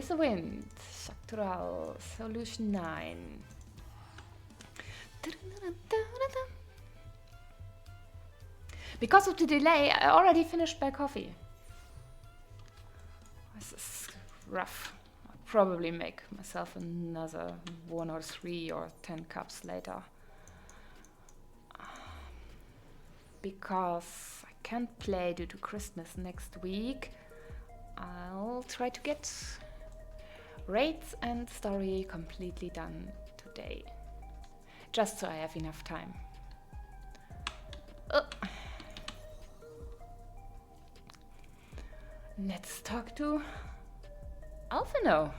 With the Wind, Structural, Solution 9. Because of the delay, I already finished my coffee. This is rough. I'll probably make myself another 1 or 3 or 10 cups later. Because I can't play due to Christmas next week, I'll try to get raids and story completely done today. Just so I have enough time. Let's talk to Alphino.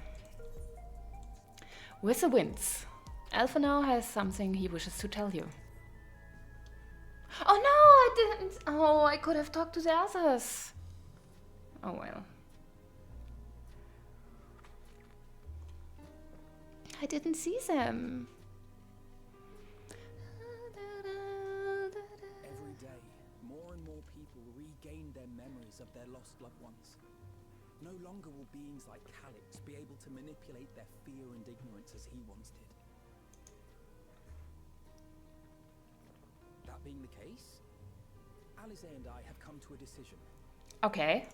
With the Winds. Alphino has something he wishes to tell you. Oh no, I didn't. Oh, I could have talked to the others. Oh well. I didn't see them. Every day, more and more people regain their memories of their lost loved ones. No longer will beings like Calix be able to manipulate their fear and ignorance as he once did. That being the case, Alize and I have come to a decision. Okay.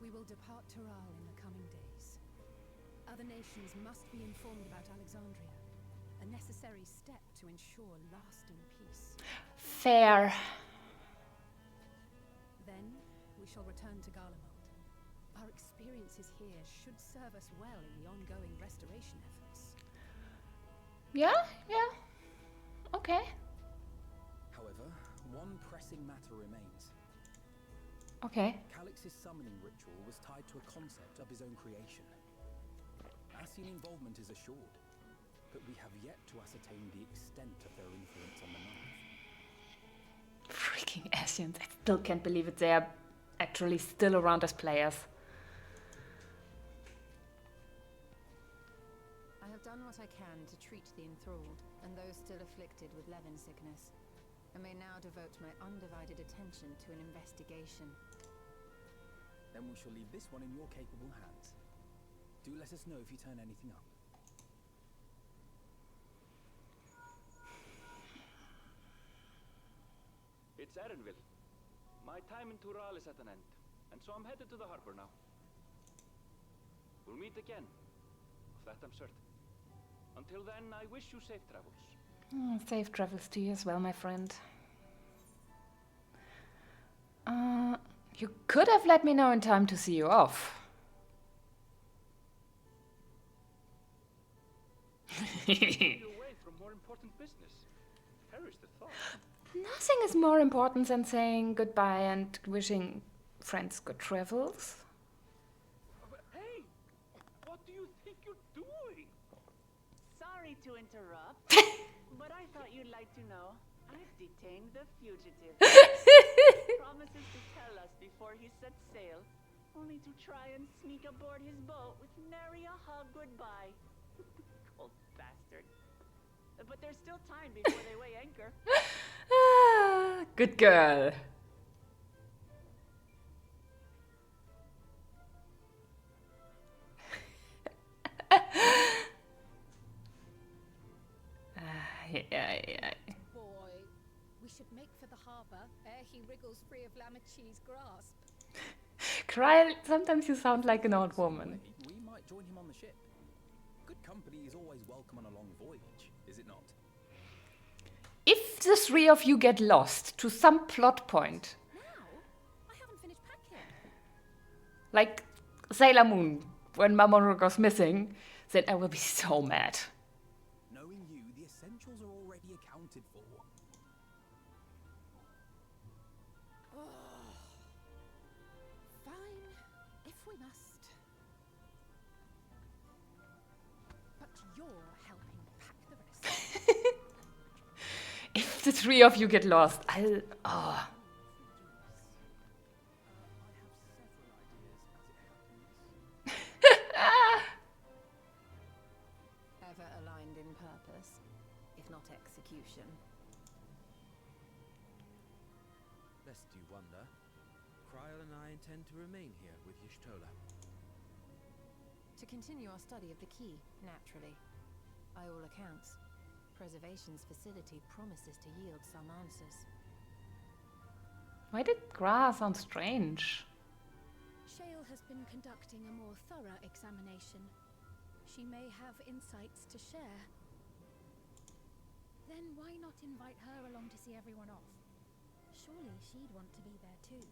We will depart Tural in the coming days. Other nations must be informed about Alexandria, a necessary step to ensure lasting peace. Fair. Then we shall return to Garlemald. Our experiences here should serve us well in the ongoing restoration efforts. Yeah. Okay. However, one pressing matter remains. Okay. Calix's summoning ritual was tied to a concept of his own creation. Ascian involvement is assured, but we have yet to ascertain the extent of their influence on the Ninth. Freaking Ascians. I still can't believe it. They are actually still around as players. I have done what I can to treat the enthralled and those still afflicted with Levin sickness. I may now devote my undivided attention to an investigation. Then we shall leave this one in your capable hands. Do let us know if you turn anything up. It's Erenville. My time in Tural is at an end, and so I'm headed to the harbor now. We'll meet again, of that I'm certain. Until then, I wish you safe travels. Safe travels to you as well, my friend. You could have let me know in time to see you off. You away from more important business. Perish the thought. Nothing is more important than saying goodbye and wishing friends good travels. Hey! What do you think you're doing? Sorry to interrupt, but I thought you'd like to know. I've detained the fugitive. Promises to tell us before he sets sail, only to try and sneak aboard his boat with nary a hug goodbye. Cold bastard. But there's still time before they weigh anchor. Good girl. Yeah. Boy, we should make for the harbour ere he wriggles free of Lamachi's grasp. Cry, sometimes you sound like an old woman. We might join him on the ship. Good company is always welcome on a long voyage, is it not? If the three of you get lost to some plot point, Now? I haven't finished packing. like Sailor Moon, when Mamoru goes missing, then I will be so mad. Knowing you, the essentials are already accounted for. Fine, if we must. But you're helping pack the rest. If the three of you get lost, I'll... Oh. Ever aligned in purpose, if not execution. Lest you wonder, Kryl and I intend to remain here with Y'shtola. To continue our study of the key, naturally. By all accounts, Preservation's facility promises to yield some answers. Why did Gra sound strange? Shale has been conducting a more thorough examination. She may have insights to share. Then why not invite her along to see everyone off? Surely she'd want to be there too.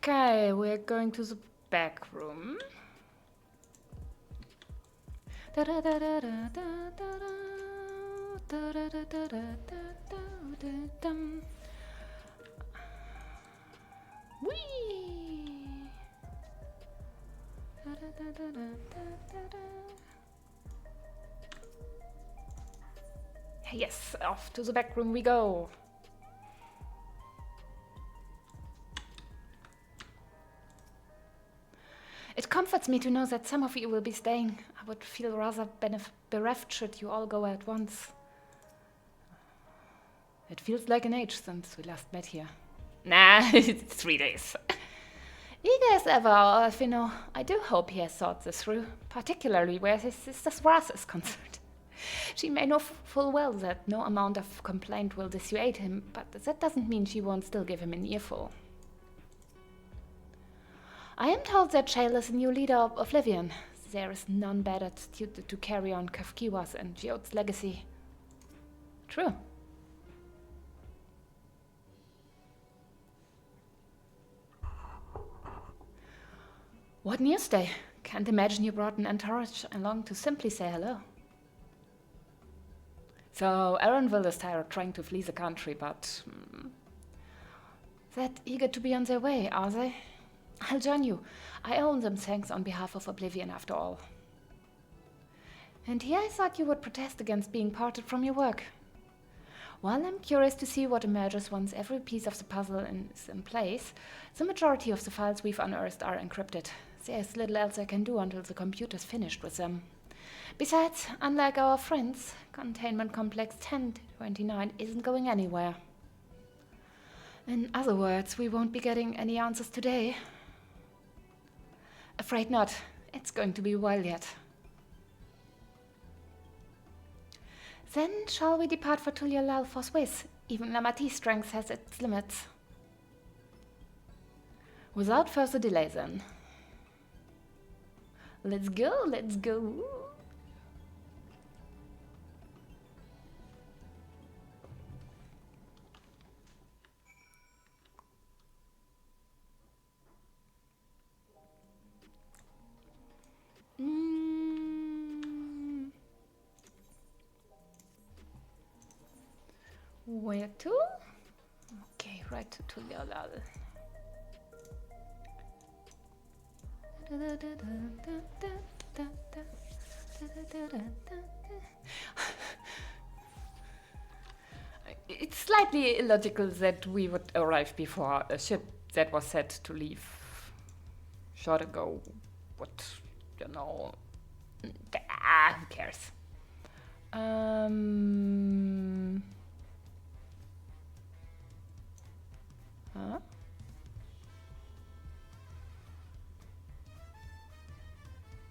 Okay, we're going to the back room. Whee! Yes, off to the back room we go. It comforts me to know that some of you will be staying. I would feel rather bereft should you all go at once. It feels like an age since we last met here. Nah, it's 3 days. Eager as ever, Alfino. I do hope he has thought this through, particularly where his sister Swraz is concerned. She may know full well that no amount of complaint will dissuade him, but that doesn't mean she won't still give him an earful. I am told that Shale is the new leader of Oblivion. There is none better suited to carry on Kafkiwa's and Geode's legacy. True. What news day? Can't imagine you brought an entourage along to simply say hello. So, Erenville is tired trying to flee the country, but... that eager to be on their way, are they? I'll join you. I owe them thanks on behalf of Oblivion, after all. And here I thought you would protest against being parted from your work. While I'm curious to see what emerges once every piece of the puzzle is in place, the majority of the files we've unearthed are encrypted. There's little else I can do until the computer's finished with them. Besides, unlike our friends, Containment Complex 1029 isn't going anywhere. In other words, we won't be getting any answers today. Afraid not. It's going to be a while yet. Then shall we depart for Tulialal forthwith? Even Lamati's strength has its limits. Without further delay then. Let's go, let's go. Where to? Okay, right to Tulialal. It's slightly illogical that we would arrive before a ship that was set to leave short ago. But, you know, who cares?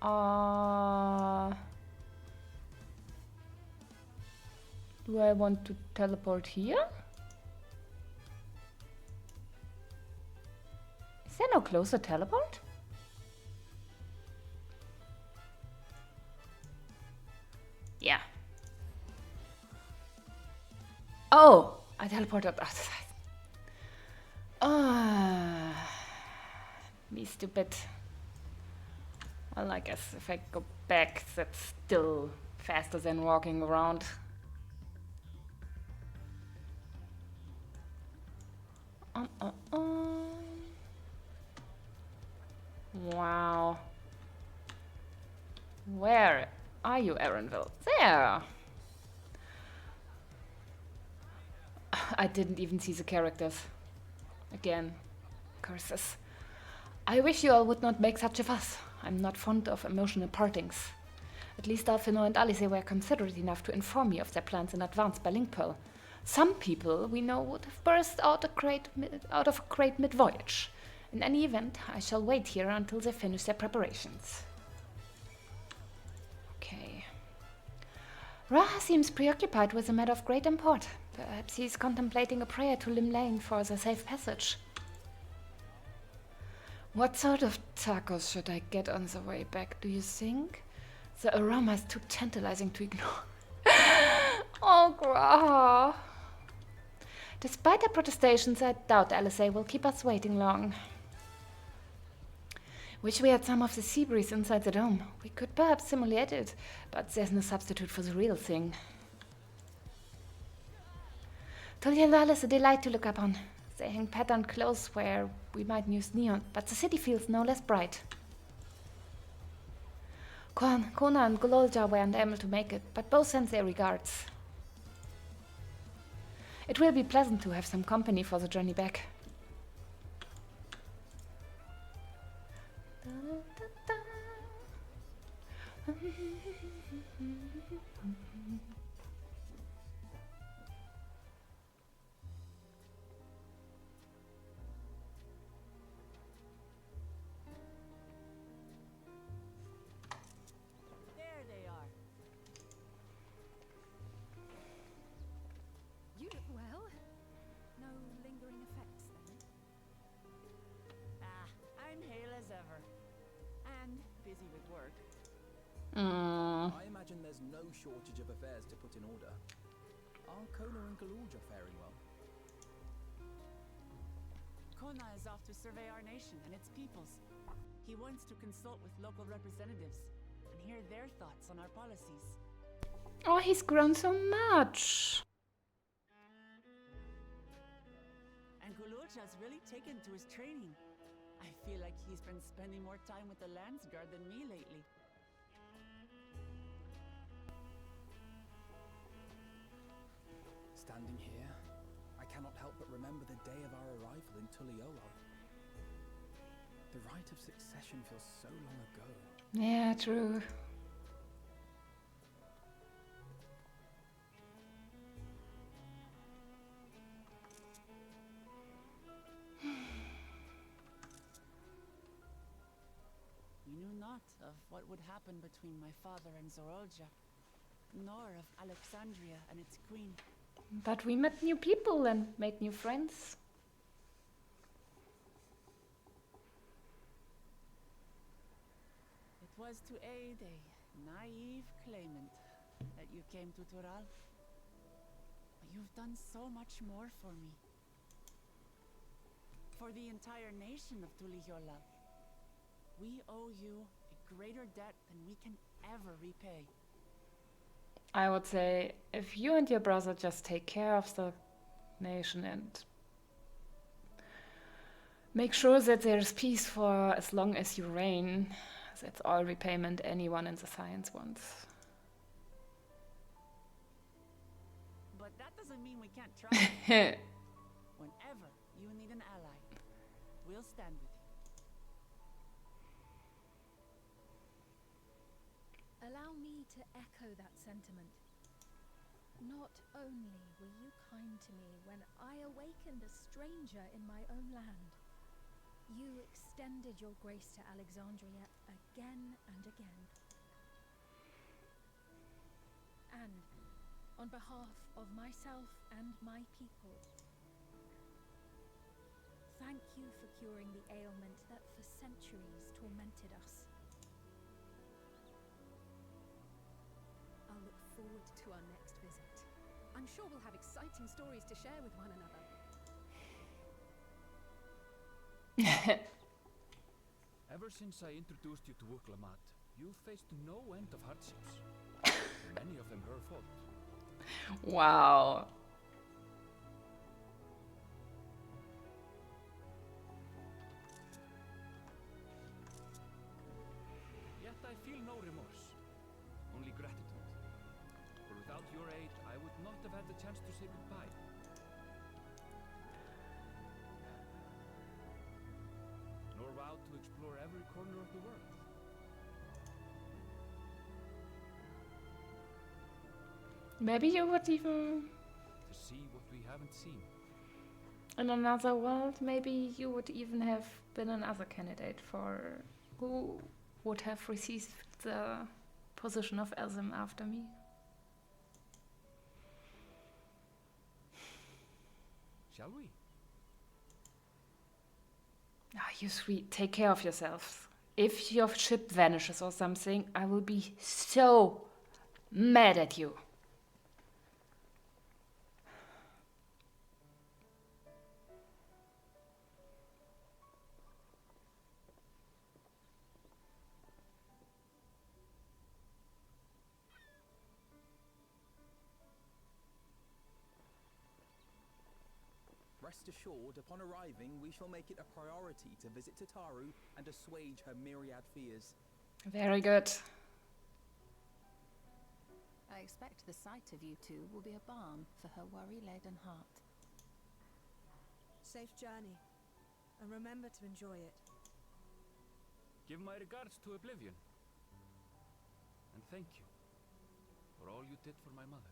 Huh? Do I want to teleport here? Is there no closer teleport? Yeah. Oh, I teleported outside. Me stupid. Well, I guess if I go back, that's still faster than walking around. Erenville. There! I didn't even see the characters. Again. Curses. I wish you all would not make such a fuss. I'm not fond of emotional partings. At least Alphino and Alice were considerate enough to inform me of their plans in advance by link pearl. Some people we know would have burst out of a crate mid-voyage. In any event, I shall wait here until they finish their preparations. Okay. Raha seems preoccupied with a matter of great import. Perhaps he's contemplating a prayer to Limlane for the safe passage. What sort of tacos should I get on the way back, do you think? The aroma is too tantalizing to ignore. Oh, Graha. Despite her protestations, I doubt Alisaie will keep us waiting long. Wish we had some of the sea breeze inside the dome. We could perhaps simulate it, but there's no substitute for the real thing. Tulyalal is a delight to look upon. They hang patterned clothes where we might use neon, but the city feels no less bright. Kona and Gololja weren't able to make it, but both send their regards. It will be pleasant to have some company for the journey back. There they are. You look well. No lingering effects then? I'm hale as ever. And busy with work. I imagine there's no shortage of affairs to put in order. Are Kona and Gololja faring well? Kona is off to survey our nation and its peoples. He wants to consult with local representatives and hear their thoughts on our policies. Oh, he's grown so much. And Gololja's really taken to his training. I feel like he's been spending more time with the Landsguard than me lately. Standing here, I cannot help but remember the day of our arrival in Tulyolal. The rite of succession feels so long ago. Yeah, true. We knew not of what would happen between my father and Zorolja, nor of Alexandria and its queen. But we met new people and made new friends. It was to aid a naive claimant that you came to Tural. But you've done so much more for me. For the entire nation of Tulyolal. We owe you a greater debt than we can ever repay. I would say if you and your brother just take care of the nation and make sure that there's peace for as long as you reign, that's all repayment anyone in the science wants. But that doesn't mean we can't try. Whenever you need an ally, we'll stand with you. Allow me to echo that sentiment. Not only were you kind to me when I awakened a stranger in my own land, you extended your grace to Alexandria again and again. And on behalf of myself and my people, thank you for curing the ailment that for centuries tormented us. I'll look forward to our next visit. I'm sure we'll have exciting stories to share with one another. Ever since I introduced you to Uklamat, you've faced no end of hardships. Many of them her fault. Wow. Yet I feel no remorse, only gratitude. Without your aid, I would not have had the chance to say goodbye. Nor vowed to explore every corner of the world. Maybe you would even, To see what we haven't seen. in another world, maybe you would even have been another candidate for who would have received the position of Azim after me. Shall we? Ah, you three, take care of yourselves. If your ship vanishes or something, I will be so mad at you. Rest assured, upon arriving, we shall make it a priority to visit Tataru and assuage her myriad fears. Very good. I expect the sight of you two will be a balm for her worry-laden heart. Safe journey, and remember to enjoy it. Give my regards to Oblivion. And thank you for all you did for my mother.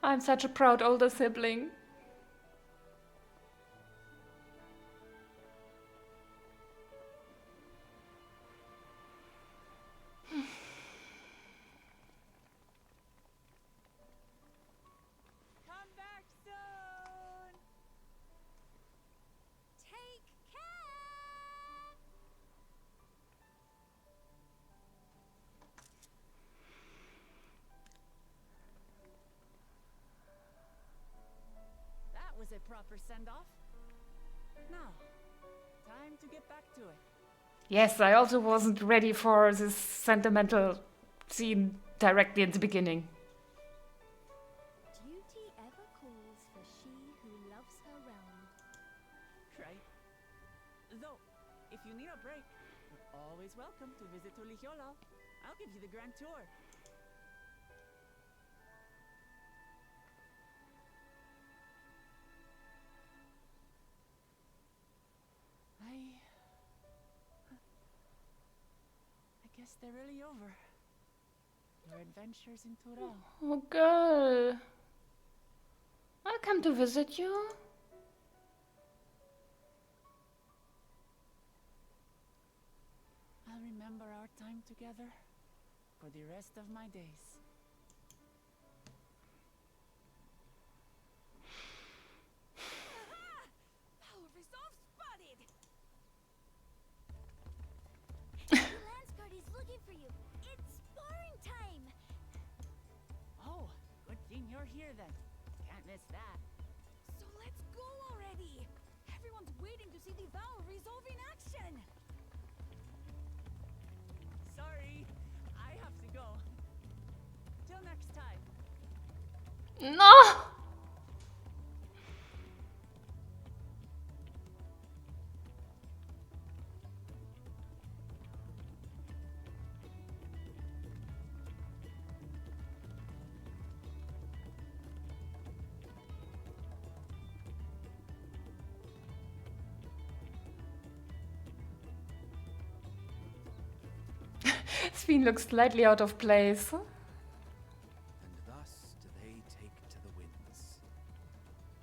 I'm such a proud older sibling. Come back soon! Take care! That was a proper send-off. Now, time to get back to it. Yes, I also wasn't ready for this sentimental scene directly in the beginning. Duty ever calls for she who loves her realm. Right. Though, if you need a break, you're always welcome to visit Tulichola. I'll give you the grand tour. I guess they're really over. Your adventures in Tural. Oh, girl. I'll come to visit you. I'll remember our time together for the rest of my days. Power resolve spotted! The Landsguard is looking for you. It's sparring time! Oh, good thing you're here then. Can't miss that. So let's go already! Everyone's waiting to see the Vow resolve in action! Sorry, I have to go. Till next time. No! Sven looks slightly out of place. And thus do they take to the winds.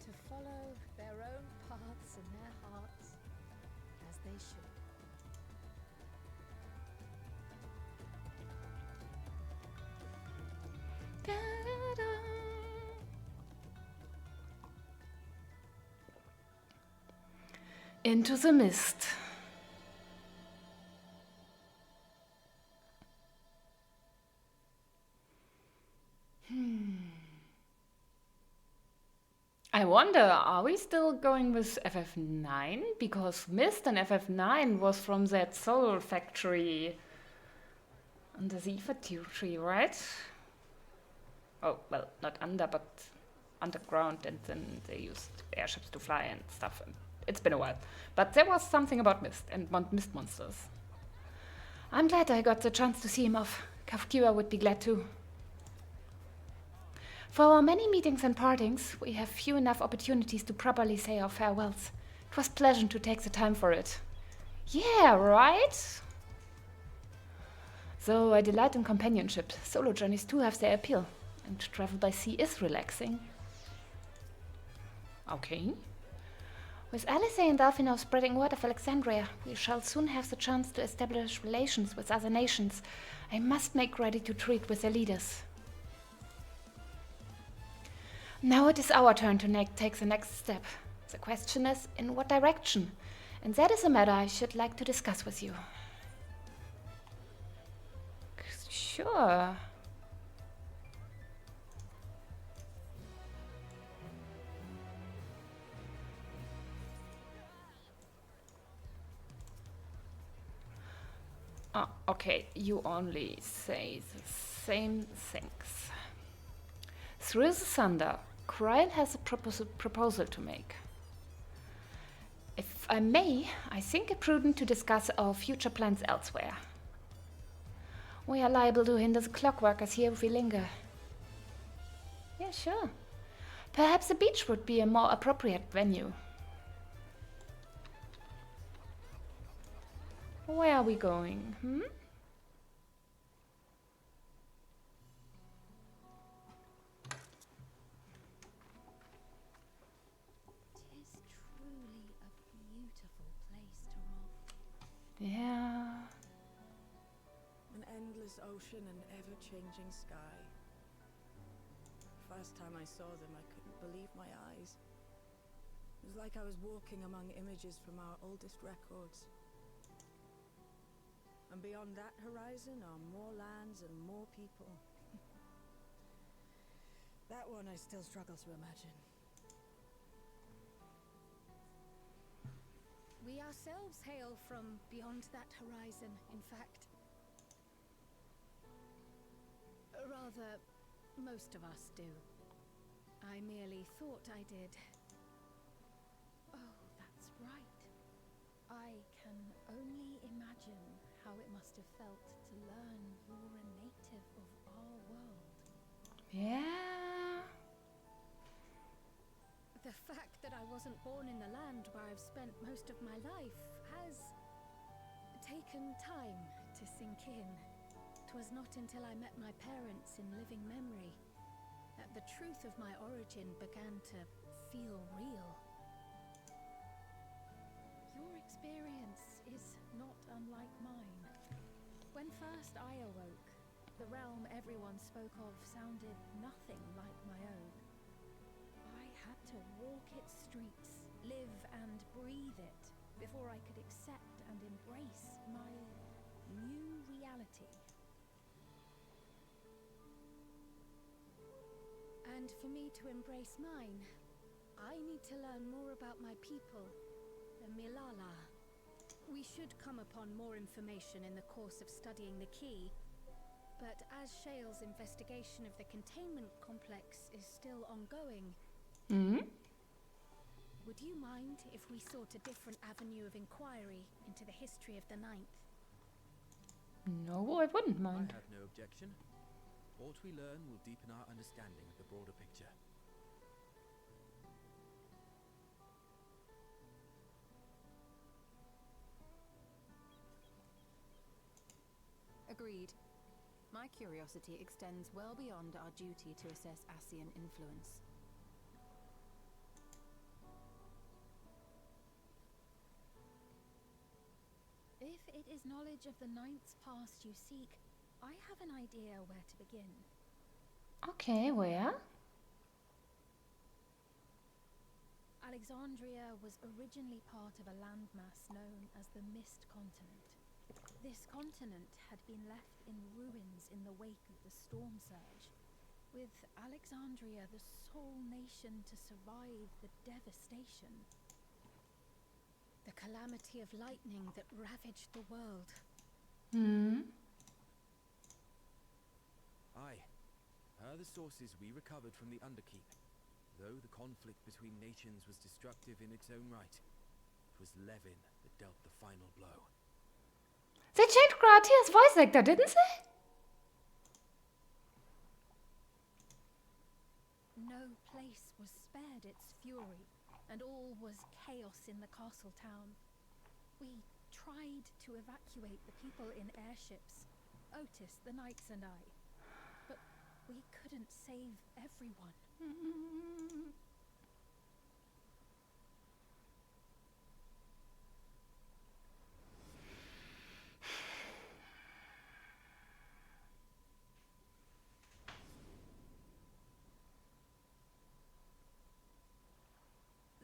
To follow their own paths in their hearts, as they should. Into the mist. I wonder, are we still going with FF9? Because Mist and FF9 was from that soul factory on the Ziva tree, right? Oh, well, not under, but underground, and then they used airships to fly and stuff. And it's been a while. But there was something about Mist and Mist monsters. I'm glad I got the chance to see him off. Kafkiwa would be glad too. For our many meetings and partings, we have few enough opportunities to properly say our farewells. It was pleasant to take the time for it. Yeah, right? Though I delight in companionship, solo journeys too have their appeal, and travel by sea is relaxing. Okay. With Alice and Alfie spreading word of Alexandria, we shall soon have the chance to establish relations with other nations. I must make ready to treat with their leaders. Now it is our turn to take the next step. The question is, in what direction? And that is a matter I should like to discuss with you. Sure. Oh, okay, you only say the same things. Through the thunder, Kryl has a proposal to make. If I may, I think it prudent to discuss our future plans elsewhere. We are liable to hinder the clockworkers here if we linger. Yeah, sure. Perhaps the beach would be a more appropriate venue. Where are we going, Tis truly a beautiful place to roam. Yeah. An endless ocean and ever-changing sky. First time I saw them, I couldn't believe my eyes. It was like I was walking among images from our oldest records. And beyond that horizon are more lands and more people. That one I still struggle to imagine. We ourselves hail from beyond that horizon, in fact. Rather, most of us do. I merely thought I did. Oh, that's right. I can only imagine how it must have felt to learn you're a native of our world. Yeah. The fact that I wasn't born in the land where I've spent most of my life has taken time to sink in. 'Twas not until I met my parents in living memory that the truth of my origin began to feel real. Your experience is not unlike mine. When first I awoke, the realm everyone spoke of sounded nothing like my own. I had to walk its streets, live and breathe it, before I could accept and embrace my new reality. And for me to embrace mine, I need to learn more about my people, the Milala. We should come upon more information in the course of studying the key, but as Shale's investigation of the containment complex is still ongoing, would you mind if we sought a different avenue of inquiry into the history of the Ninth? No, I wouldn't mind. I have no objection. What we learn will deepen our understanding of the broader picture. Agreed. My curiosity extends well beyond our duty to assess Asian influence. If it is knowledge of the Ninth's past you seek, I have an idea where to begin. Okay, where? Alexandria was originally part of a landmass known as the Mist Continent. This continent had been left in ruins in the wake of the storm surge, with Alexandria the sole nation to survive the devastation. The calamity of lightning that ravaged the world. Aye. Per the sources we recovered from the Underkeep, though the conflict between nations was destructive in its own right, it was Levin that dealt the final blow. They changed Gratia's voice actor, didn't they? No place was spared its fury, and all was chaos in the castle town. We tried to evacuate the people in airships, Otis, the knights and I, but we couldn't save everyone.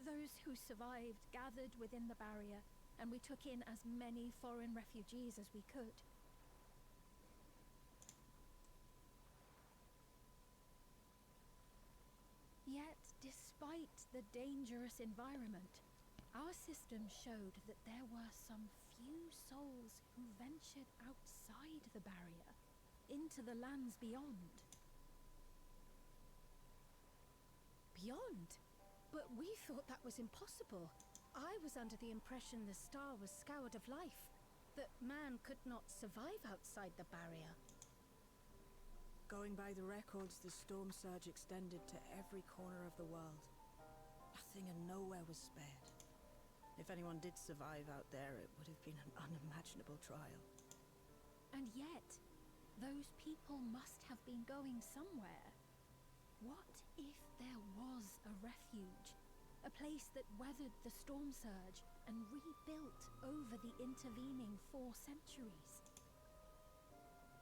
Those who survived gathered within the barrier, and we took in as many foreign refugees as we could. Yet, despite the dangerous environment, our system showed that there were some few souls who ventured outside the barrier, into the lands beyond. Beyond? But we thought that was impossible. I was under the impression the star was scoured of life, that man could not survive outside the barrier. Going by the records, the storm surge extended to every corner of the world. Nothing and nowhere was spared. If anyone did survive out there, it would have been an unimaginable trial. And yet, those people must have been going somewhere. What if there was a refuge? A place that weathered the storm surge and rebuilt over the intervening 4 centuries?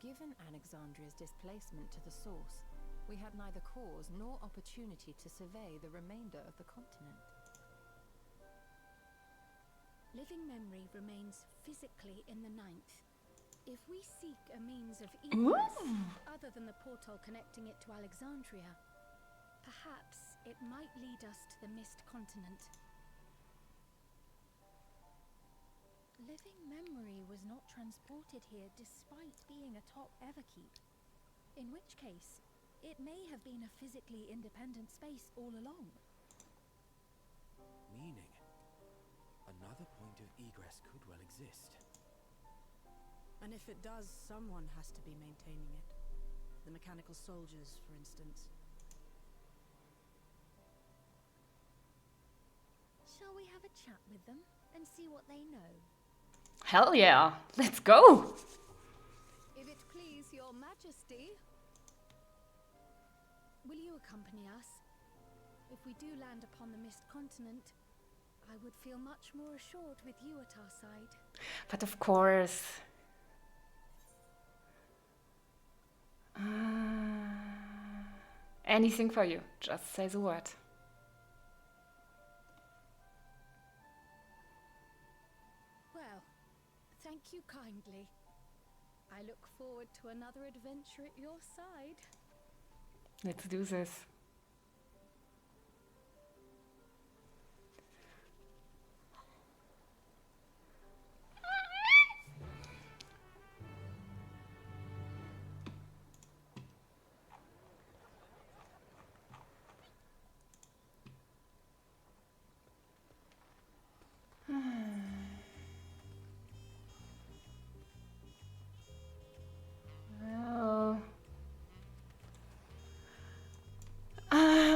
Given Alexandria's displacement to the source, we had neither cause nor opportunity to survey the remainder of the continent. Living memory remains physically in the 9th. If we seek a means of egress, other than the portal connecting it to Alexandria, perhaps it might lead us to the Mist Continent. Living memory was not transported here despite being atop Everkeep. In which case, it may have been a physically independent space all along. Meaning, another point of egress could well exist. And if it does, someone has to be maintaining it. The mechanical soldiers, for instance. Shall we have a chat with them and see what they know? Hell yeah, let's go! If it please your majesty, will you accompany us? If we do land upon the Mist Continent, I would feel much more assured with you at our side. But of course. Anything for you, just say the word. Well, thank you kindly. I look forward to another adventure at your side. Let's do this.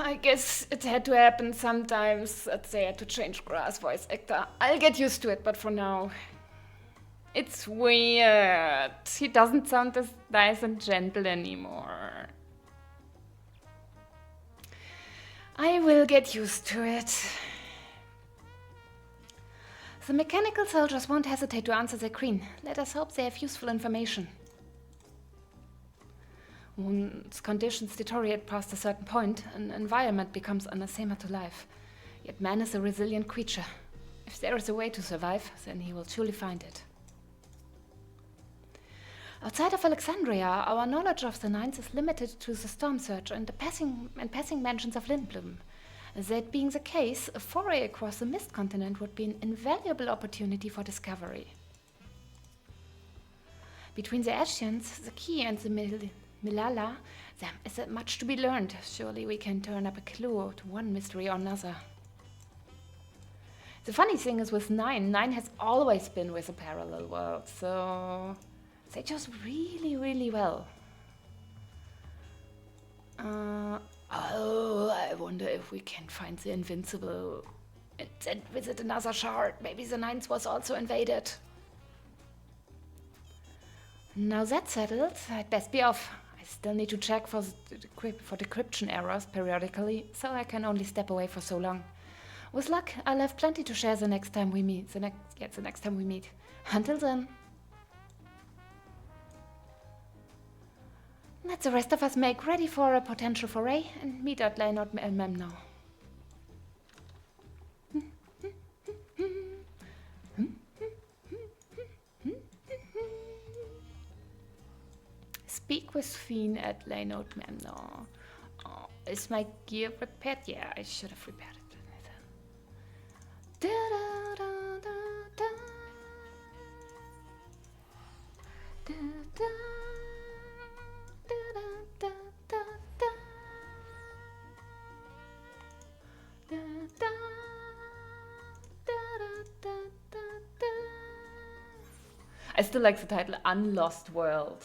I guess it had to happen sometimes that they had to change Grass voice actor. I'll get used to it, but for now, it's weird. He doesn't sound as nice and gentle anymore. I will get used to it. The mechanical soldiers won't hesitate to answer their queen. Let us hope they have useful information. Once conditions deteriorate past a certain point, an environment becomes anathema to life. Yet man is a resilient creature. If there is a way to survive, then he will surely find it. Outside of Alexandria, our knowledge of the Nines is limited to the storm surge and the passing mentions of Lindblom. That being the case, a foray across the Mist Continent would be an invaluable opportunity for discovery. Between the Ascians, the Key, and the Milala, there is much to be learned. Surely we can turn up a clue to one mystery or another. The funny thing is with Nine has always been with a parallel world, so they chose really, really well. I wonder if we can find the Invincible and then visit another shard. Maybe the Nines was also invaded. Now that's settled, I'd best be off. I still need to check for decryption errors periodically, so I can only step away for so long. With luck, I'll have plenty to share the next time we meet. The next time we meet. Until then. Let the rest of us make ready for a potential foray and meet at Leinot Memno. Speak with Fiend at Leinot Memno. Oh, is my gear repaired? Yeah, I should have repaired it. Da, da, da, da, da. Da, da. I still like the title Unlost World.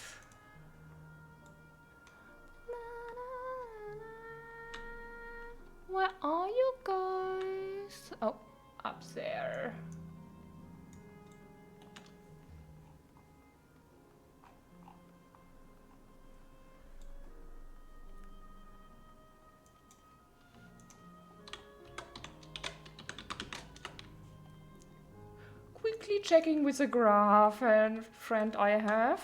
Where are you guys? Oh, up there. Quickly checking with the graph and friend I have.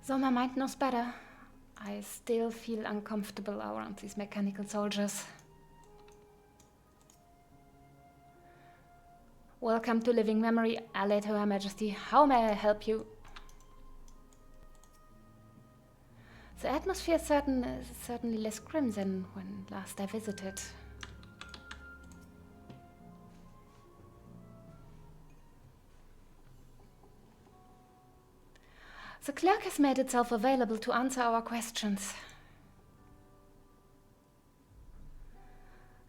Though my mind knows better, I still feel uncomfortable around these mechanical soldiers. Welcome to Living Memory, allied to Her Majesty. How may I help you? The atmosphere is certainly less grim than when last I visited. The clerk has made itself available to answer our questions.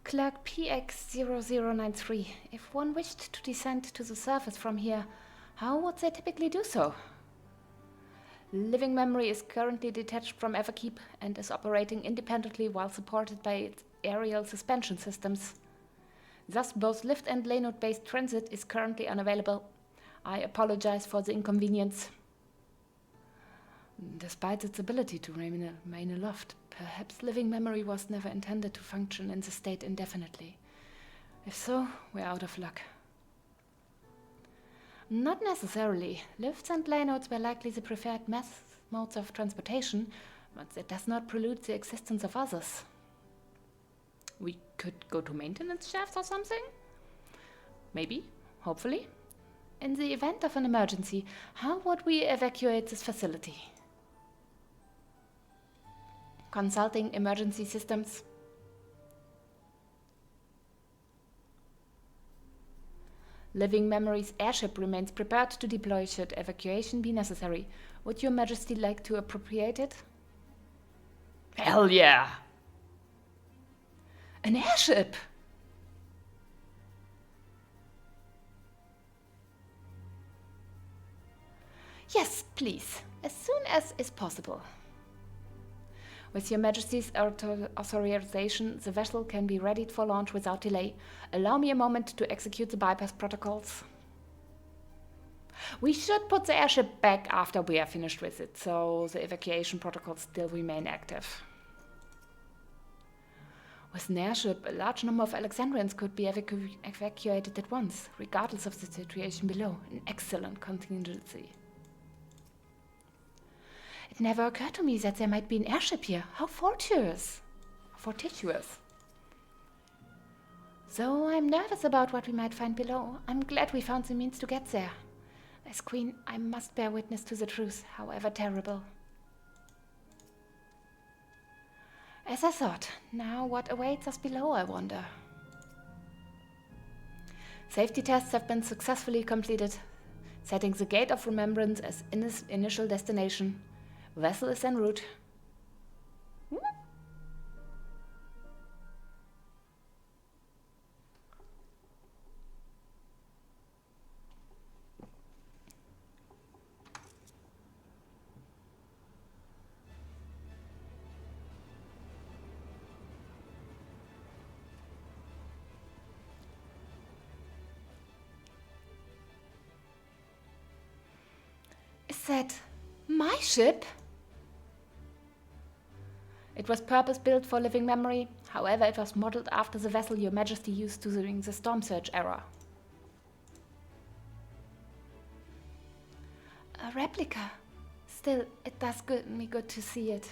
Clerk PX0093. If one wished to descend to the surface from here, how would they typically do so? Living Memory is currently detached from Everkeep and is operating independently while supported by its aerial suspension systems. Thus, both lift and Leinot-based transit is currently unavailable. I apologize for the inconvenience. Despite its ability to remain aloft, perhaps Living Memory was never intended to function in the state indefinitely. If so, we're out of luck. Not necessarily. Lifts and Leinots were likely the preferred modes of transportation, but that does not prelude the existence of others. We could go to maintenance shafts or something? Maybe, hopefully. In the event of an emergency, how would we evacuate this facility? Consulting emergency systems. Living Memory's airship remains prepared to deploy should evacuation be necessary. Would your majesty like to appropriate it? Hell yeah! An airship! Yes, please. As soon as is possible. With your majesty's authorization, the vessel can be readied for launch without delay. Allow me a moment to execute the bypass protocols. We should put the airship back after we are finished with it, so the evacuation protocols still remain active. With an airship, a large number of Alexandrians could be evacuated at once, regardless of the situation below. An excellent contingency. It never occurred to me that there might be an airship here. How fortuitous. Fortuitous. Though I'm nervous about what we might find below, I'm glad we found the means to get there. As queen, I must bear witness to the truth, however terrible. As I thought, now what awaits us below, I wonder. Safety tests have been successfully completed, setting the Gate of Remembrance as initial destination. Vessel is en route. Is that my ship? It was purpose-built for living memory. However, it was modeled after the vessel your majesty used during the Storm Surge era. A replica. Still, it does me good to see it.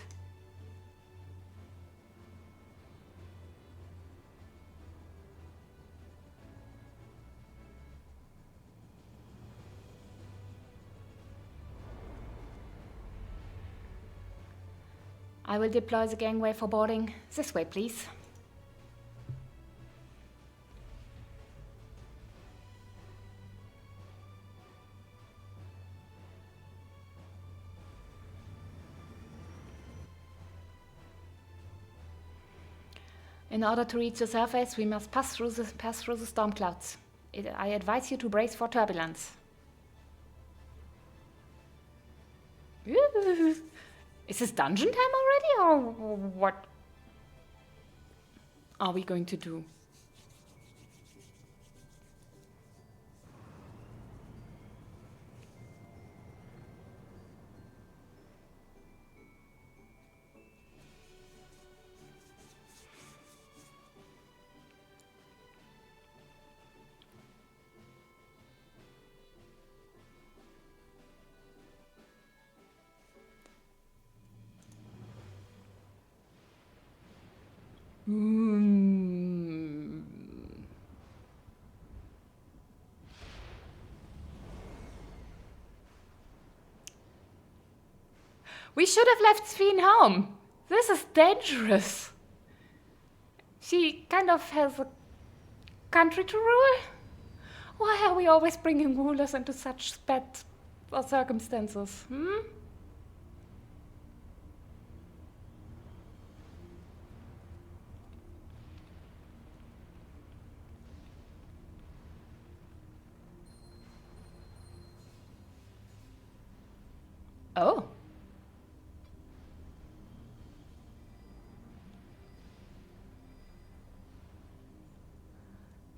I will deploy the gangway for boarding. This way, please. In order to reach the surface, we must pass through the storm clouds. I advise you to brace for turbulence. Is this dungeon time already, or what are we going to do? We should have left Sphene home. This is dangerous. She kind of has a country to rule. Why are we always bringing rulers into such bad circumstances? Oh.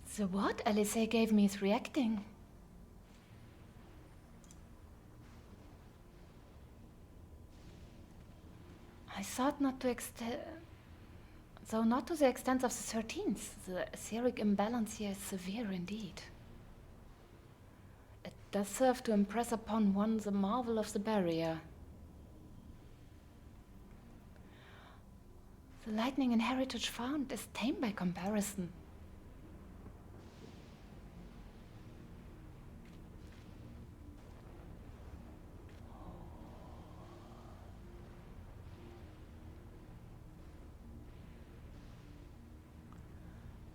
So what Alice gave me is reacting. I thought not to though not to the extent of the 13th. The etheric imbalance here is severe indeed. It does serve to impress upon one the marvel of the barrier. The lightning in Heritage found is tame by comparison.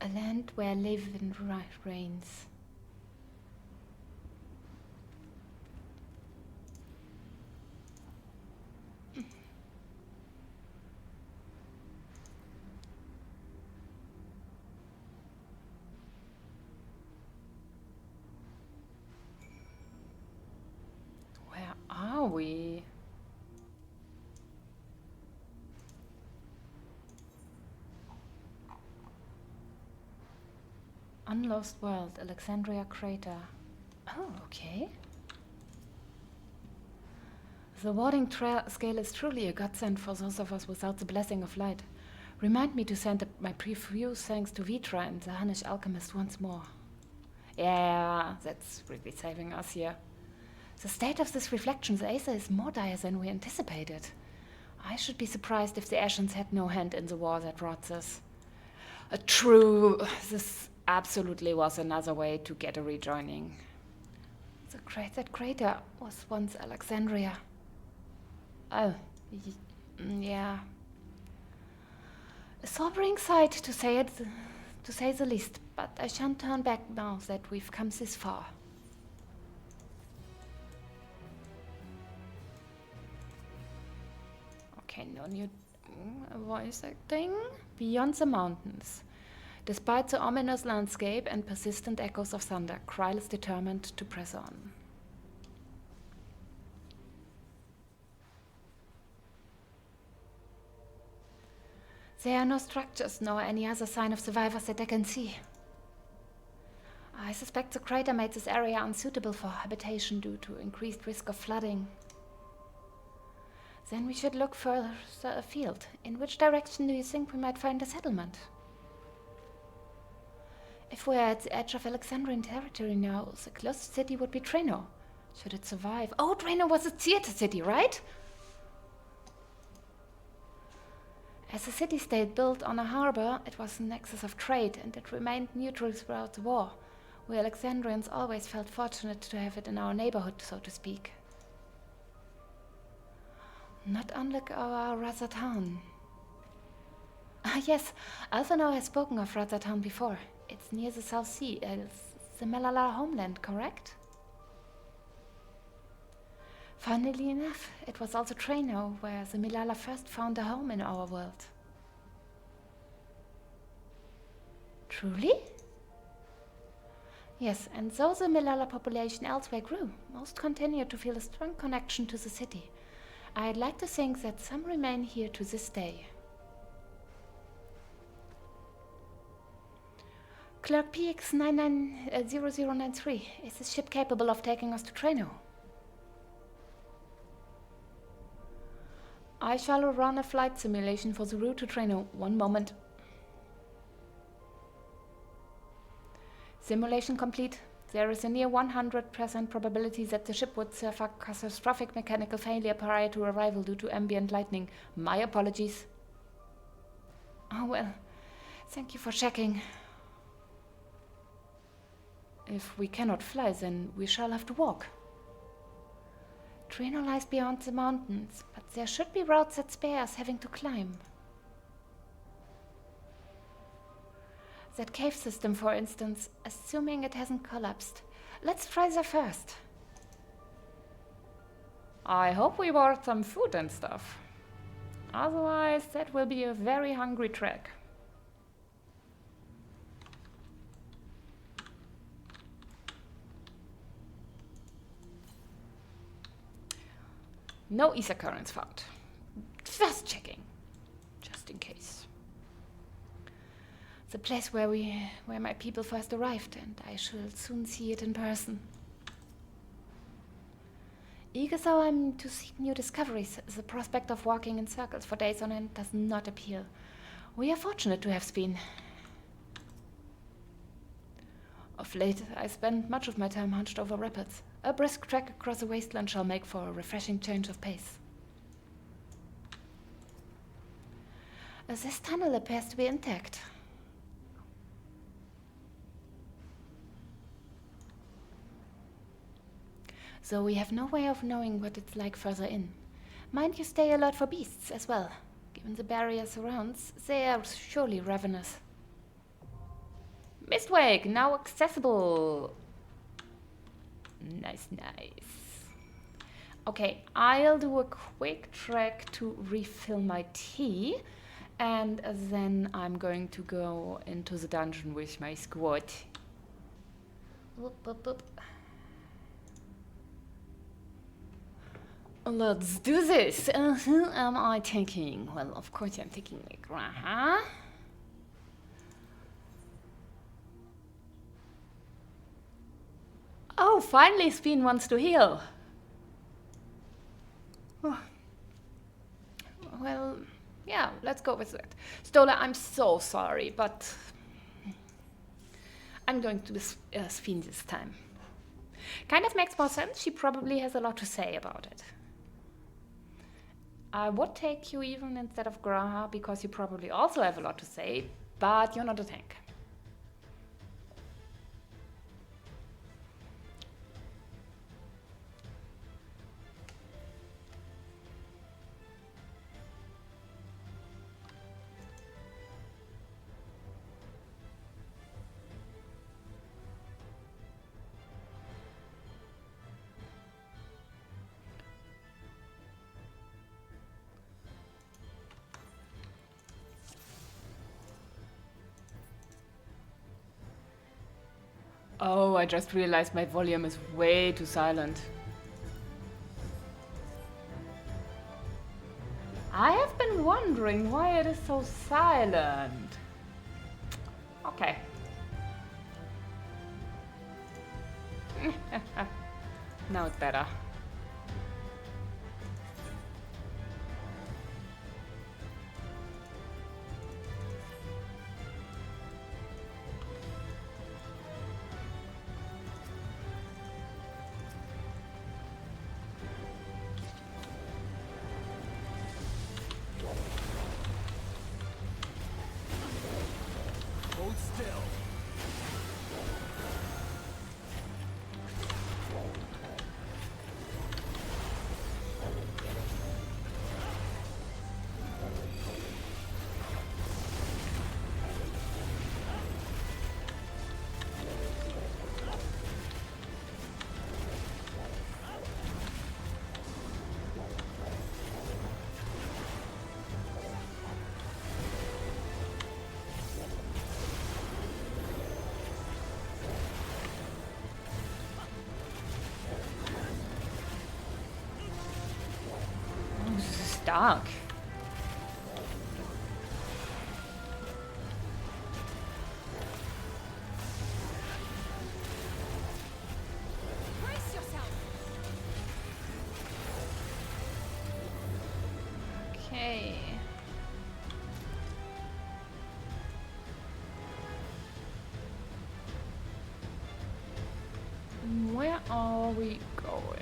A land where living reigns. One lost world, Alexandria crater. Oh, okay. The warding scale is truly a godsend for those of us without the blessing of light. Remind me to send my profuse thanks to Vitra and the Hunnish alchemist once more. Yeah, that's really saving us here. The state of this reflection's Aether is more dire than we anticipated. I should be surprised if the Ashens had no hand in the war that wrought this. True, this absolutely was another way to get a rejoining. That crater was once Alexandria. Oh, yeah. A sobering sight, to say the least, but I shan't turn back now that we've come this far. Okay, no new voice acting. Beyond the mountains. Despite the ominous landscape and persistent echoes of thunder, Kryl is determined to press on. There are no structures nor any other sign of survivors that I can see. I suspect the crater made this area unsuitable for habitation due to increased risk of flooding. Then we should look further afield. In which direction do you think we might find a settlement? If we're at the edge of Alexandrian territory now, the closest city would be Treno. Should it survive? Oh, Treno was a theater city, right? As a city-state built on a harbor, it was a nexus of trade, and it remained neutral throughout the war. We Alexandrians always felt fortunate to have it in our neighborhood, so to speak. Not unlike our Razatan. Ah yes, Alphonor has spoken of Razatan before. It's near the South Sea, the Malala homeland, correct? Funnily enough, it was also Treno where the Milala first found a home in our world. Truly? Yes, and though the Milala population elsewhere grew, most continued to feel a strong connection to the city. I'd like to think that some remain here to this day. Clerk PX990093, is this ship capable of taking us to Treno? I shall run a flight simulation for the route to Treno. One moment. Simulation complete. There is a near 100% probability that the ship would suffer catastrophic mechanical failure prior to arrival due to ambient lightning. My apologies. Oh well, thank you for checking. If we cannot fly, then we shall have to walk. Treno lies beyond the mountains, but there should be routes that spare us having to climb. That cave system, for instance, assuming it hasn't collapsed. Let's try there first. I hope we bought some food and stuff. Otherwise, that will be a very hungry trek. No ether currents found. Just checking. Just in case. The place where my people first arrived, and I shall soon see it in person. Eager though I am to seek new discoveries, the prospect of walking in circles for days on end does not appeal. We are fortunate to have Speen. Of late, I spend much of my time hunched over rapids. A brisk trek across the wasteland shall make for a refreshing change of pace. This tunnel appears to be intact. So we have no way of knowing what it's like further in. Mind you stay alert for beasts as well. Given the barrier surrounds, they are surely ravenous. Mistwake, now accessible. Nice, nice. Okay, I'll do a quick trek to refill my tea, and then I'm going to go into the dungeon with my squad. Whoop, whoop, whoop. Let's do this. Who am I taking? Well, of course I'm taking Graha. finally Spin wants to heal. Oh. Well, yeah, let's go with it. Stola, I'm so sorry, but I'm going to Spin this time. Kind of makes more sense. She probably has a lot to say about it. I would take you even instead of Graha because you probably also have a lot to say, but you're not a tank. Oh, I just realized my volume is way too silent. I have been wondering why it is so silent. Okay. Now it's better. Hold still. Dark. Brace yourself. Okay. Where are we going?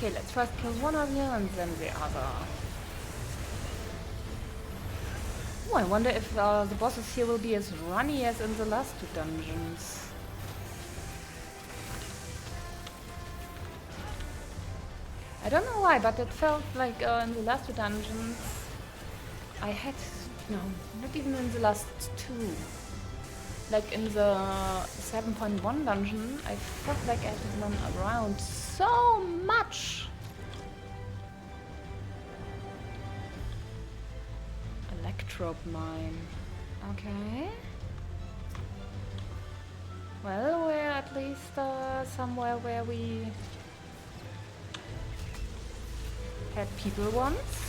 Okay, let's first kill one of you and then the other. Oh, I wonder if the bosses here will be as runny as in the last two dungeons. I don't know why, but it felt like in the last two dungeons I had... No, not even in the last two. Like in the 7.1 dungeon, I felt like I had to run around so much. Electrope mine. Okay. Well, we're at least somewhere where we had people once.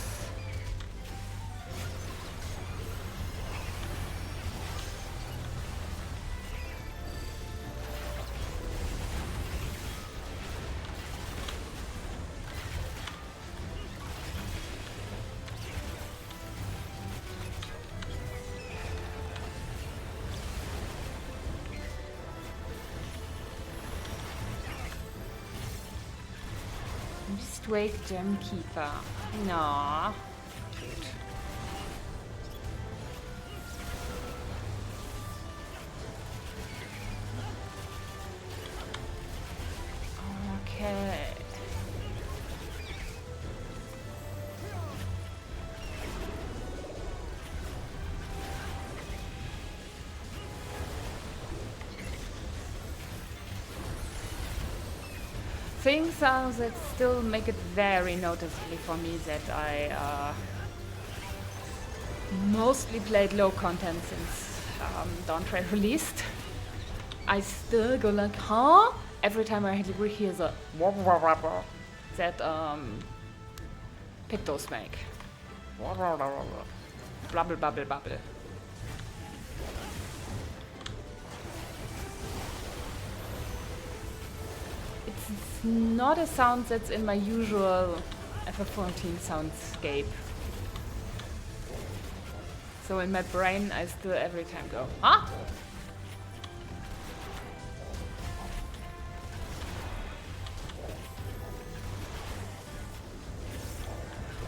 Wake Gem Keeper. No. Cute. Okay. things are that still make it very noticeably for me that I mostly played low content since Dawntrail released. I still go like, huh? Every time I hear the that pictos make. Blubble, bubble, bubble. It's not a sound that's in my usual FF14 soundscape. So in my brain, I still every time go, huh?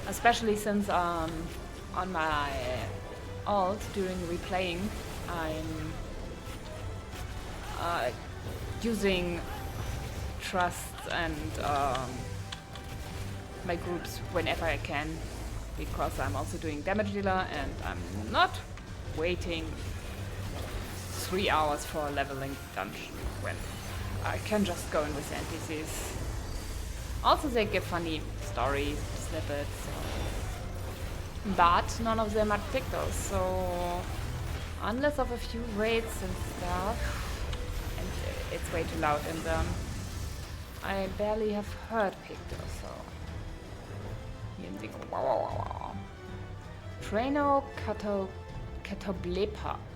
Especially since on my alt during replaying, I'm using trusts and my groups whenever I can, because I'm also doing damage dealer and I'm not waiting 3 hours for a leveling dungeon when I can just go in with NPCs. Also, they give funny story snippets, but none of them are pictos, so unless of a few raids and stuff, and it's way too loud, and I barely have heard pictos, so Traino Catoblepas.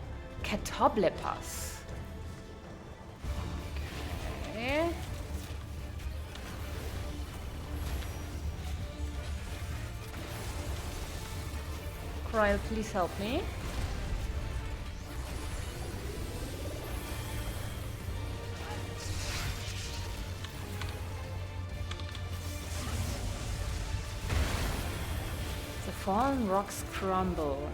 Okay. Kryl, please help me. The fallen rocks crumble.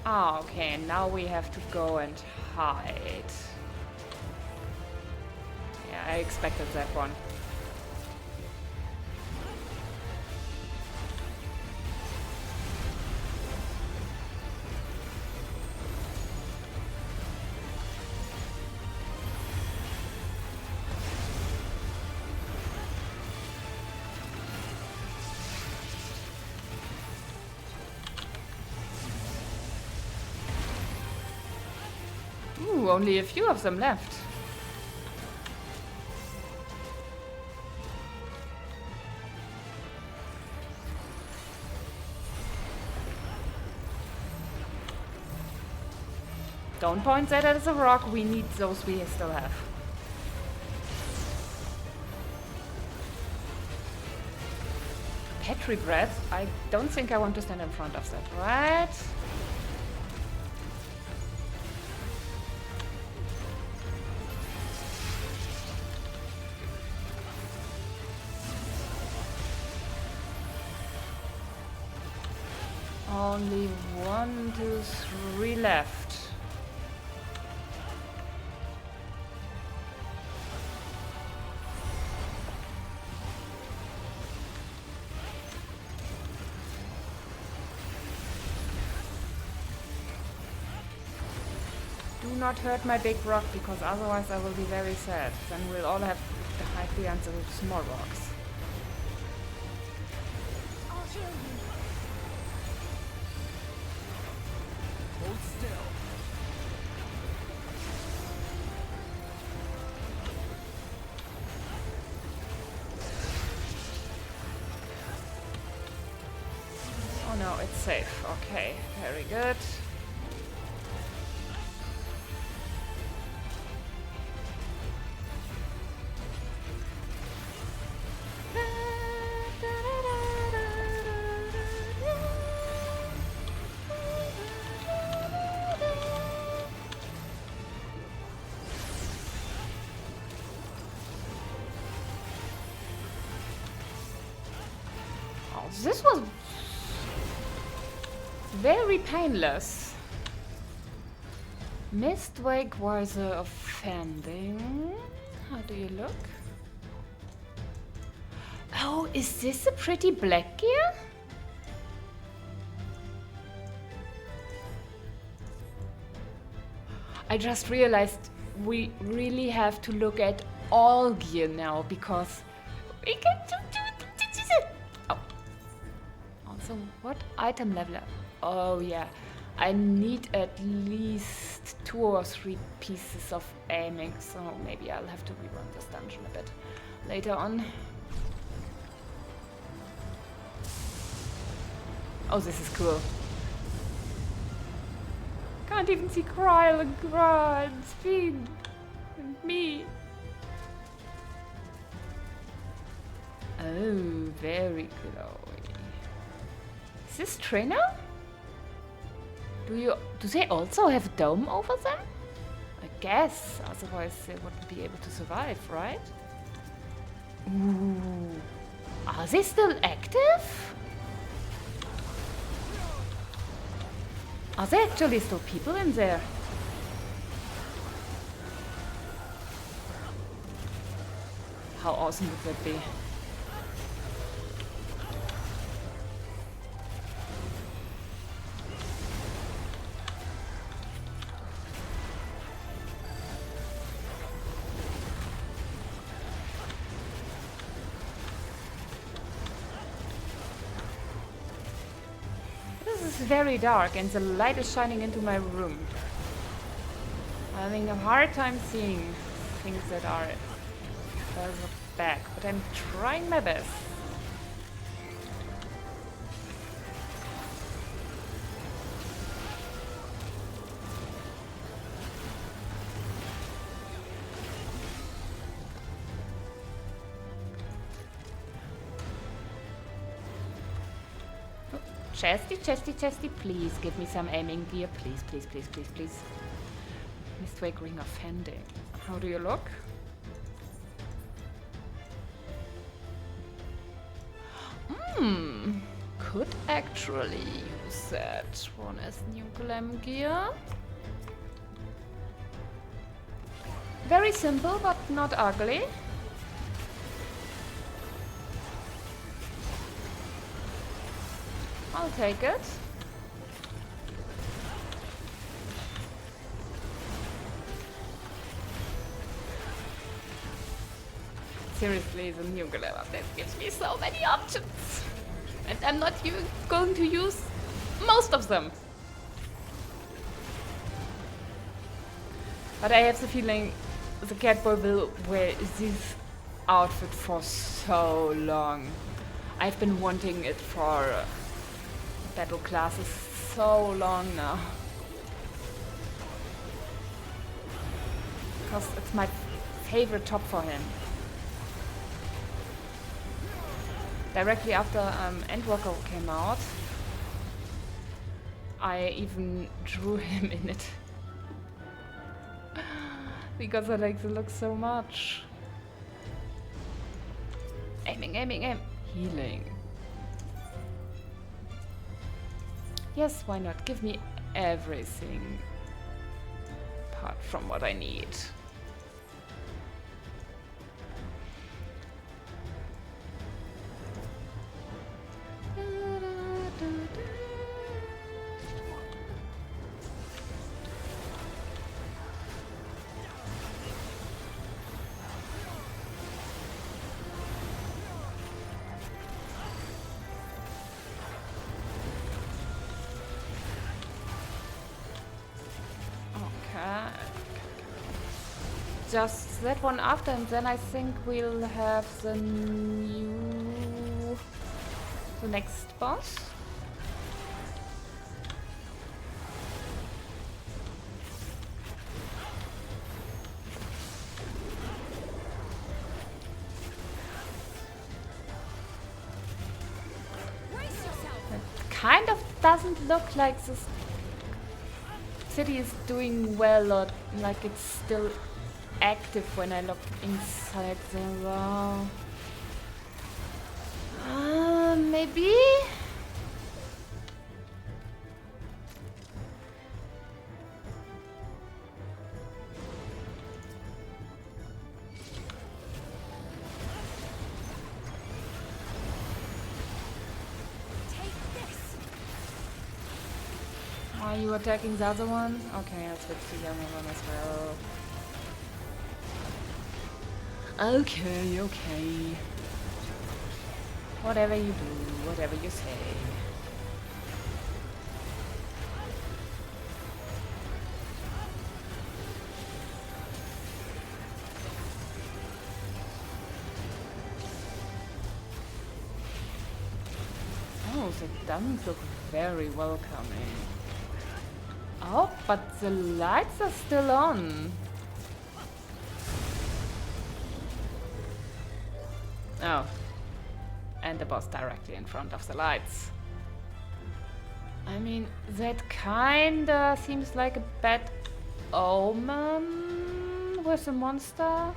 Ah, okay, now we have to go and hide. Yeah, I expected that one. Ooh, only a few of them left. Don't point that as a rock, we need those we still have. Petri breath? I don't think I want to stand in front of that, right? Only 1, 2, 3 left. Do not hurt my big rock, because otherwise I will be very sad. Then we'll all have to hide behind the small rocks. I'll heal you. Hold still. Oh no, it's safe. Okay, very good. This was very painless. Mistwake was offending. How do you look? Oh, is this a pretty black gear? I just realized we really have to look at all gear now because we can do it. Oh. Also, what item level? Oh yeah, I need at least 2 or 3 pieces of aiming, so maybe I'll have to rerun this dungeon a bit later on. Oh, this is cool. Can't even see Kryl and Grad, Speed, and me. Oh, very glowy. Is this trainer? Do they also have a dome over them? I guess, otherwise they wouldn't be able to survive, right? Ooh. Are they still active? Are there actually still people in there? How awesome would that be? Very dark and the light is shining into my room. I'm having a hard time seeing things that are further back, but I'm trying my best. Chesty, please give me some aiming gear. Please, please, please, please, please. Mistwake Ring of Fending. How do you look? Could actually use that one as new glam gear. Very simple, but not ugly. I'll take it. Seriously, the new glare update gives me so many options. And I'm not even going to use most of them. But I have the feeling the Catboy will wear this outfit for so long. I've been wanting it for battle classes so long now. Because it's my favorite top for him. Directly after Endwalker came out, I even drew him in it. Because I like the look so much. Aiming, aiming, aim. Healing. Yes, why not? Give me everything apart from what I need. Just that one after, and then I think we'll have the next boss. It kind of doesn't look like this city is doing well, or like it's still active when I look inside the wall. Maybe? Take this. Are you attacking the other one? Okay, I'll switch to the other one as well. Okay, okay. Whatever you do, whatever you say. Oh, that doesn't look very welcoming. Oh, but the lights are still on. Oh. And the boss directly in front of the lights. I mean, that kinda seems like a bad omen with the monster.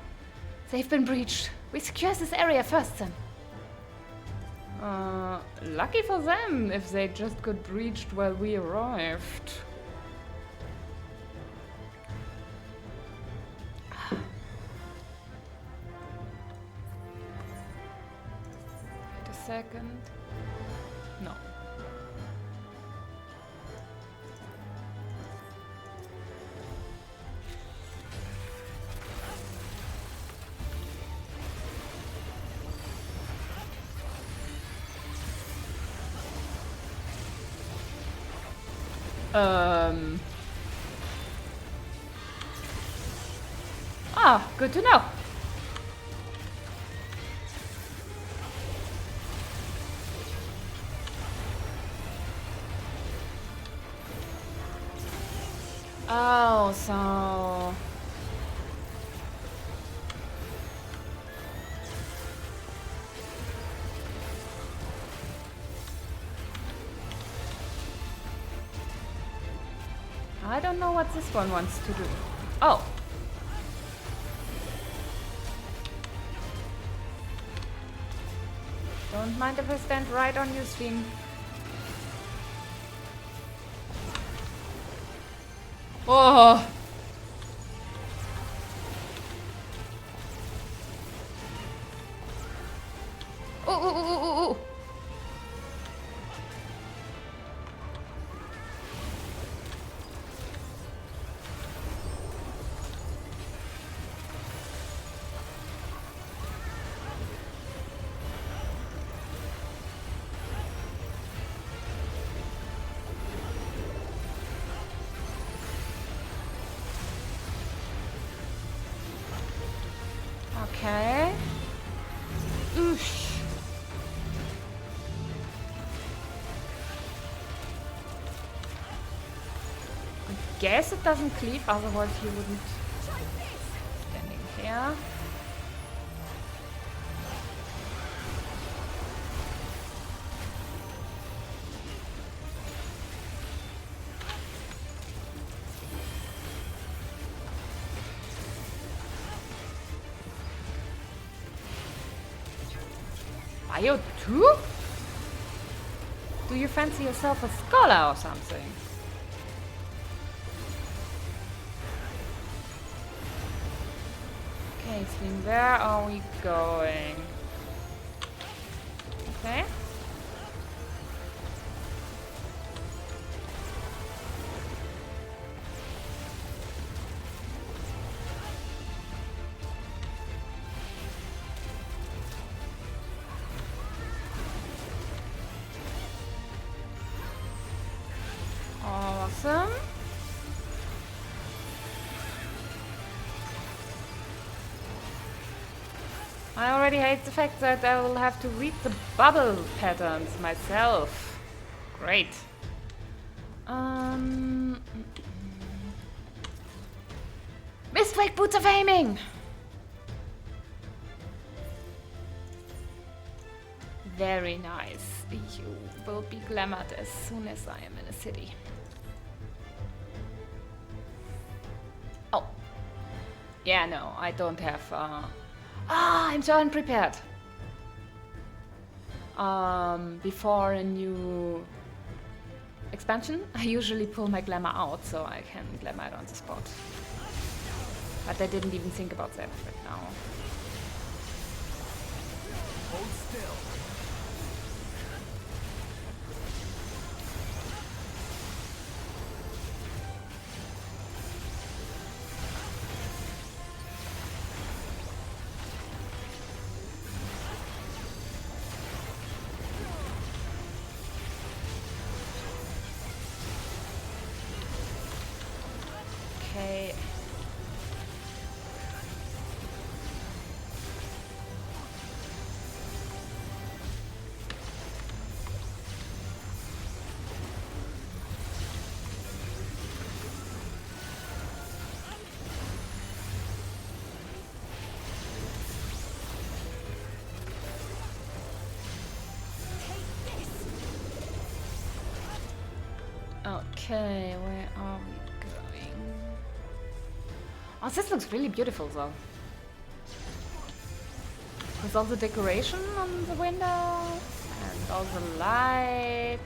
They've been breached. We secure this area first then. Lucky for them if they just got breached while we arrived. Wait a second. No. Ah, good to know. Oh, so... I don't know what this one wants to do. Oh. Don't mind if I stand right on your stream. Oh. Oh. Okay. Oosh. I guess it doesn't cleave, otherwise you wouldn't standing here. Are you too? Do you fancy yourself a scholar or something? Okay, Slim, where are we going? Okay. Awesome. I already hate the fact that I will have to read the bubble patterns myself. Great. Mistwake boots of aiming! Very nice. You will be glamoured as soon as I am in a city. Oh. Yeah, no, I don't have... I'm so unprepared. Before a new expansion, I usually pull my glamour out so I can glamour it on the spot. But I didn't even think about that right now. Hold still. Okay, where are we going? Oh, this looks really beautiful though. With all the decoration on the windows and all the lights.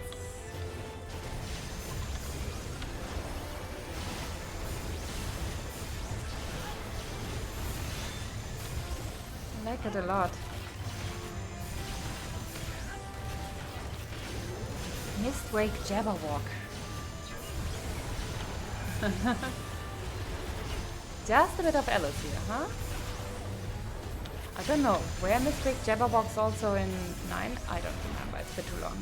I like it a lot. Mistwake Jabberwock. Just a bit of Alice here, huh? I don't know. Where Mistwake Jabberwock's also in 9? I don't remember. It's been too long.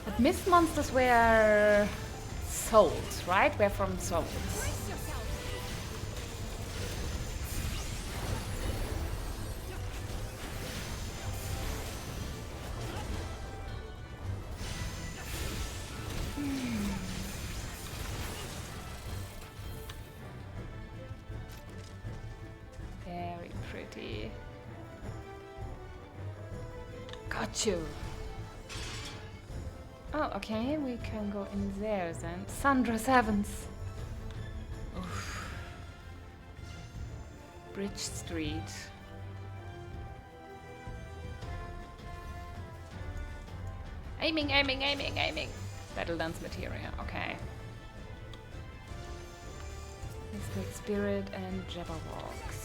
But Mist monsters were souls, right? We're from souls. Very pretty. Got you. Oh, okay, we can go in there then. Sandra Sevens. Oof. Bridge Street. Aiming, aiming, aiming, aiming. Battle dance materia, okay. Mystic Spirit and Jabberwocks.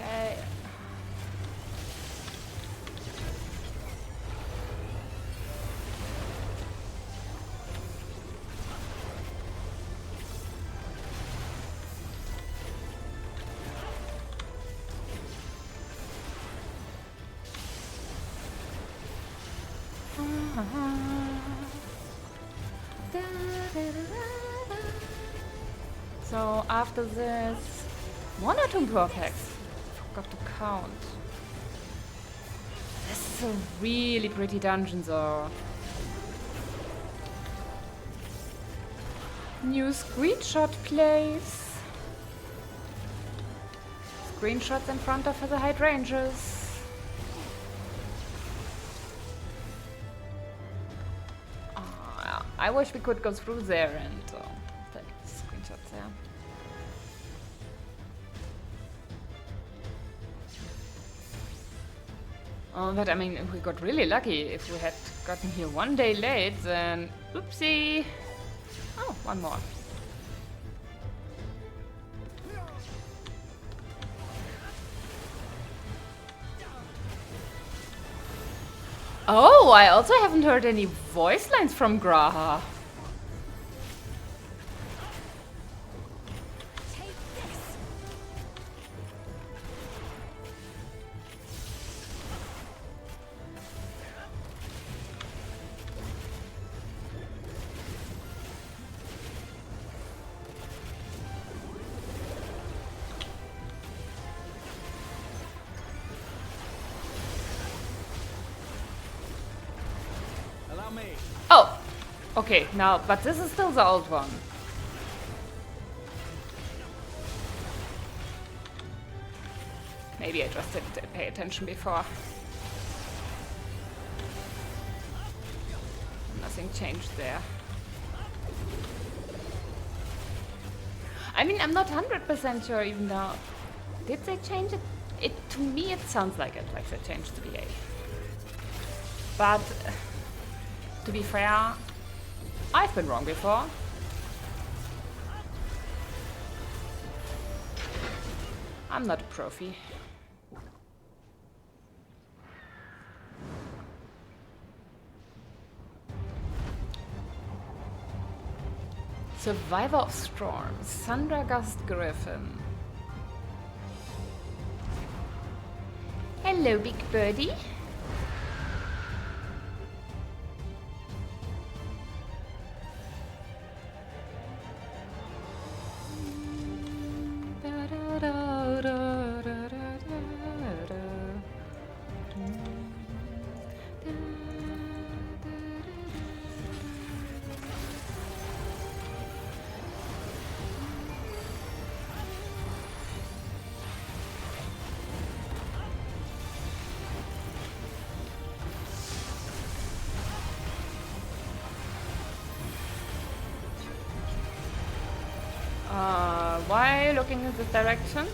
Okay. So after this, 1 or 2 perfects. Forgot to count. This is a really pretty dungeon though. New screenshot place. Screenshots in front of the hydrangeas. I wish we could go through there and take screenshots there. Oh, but I mean, if we got really lucky. If we had gotten here 1 day late, then oopsie. Oh, one more. Oh, I also haven't heard any voice lines from Graha. Oh, okay, now, but this is still the old one. Maybe I just didn't pay attention before. Nothing changed there. I mean, I'm not 100% sure even now. Did they change it? To me, it sounds like it, like they changed the VA. But to be fair, I've been wrong before. I'm not a profi. Survivor of Storms, Thundergust Griffin. Hello, big birdie. Why are you looking in this direction?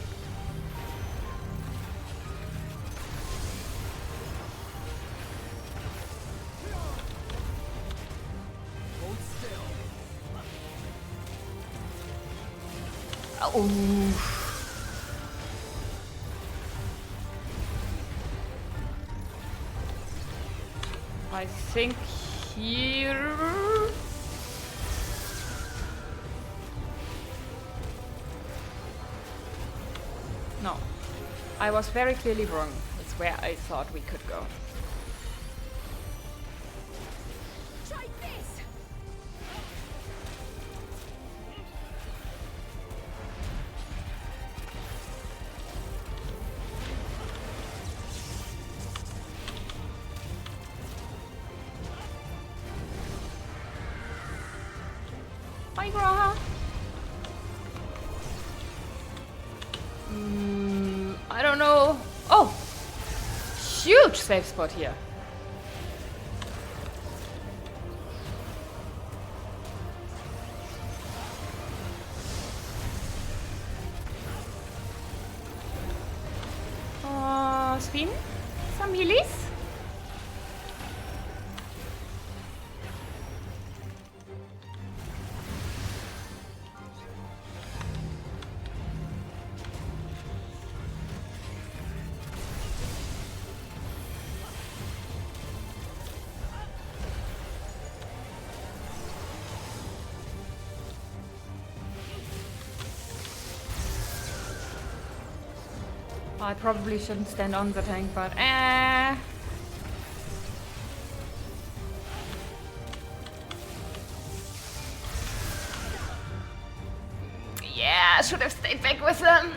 Hold still. Oh. I think here. No, I was very clearly wrong. It's where I thought we could go. Try this! Hi, Graha. I don't know. Oh, huge safe spot here. Spin? Some healies? I probably shouldn't stand on the tank, but yeah, I should have stayed back with them.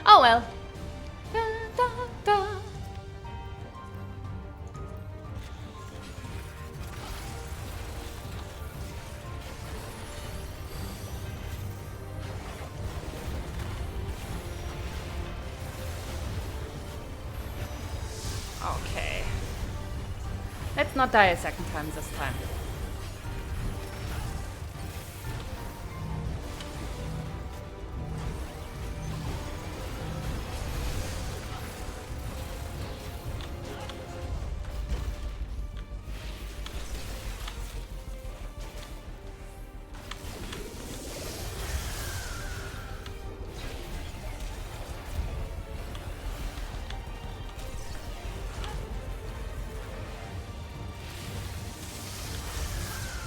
Oh well. Da, da, da. Okay. Let's not die a second time this time.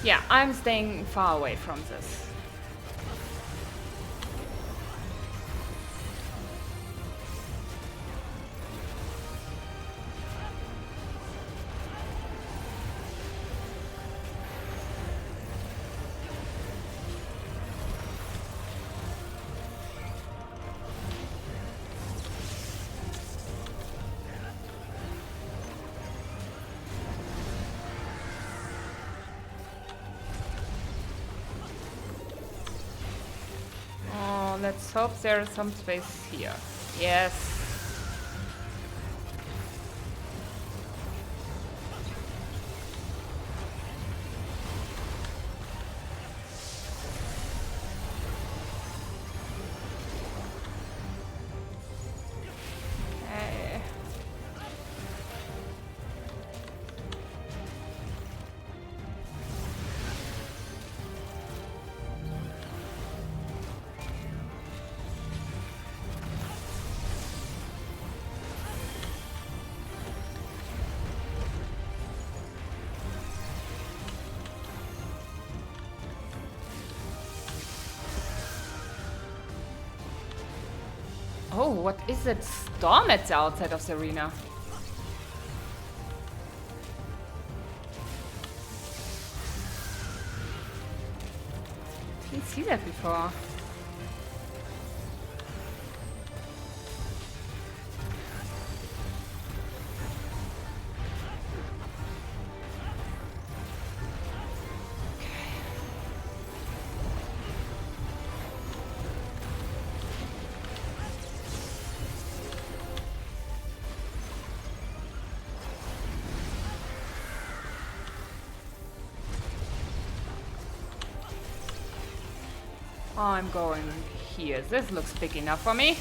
Yeah, I'm staying far away from this. Let's hope there is some space here. Yes. Okay. Oh, what is it? Storm at the outside of the arena. Didn't see that before. I'm going here. This looks big enough for me.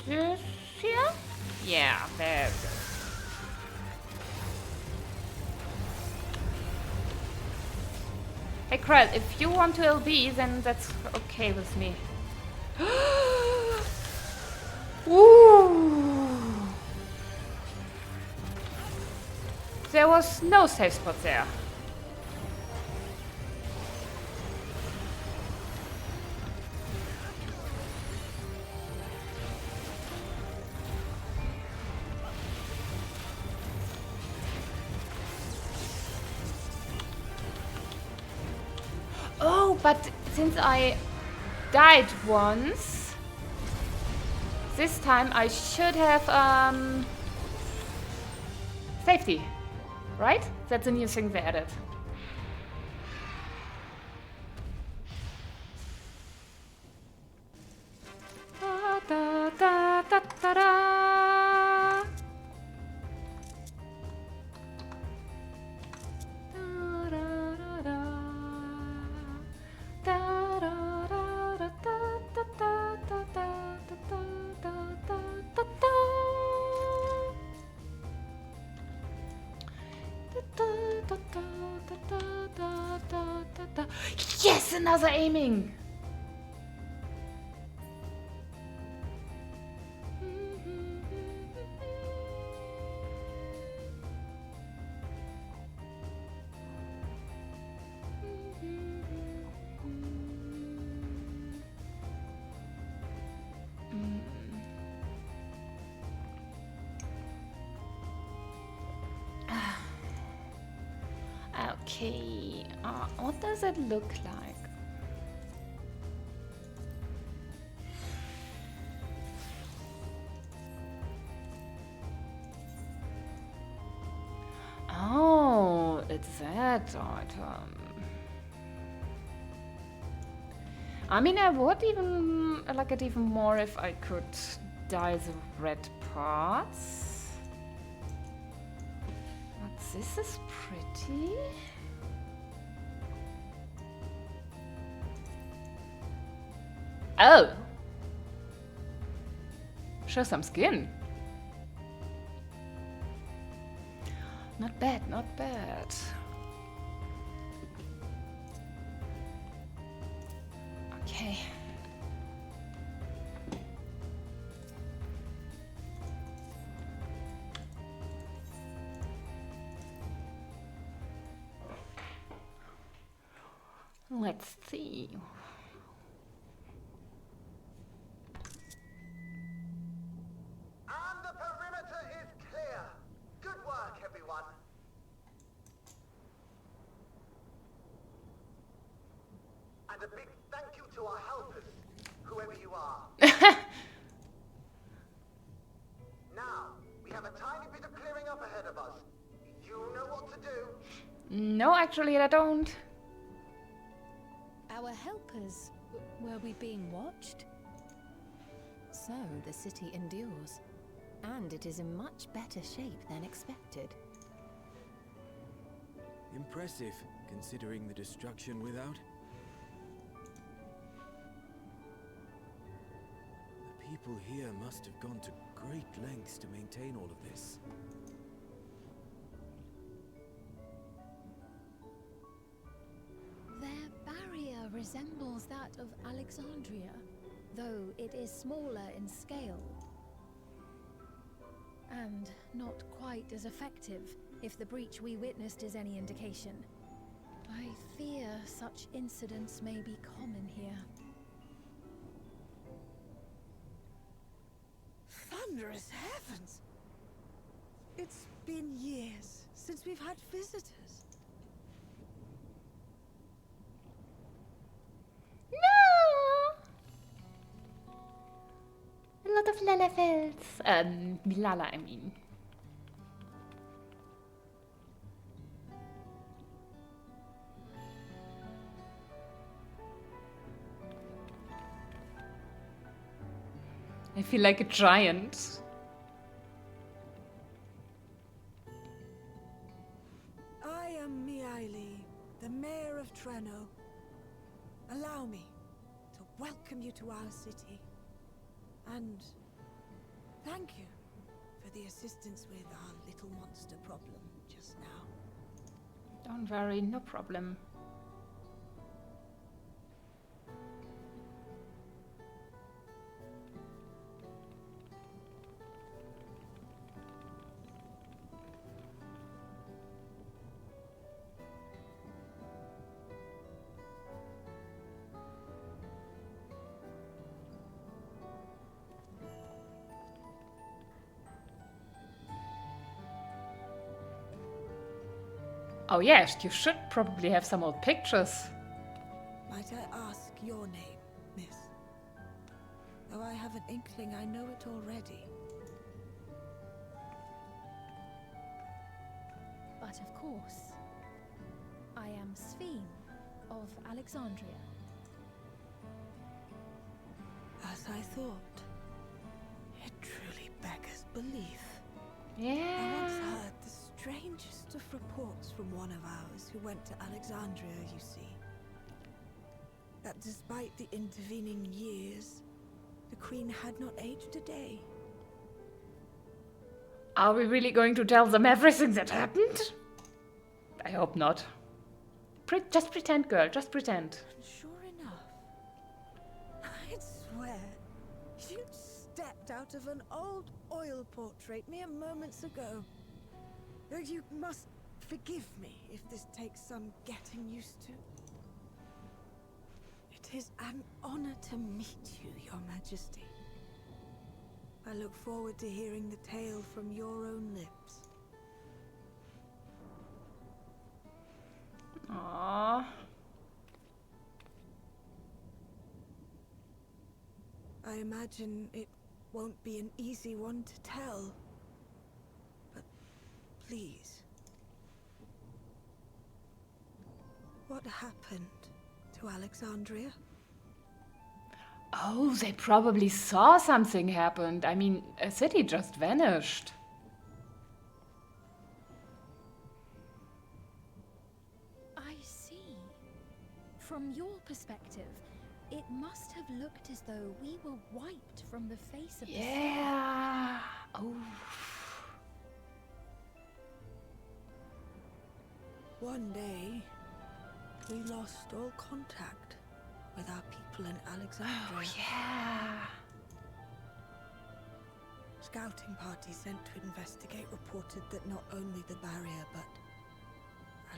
This here? Yeah, there we go. Hey Krell, if you want to LB, then that's okay with me. Ooh. There was no safe spot there. Oh, but since I died once, this time I should have safety, right? That's a new thing they added. Da, da, da, da, da, da. Yes, another aiming. Okay, what does it look like? Oh, it's that item. I mean, I would even like it even more if I could dye the red parts. But this is pretty. Oh! Show some skin. Not bad, not bad. Okay. Let's see. And the perimeter is clear. Good work, everyone. And a big thank you to our helpers, whoever you are. Now, we have a tiny bit of clearing up ahead of us. You know what to do. No, actually, I don't. Our helpers, were we being watched? So the city endures, and it is in much better shape than expected. Impressive, considering the destruction without. The people here must have gone to great lengths to maintain all of this. Their barrier resembles that of Alexandria, though it is smaller in scale. And not quite as effective, if the breach we witnessed is any indication. I fear such incidents may be common here. Thunderous heavens! It's been years since we've had visitors. No! A lot of Lalafels. Lala, I mean. I feel like a giant. I am Miaili, the mayor of Treno. Allow me to welcome you to our city. And thank you for the assistance with our little monster problem just now. Don't worry, no problem. Oh yes, you should probably have some old pictures. Might I ask your name, miss? Though I have an inkling I know it already. But of course, I am Sphene of Alexandria. As I thought. It truly beggars belief. Yeah. I once heard the strangest of reports from one of ours who went to Alexandria, you see. That despite the intervening years, the Queen had not aged a day. Are we really going to tell them everything that happened? I hope not. Just pretend, girl, just pretend. And sure enough, I'd swear, you stepped out of an old oil portrait mere moments ago. Though you must forgive me if this takes some getting used to. It is an honor to meet you, Your Majesty. I look forward to hearing the tale from your own lips. Aww. I imagine it won't be an easy one to tell. But please. What happened to Alexandria? Oh, they probably saw something happened. I mean, a city just vanished. I see. From your perspective, it must have looked as though we were wiped from the face of the sun. Yeah. Oh. One day, we lost all contact with our people in Alexandria. Oh, yeah. Scouting parties sent to investigate reported that not only the barrier, but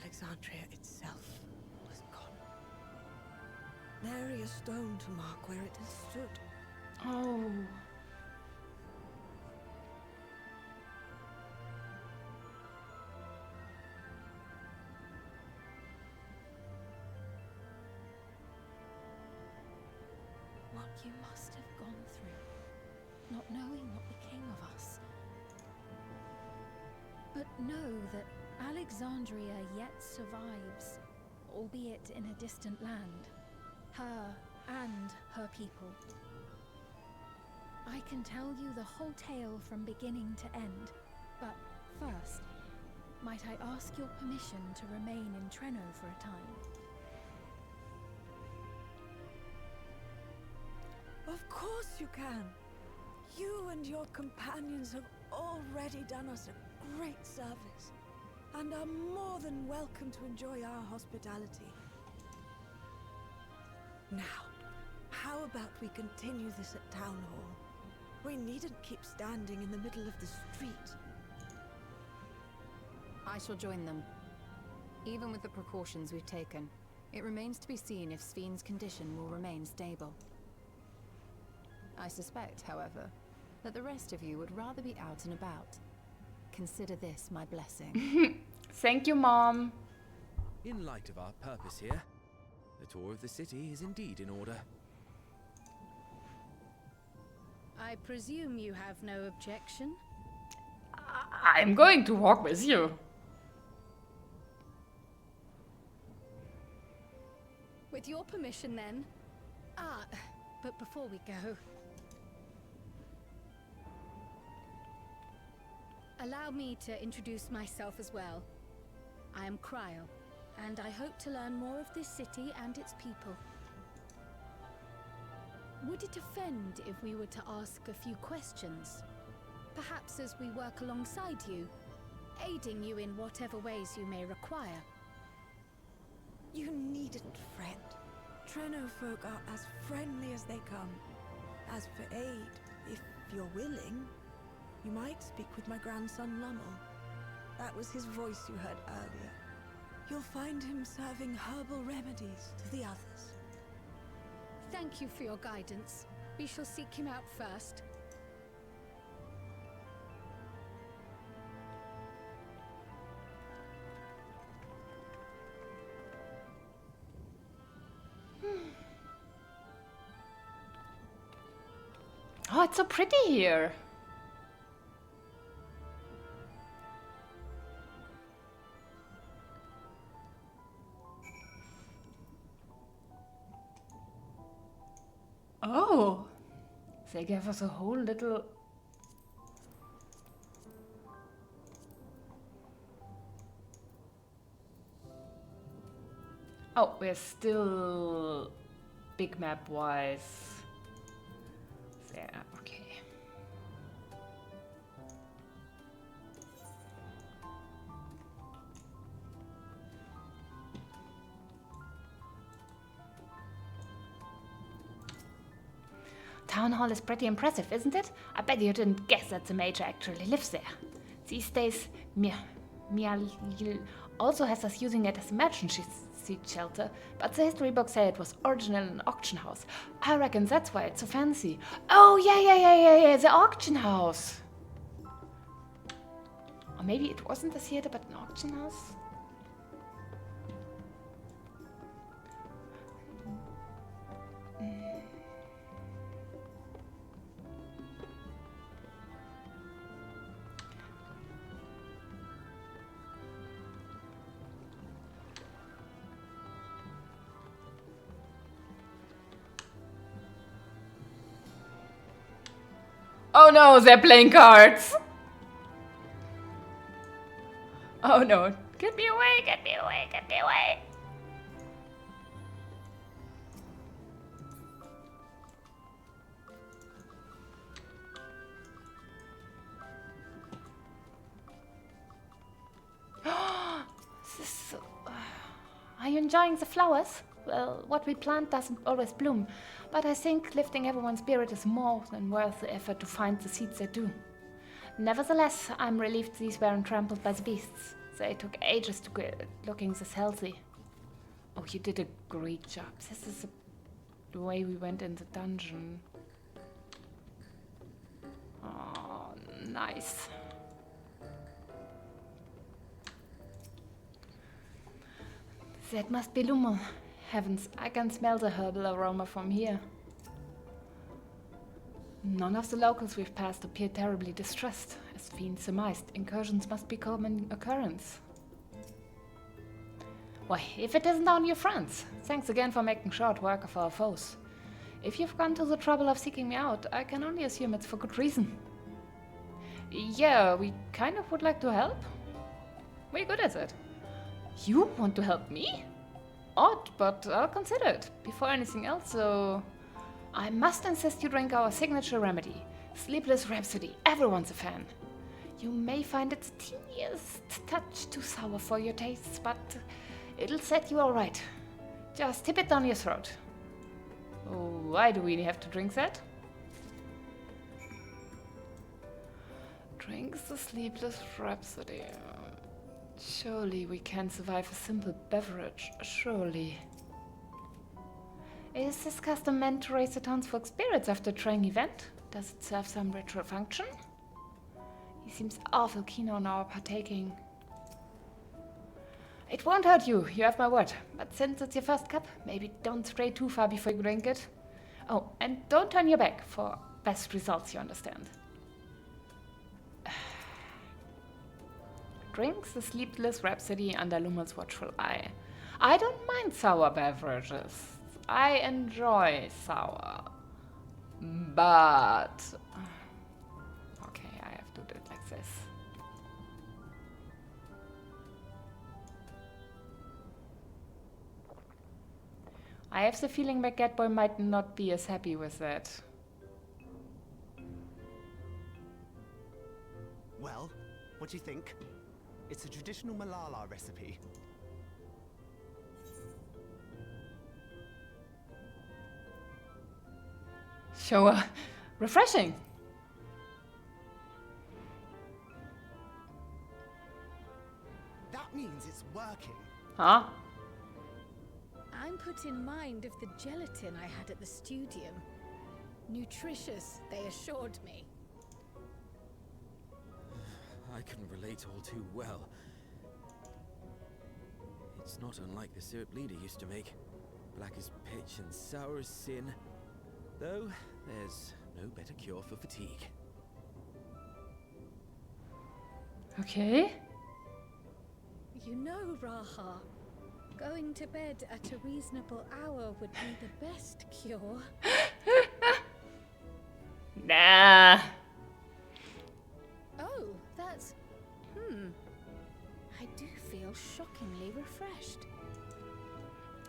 Alexandria itself was gone. Nary a stone to mark where it has stood. Oh. What you must have gone through, not knowing what became of us. But know that Alexandria yet survives, albeit in a distant land. Her and her people. I can tell you the whole tale from beginning to end, but first, might I ask your permission to remain in Treno for a time? Of course you can. You and your companions have already done us a great service, and are more than welcome to enjoy our hospitality. Now, how about we continue this at Town Hall? We needn't keep standing in the middle of the street. I shall join them. Even with the precautions we've taken, it remains to be seen if Sphene's condition will remain stable. I suspect, however, that the rest of you would rather be out and about. consider this my blessing. Thank you, Mom. In light of our purpose here, the tour of the city is indeed in order. I presume you have no objection? I'm going to walk with you. With your permission, then. But before we go, allow me to introduce myself as well. I am Cryle, and I hope to learn more of this city and its people. Would it offend if we were to ask a few questions? Perhaps as we work alongside you, aiding you in whatever ways you may require. You needn't fret. Treno folk are as friendly as they come. As for aid, if you're willing, you might speak with my grandson Lummel. That was his voice you heard earlier. You'll find him serving herbal remedies to the others. Thank you for your guidance. We shall seek him out first. Oh, it's so pretty here. Oh, they gave us a whole little... Oh, we're still big map wise. There, okay. Town Hall is pretty impressive, isn't it? I bet you didn't guess that the Major actually lives there. These days, Mial also has us using it as an emergency shelter, but the history books say it was originally an auction house. I reckon that's why it's so fancy. Oh, yeah, the auction house. Or maybe it wasn't a theater, but an auction house? Oh no, they're playing cards! Oh no, get me away, get me away, get me away! Are you enjoying the flowers? Well, what we plant doesn't always bloom, but I think lifting everyone's spirit is more than worth the effort to find the seeds that do. Nevertheless, I'm relieved these weren't trampled by the beasts. They took ages to get looking this healthy. Oh, you did a great job. This is the way we went in the dungeon. Oh, nice. That must be Lummel. Heavens, I can smell the herbal aroma from here. None of the locals we've passed appear terribly distressed. As Fiend surmised, incursions must be common occurrence. Why, if it isn't only your friends, thanks again for making short work of our foes. If you've gone to the trouble of seeking me out, I can only assume it's for good reason. Yeah, we kind of would like to help. We're good at it. You want to help me? Odd, but I'll consider it. Before anything else, though, I must insist you drink our signature remedy, Sleepless Rhapsody. Everyone's a fan. You may find it the teeniest touch too sour for your tastes, but it'll set you all right. Just tip it down your throat. Oh, why do we have to drink that? Drinks the Sleepless Rhapsody. Surely we can survive a simple beverage, surely. Is this custom meant to raise the townsfolk's spirits after a trying event? Does it serve some ritual function? He seems awful keen on our partaking. It won't hurt you, you have my word. But since it's your first cup, maybe don't stray too far before you drink it. Oh, and don't turn your back for best results, you understand. Drinks the sleepless rhapsody under Lumel's watchful eye. I don't mind sour beverages. I enjoy sour. But... okay, I have to do it like this. I have the feeling my cat boy might not be as happy with that. Well, what do you think? It's a traditional Malala recipe. Sure. Refreshing. That means it's working. Huh? I'm put in mind of the gelatin I had at the studium. Nutritious, they assured me. I can relate all too well. It's not unlike the syrup leader used to make. Black as pitch and sour as sin. Though, there's no better cure for fatigue. Okay. You know, Raha, going to bed at a reasonable hour would be the best cure. Nah. Oh, that's... I do feel shockingly refreshed.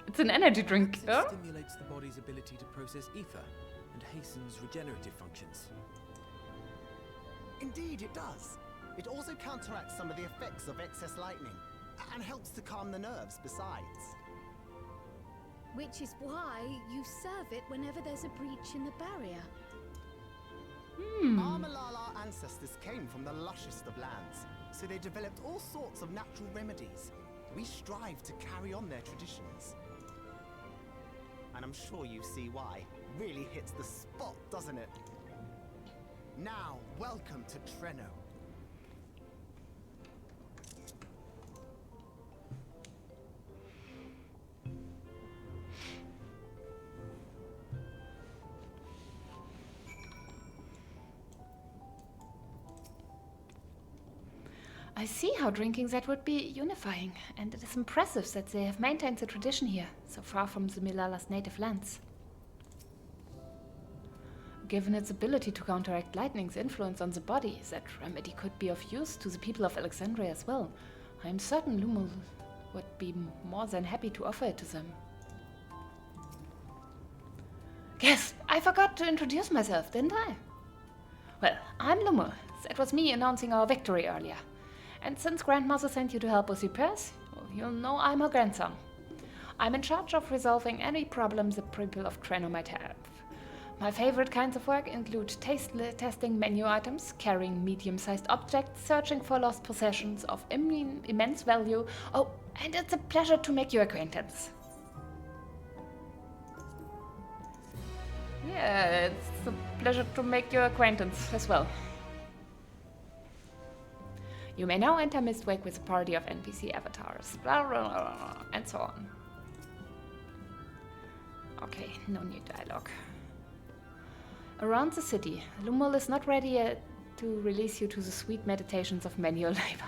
It's an energy drink. It Oh? stimulates the body's ability to process ether and hastens regenerative functions. Indeed, it does. It also counteracts some of the effects of excess lightning and helps to calm the nerves besides. Which is why you serve it whenever there's a breach in the barrier. Our Malala ancestors came from the lushest of lands, so they developed all sorts of natural remedies. We strive to carry on their traditions. And I'm sure you see why. Really hits the spot, doesn't it? Now, welcome to Treno. I see how drinking that would be unifying, and it is impressive that they have maintained the tradition here, so far from the Malala's native lands. Given its ability to counteract lightning's influence on the body, that remedy could be of use to the people of Alexandria as well. I am certain Lumel would be more than happy to offer it to them. Yes, I forgot to introduce myself, didn't I? Well, I'm Lumel. That was me announcing our victory earlier. And since Grandmother sent you to help with repairs, well, you'll know I'm her grandson. I'm in charge of resolving any problems the people of Treno might have. My favorite kinds of work include testing menu items, carrying medium-sized objects, searching for lost possessions of immense value. Oh, and it's a pleasure to make your acquaintance. Yeah, it's a pleasure to make your acquaintance as well. You may now enter Mistwake with a party of NPC avatars, blah, blah, blah, blah, and so on. Okay, no new dialogue. Around the city, Lumel is not ready yet to release you to the sweet meditations of manual labor.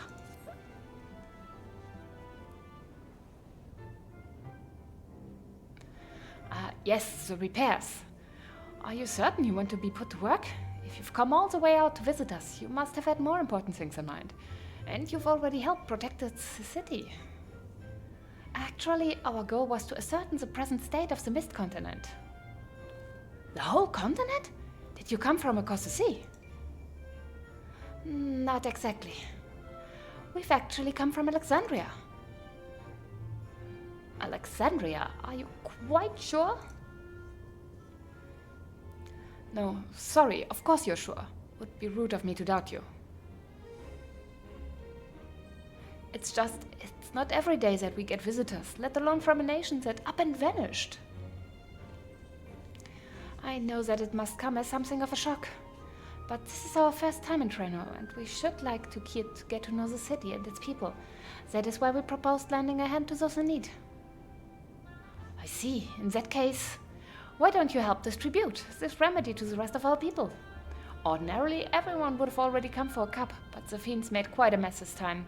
Yes, the repairs. Are you certain you want to be put to work? If you've come all the way out to visit us, you must have had more important things in mind. And you've already helped protect the city. Actually, our goal was to ascertain the present state of the Mist Continent. The whole continent? Did you come from across the sea? Not exactly. We've actually come from Alexandria. Alexandria? Are you quite sure? No, sorry, of course you're sure. Would be rude of me to doubt you. It's not every day that we get visitors, let alone from a nation that up and vanished. I know that it must come as something of a shock. But this is our first time in Treno, and we should like to get to know the city and its people. That is why we proposed lending a hand to those in need. I see. In that case, why don't you help distribute this remedy to the rest of our people? Ordinarily, everyone would have already come for a cup, but the fiends made quite a mess this time.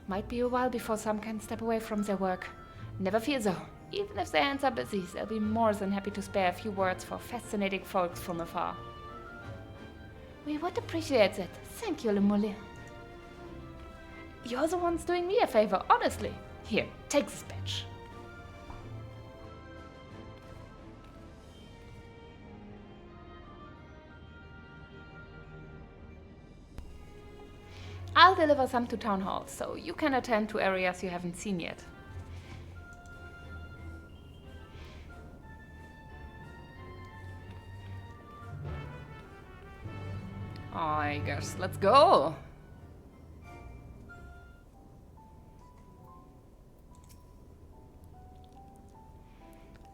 Might be a while before some can step away from their work. Never fear though. Even if their hands are busy, they'll be more than happy to spare a few words for fascinating folks from afar. We would appreciate that. Thank you, Lemuli. You're the ones doing me a favor, honestly. Here, take this badge. I'll deliver some to Town Hall, so you can attend to areas you haven't seen yet. I guess let's go.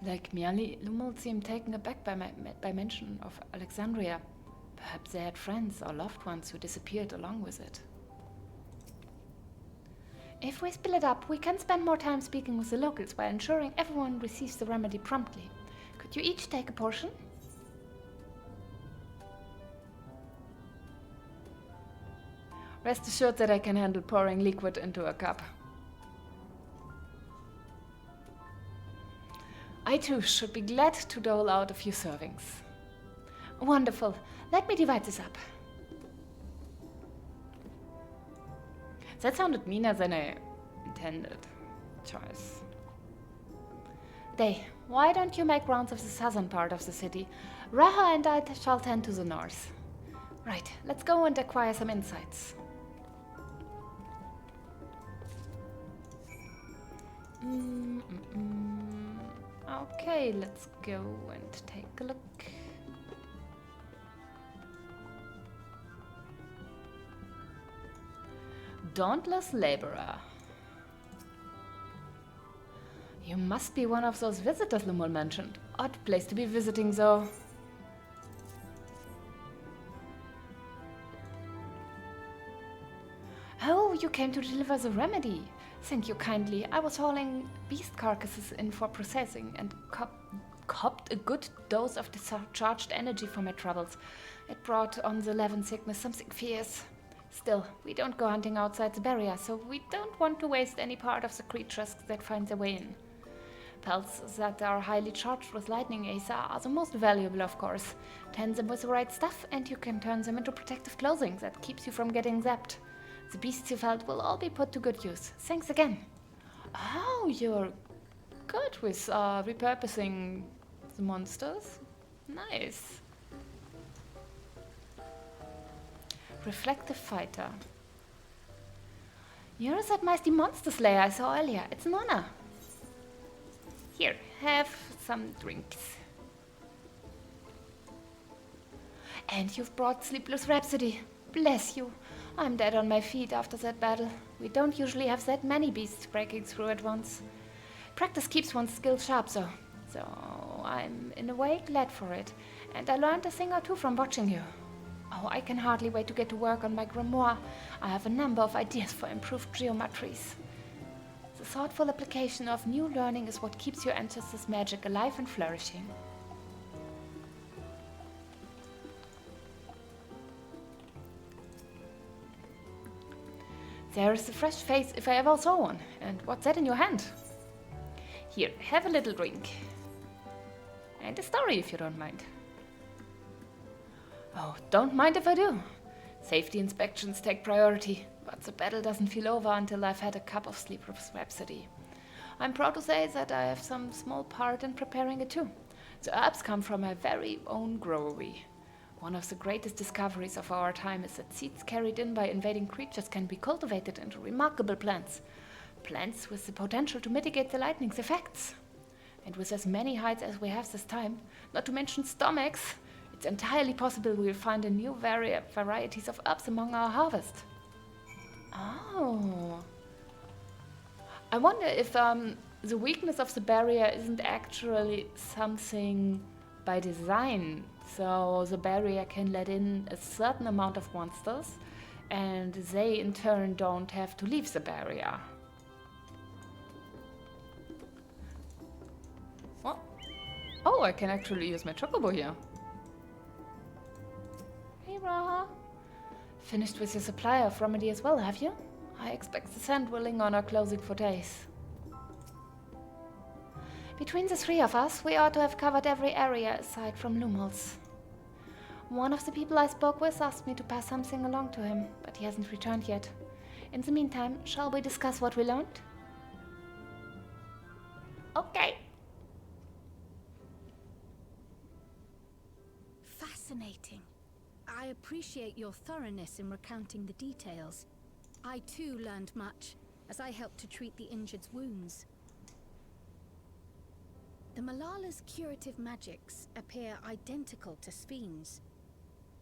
Like merely, Lumul seemed taken aback by mention of Alexandria. Perhaps they had friends or loved ones who disappeared along with it. If we split it up, we can spend more time speaking with the locals while ensuring everyone receives the remedy promptly. Could you each take a portion? Rest assured that I can handle pouring liquid into a cup. I too should be glad to dole out a few servings. Wonderful. Let me divide this up. That sounded meaner than I intended. Choice. Day, why don't you make rounds of the southern part of the city? Raha and I shall tend to the north. Right, let's go and acquire some insights. Okay, let's go and take a look. Dauntless Laborer. You must be one of those visitors Lumul mentioned. Odd place to be visiting, though. Oh, you came to deliver the remedy. Thank you kindly. I was hauling beast carcasses in for processing and copped a good dose of discharged energy for my troubles. It brought on the Levin sickness something fierce. Still, we don't go hunting outside the barrier, so we don't want to waste any part of the creatures that find their way in. Pelts that are highly charged with lightning acer are the most valuable, of course. Tend them with the right stuff, and you can turn them into protective clothing that keeps you from getting zapped. The beasts you felt will all be put to good use. Thanks again. Oh, you're good with repurposing the monsters. Nice. Reflective Fighter. You're that mighty monster slayer I saw earlier. It's an honor. Here, have some drinks. And you've brought Sleepless Rhapsody. Bless you. I'm dead on my feet after that battle. We don't usually have that many beasts breaking through at once. Practice keeps one's skill sharp, so I'm in a way glad for it. And I learned a thing or two from watching you. Oh, I can hardly wait to get to work on my grimoire. I have a number of ideas for improved geometries. The thoughtful application of new learning is what keeps your ancestors' magic alive and flourishing. There is a fresh face if I ever saw one. And what's that in your hand? Here, have a little drink. And a story if you don't mind. Oh, don't mind if I do. Safety inspections take priority, but the battle doesn't feel over until I've had a cup of Sleepless Rhapsody. I'm proud to say that I have some small part in preparing it too. The herbs come from my very own growery. One of the greatest discoveries of our time is that seeds carried in by invading creatures can be cultivated into remarkable plants. Plants with the potential to mitigate the lightning's effects. And with as many hides as we have this time, not to mention stomachs, it's entirely possible we'll find a new varieties of herbs among our harvest. Oh. I wonder if the weakness of the barrier isn't actually something by design. So the barrier can let in a certain amount of monsters, and they in turn don't have to leave the barrier. What? Oh, I can actually use my chocobo here. Hey, Raha. Finished with your supply of remedy as well, have you? I expect the sand will linger on our clothing for days. Between the three of us, we ought to have covered every area aside from Lumos. One of the people I spoke with asked me to pass something along to him, but he hasn't returned yet. In the meantime, shall we discuss what we learned? Okay. Fascinating. I appreciate your thoroughness in recounting the details. I too learned much, as I helped to treat the injured's wounds. The Malala's curative magics appear identical to Spheen's.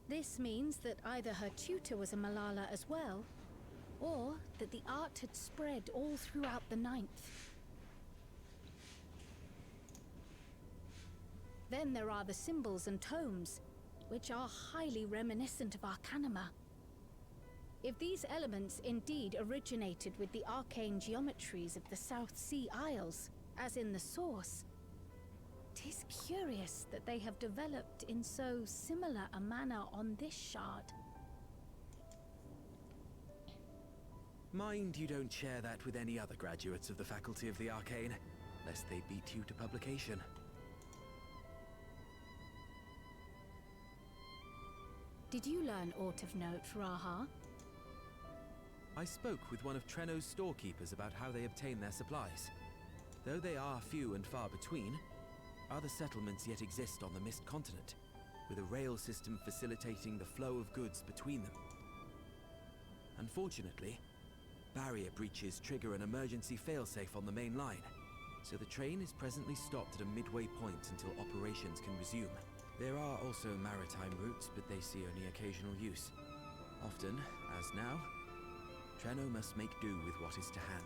This means that either her tutor was a Malala as well, or that the art had spread all throughout the Ninth. Then there are the symbols and tomes, which are highly reminiscent of Arcanima. If these elements indeed originated with the arcane geometries of the South Sea Isles, as in the source, 'tis curious that they have developed in so similar a manner on this shard. Mind you don't share that with any other graduates of the Faculty of the Arcane, lest they beat you to publication. Did you learn aught of note, Raha? I spoke with one of Treno's storekeepers about how they obtain their supplies. Though they are few and far between, other settlements yet exist on the Mist Continent, with a rail system facilitating the flow of goods between them. Unfortunately, barrier breaches trigger an emergency failsafe on the main line, so the train is presently stopped at a midway point until operations can resume. There are also maritime routes, but they see only occasional use. Often, as now, Treno must make do with what is to hand.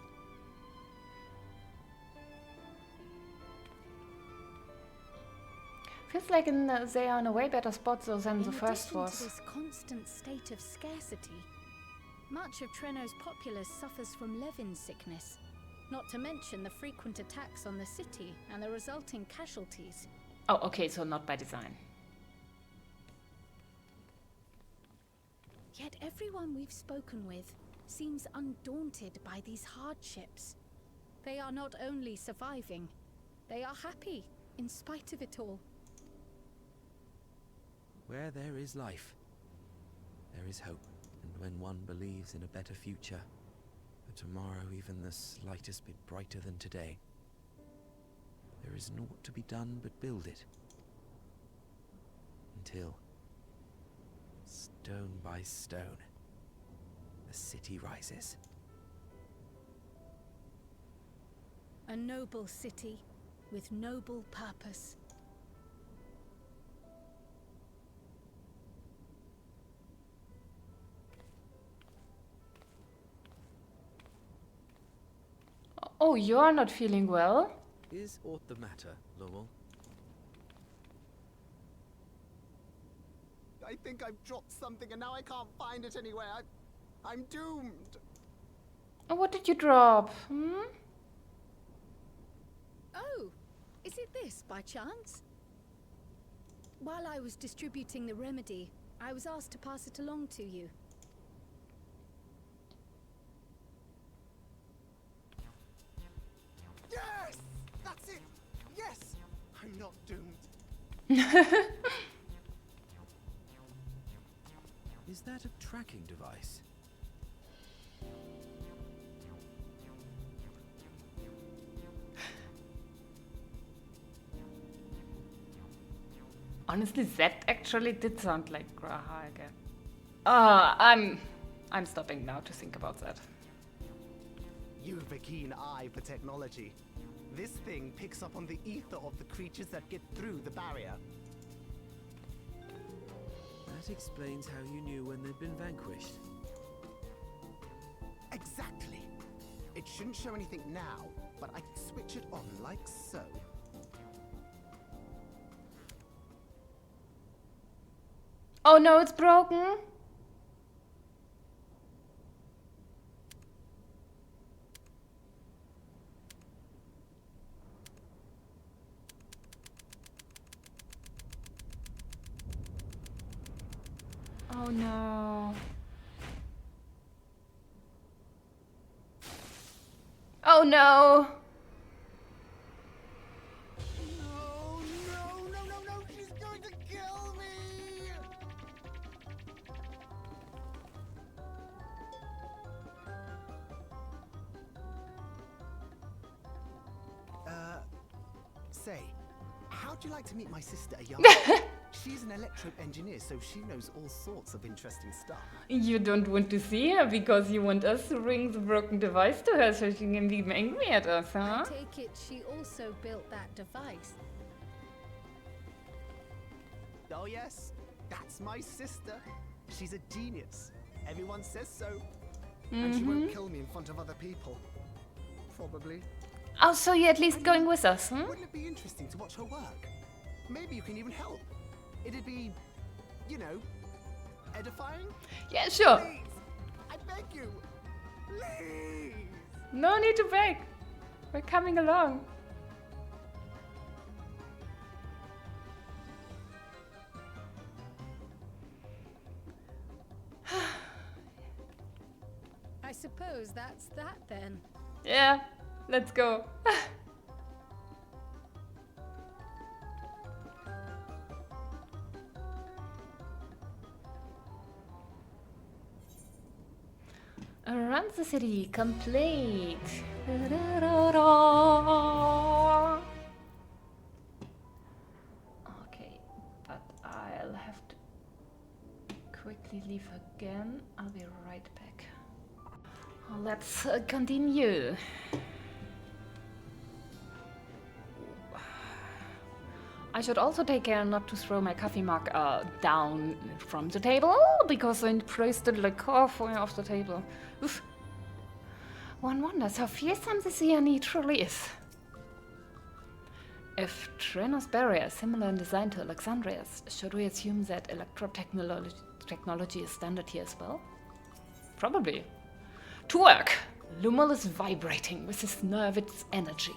Feels like they are in a way better spot though than the first was. In addition to this constant state of scarcity, much of Treno's populace suffers from Levin sickness, not to mention the frequent attacks on the city and the resulting casualties. Oh, okay, so not by design. Yet everyone we've spoken with seems undaunted by these hardships. They are not only surviving, they are happy in spite of it all. Where there is life, there is hope. And when one believes in a better future, a tomorrow even the slightest bit brighter than today, there is naught to be done but build it. Until, stone by stone, the city rises. A noble city with noble purpose. Oh, you're not feeling well? Is aught the matter, Lowell? I think I've dropped something and now I can't find it anywhere. I'm doomed. Oh, what did you drop? Oh, is it this by chance? While I was distributing the remedy, I was asked to pass it along to you. Yes! That's it! Yes! I'm not doomed. Is that a tracking device? Honestly, that actually did sound like Graha again. I'm stopping now to think about that. You've a keen eye for technology. This thing picks up on the ether of the creatures that get through the barrier. That explains how you knew when they'd been vanquished. Exactly. It shouldn't show anything now, but I can switch it on like so. Oh no, it's broken. Oh no. Oh no. No, she's going to kill me! Say, how'd you like to meet my sister, Ayana? She's an electro engineer, so she knows all sorts of interesting stuff. You don't want to see her because you want us to bring the broken device to her so she can be angry at us, huh? I take it she also built that device. Oh yes, that's my sister. She's a genius. Everyone says so. And she won't kill me in front of other people. Probably. Oh, so you're at least going with us, huh? Wouldn't it be interesting to watch her work? Maybe you can even help. It'd be, you know, edifying? Yeah, sure. Please, I beg you. Please. No need to beg. We're coming along. I suppose that's that then. Yeah, let's go. Around the city, complete. Okay, but I'll have to quickly leave again. I'll be right back. Let's continue. I should also take care not to throw my coffee mug down from the table, because I placed it like halfway off the table. Oof. One wonders how fearsome this ENE truly is. If Trenor's barrier is similar in design to Alexandria's, should we assume that technology is standard here as well? Probably. To work! Lumal is vibrating with his nervous energy.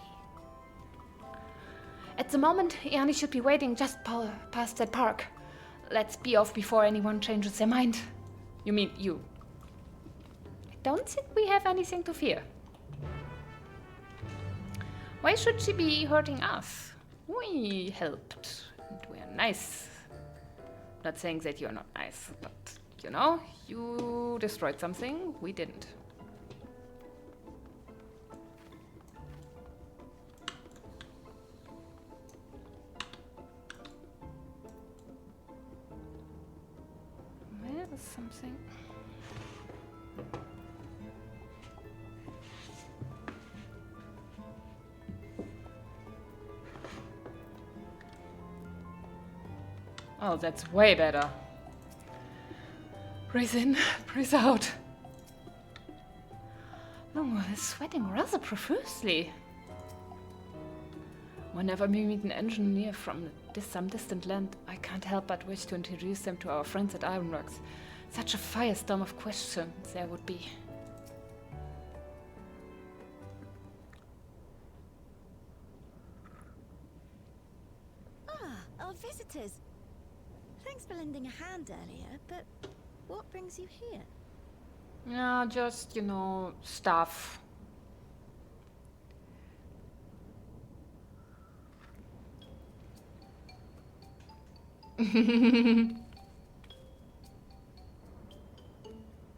At the moment, ENE should be waiting just past that park. Let's be off before anyone changes their mind. You mean you? I don't think we have anything to fear. Why should she be hurting us? We helped. And we're nice. Not saying that you're not nice, but you know, you destroyed something, we didn't. There's something. Oh, that's way better. Breathe in, breathe out. Longwell is sweating rather profusely. Whenever we meet an engineer from some distant land, I can't help but wish to introduce them to our friends at Ironworks. Such a firestorm of questions there would be. Ah, our visitors. Thanks for lending a hand earlier, but what brings you here? Yeah, just, you know, stuff.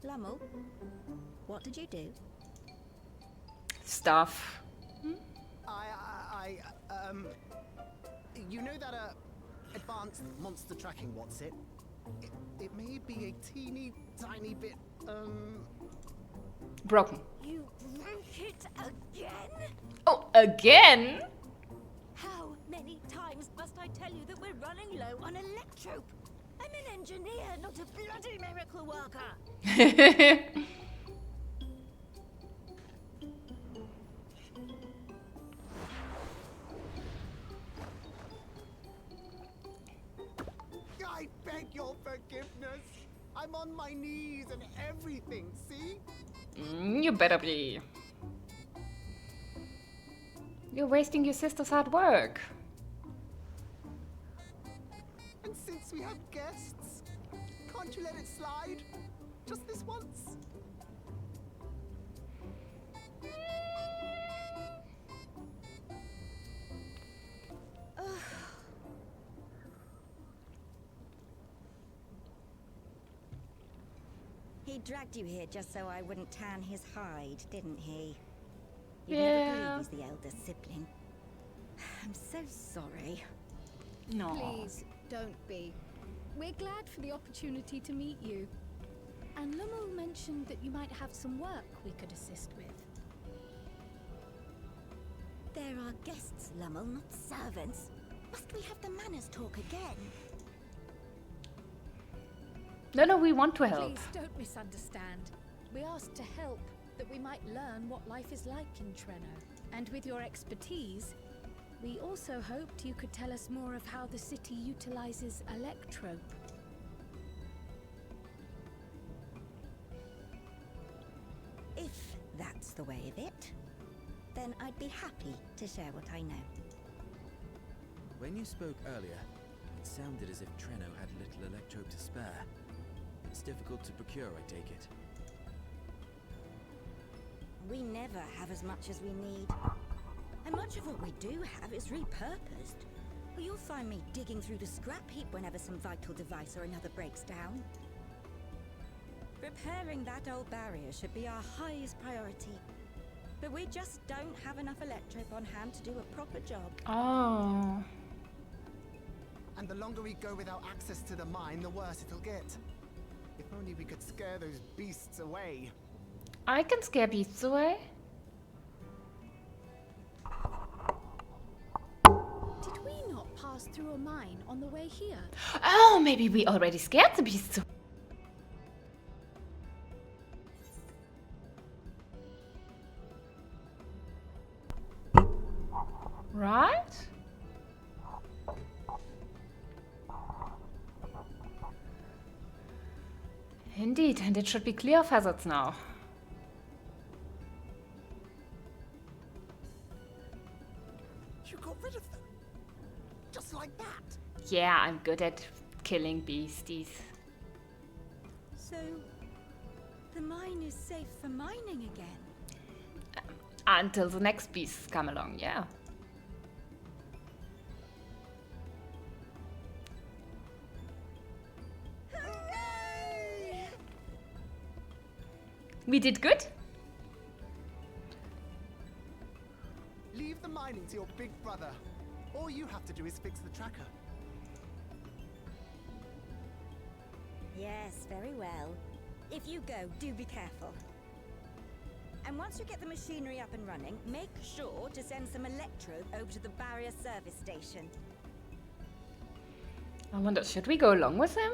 Lummel, what did you do? Stuff. You know that, advanced monster tracking, what's it? It may be a teeny tiny bit, Broken. You broke it again? Oh, again? How many times must I tell you that we're running low on electrope? I'm an engineer, not a bloody miracle worker. I beg your forgiveness. I'm on my knees and everything, see? You better be. You're wasting your sister's hard work. And since we have guests, can't you let it slide? Just this once? He dragged you here just so I wouldn't tan his hide, didn't he? Yeah. You'd never believe he's the elder sibling. I'm so sorry. No. Please, don't be. We're glad for the opportunity to meet you. And Lummel mentioned that you might have some work we could assist with. There are guests, Lummel, not servants. Must we have the manners talk again? No, we want to help. Please don't misunderstand. We asked to help, that we might learn what life is like in Treno. And with your expertise, we also hoped you could tell us more of how the city utilizes Electrope. If that's the way of it, then I'd be happy to share what I know. When you spoke earlier, it sounded as if Treno had little electrope to spare. It's difficult to procure, I take it. We never have as much as we need. And much of what we do have is repurposed. Well, you'll find me digging through the scrap heap whenever some vital device or another breaks down. Repairing that old barrier should be our highest priority. But we just don't have enough electrope on hand to do a proper job. Oh. And the longer we go without access to the mine, the worse it'll get. If only we could scare those beasts away. I can scare beasts away. Did we not pass through a mine on the way here? Oh, maybe we already scared the beasts. Right? Indeed, and it should be clear of hazards now. You got rid of them? Just like that? Yeah, I'm good at killing beasties. So, the mine is safe for mining again? Until the next beasts come along, yeah. We did good. Leave the mining to your big brother. All you have to do is fix the tracker. Yes, very well. If you go, do be careful. And once you get the machinery up and running, make sure to send some electrode over to the barrier service station. I wonder, should we go along with him?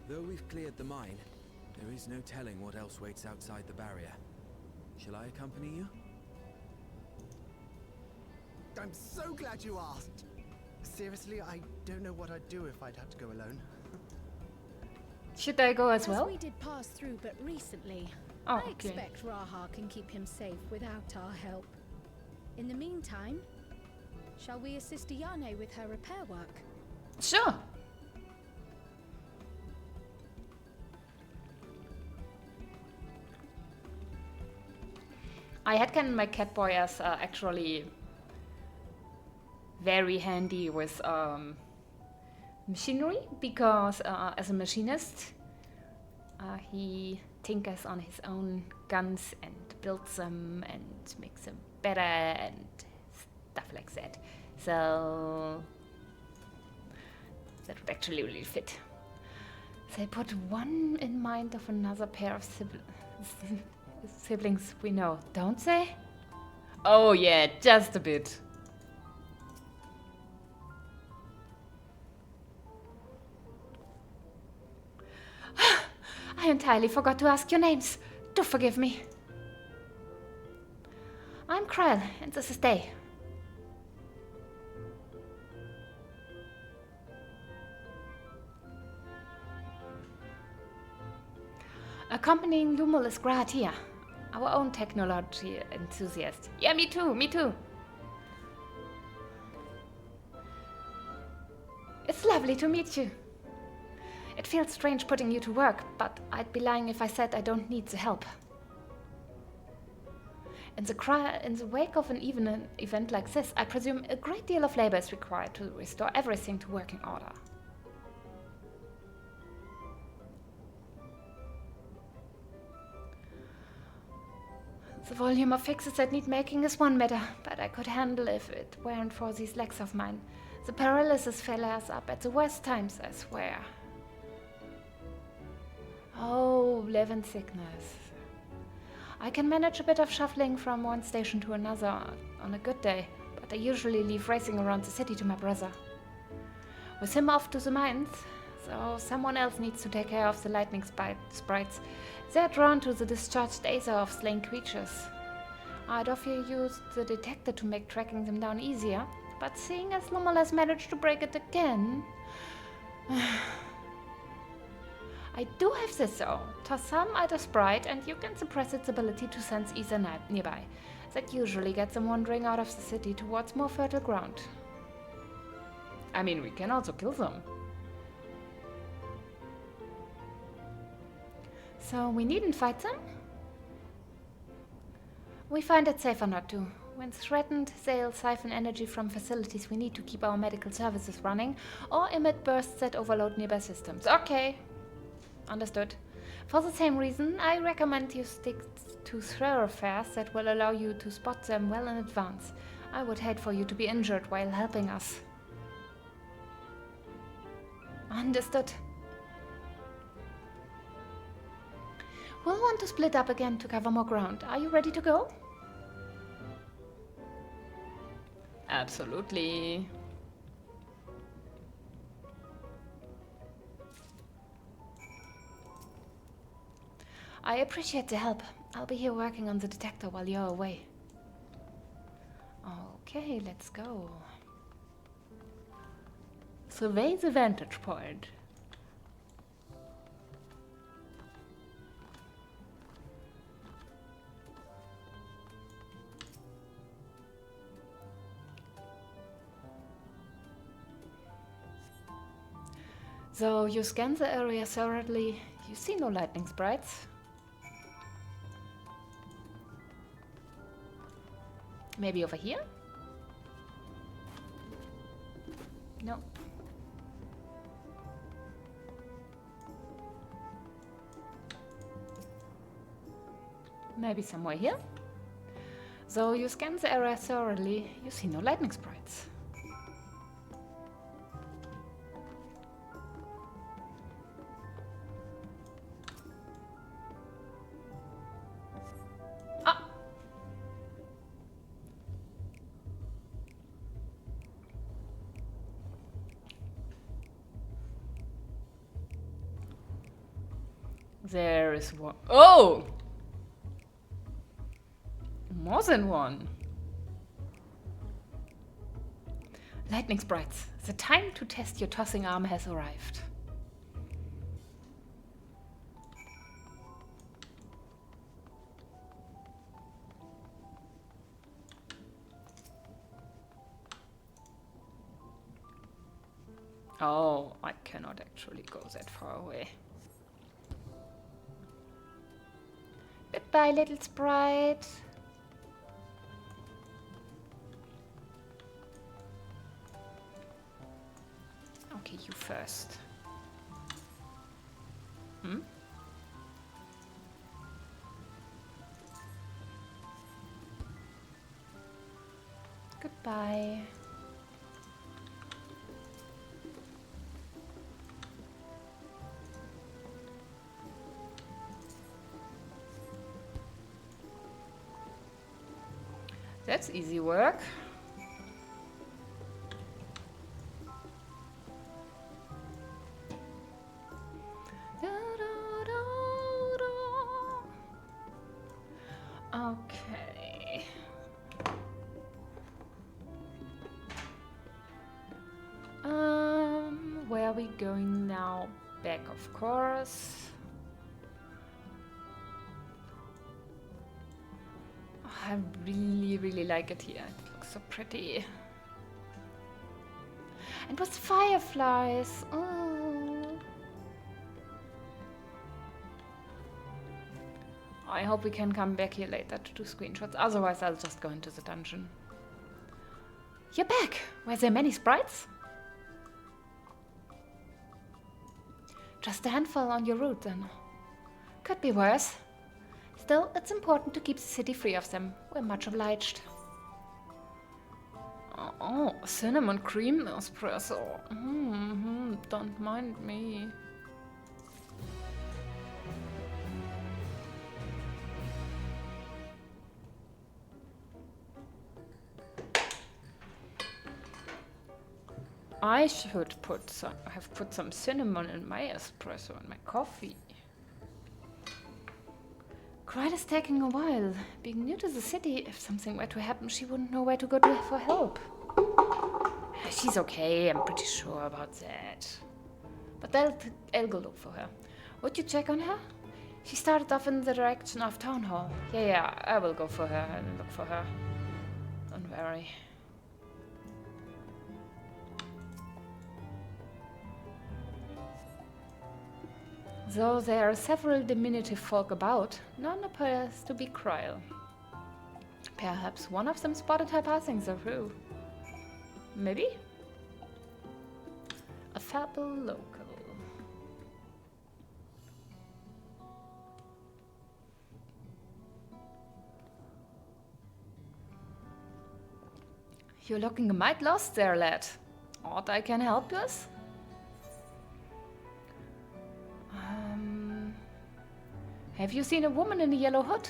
Though we've cleared the mine, there is no telling what else waits outside the barrier. Shall I accompany you? I'm so glad you asked. Seriously, I don't know what I'd do if I'd have to go alone. Should I go as well? We did pass through, but recently. Oh, I okay. expect Raha can keep him safe without our help. In the meantime, shall we assist Ayane with her repair work? Sure. I had my Catboy as actually very handy with machinery because as a machinist he tinkers on his own guns and builds them and makes them better and stuff like that. So that would actually really fit. They put one in mind of another pair of siblings we know, don't they? Oh yeah, just a bit. I entirely forgot to ask your names. Do forgive me. I'm Krell, and this is Day. Accompanying Lumul is Grahatia, our own technology enthusiast. Yeah, me too, me too. It's lovely to meet you. It feels strange putting you to work, but I'd be lying if I said I don't need the help. In the wake of an event like this, I presume a great deal of labor is required to restore everything to working order. The volume of fixes that need making is one matter, but I could handle if it weren't for these legs of mine. The paralysis flares up at the worst times, I swear. Oh, live in sickness. I can manage a bit of shuffling from one station to another on a good day, but I usually leave racing around the city to my brother. With him off to the mines, so someone else needs to take care of the lightning sprites. They're drawn to the discharged aether of slain creatures. I'd offer you the detector to make tracking them down easier, but seeing as Lumul has managed to break it again... I do have this though. Toss some at a sprite and you can suppress its ability to sense ether nearby. That usually gets them wandering out of the city towards more fertile ground. I mean, we can also kill them. So we needn't fight them? We find it safer not to. When threatened, they'll siphon energy from facilities we need to keep our medical services running, or emit bursts that overload nearby systems. Okay. Understood. For the same reason, I recommend you stick to thoroughfares that will allow you to spot them well in advance. I would hate for you to be injured while helping us. Understood. We'll want to split up again to cover more ground. Are you ready to go? Absolutely. I appreciate the help. I'll be here working on the detector while you're away. Okay, let's go. Survey the vantage point. So you scan the area thoroughly. You see no lightning sprites. Maybe over here? No. Maybe somewhere here? So you scan the area thoroughly. You see no lightning sprites. There is one. Oh! More than one. Lightning sprites. The time to test your tossing arm has arrived. Oh, I cannot actually go that far away. Goodbye, little sprite. Okay, you first. Goodbye. That's easy work. Okay. Where are we going now? Back, of course. I really, really like it here. It looks so pretty. And with fireflies. Oh. I hope we can come back here later to do screenshots. Otherwise, I'll just go into the dungeon. You're back! Were there many sprites? Just a handful on your route, then. Could be worse. Still, it's important to keep the city free of them. We're much obliged. Oh, cinnamon cream espresso. Don't mind me. I should have put some cinnamon in my espresso and my coffee. Cried is taking a while. Being new to the city, if something were to happen, she wouldn't know where to go for help. She's okay, I'm pretty sure about that. But I'll go look for her. Would you check on her? She started off in the direction of Town Hall. Yeah, I will go for her and look for her. Don't worry. Though there are several diminutive folk about, none appears to be Kryl. Perhaps one of them spotted her passing through. Maybe? A fable local. You're looking a mite lost there, lad. Aught I can help with? Have you seen a woman in a yellow hood?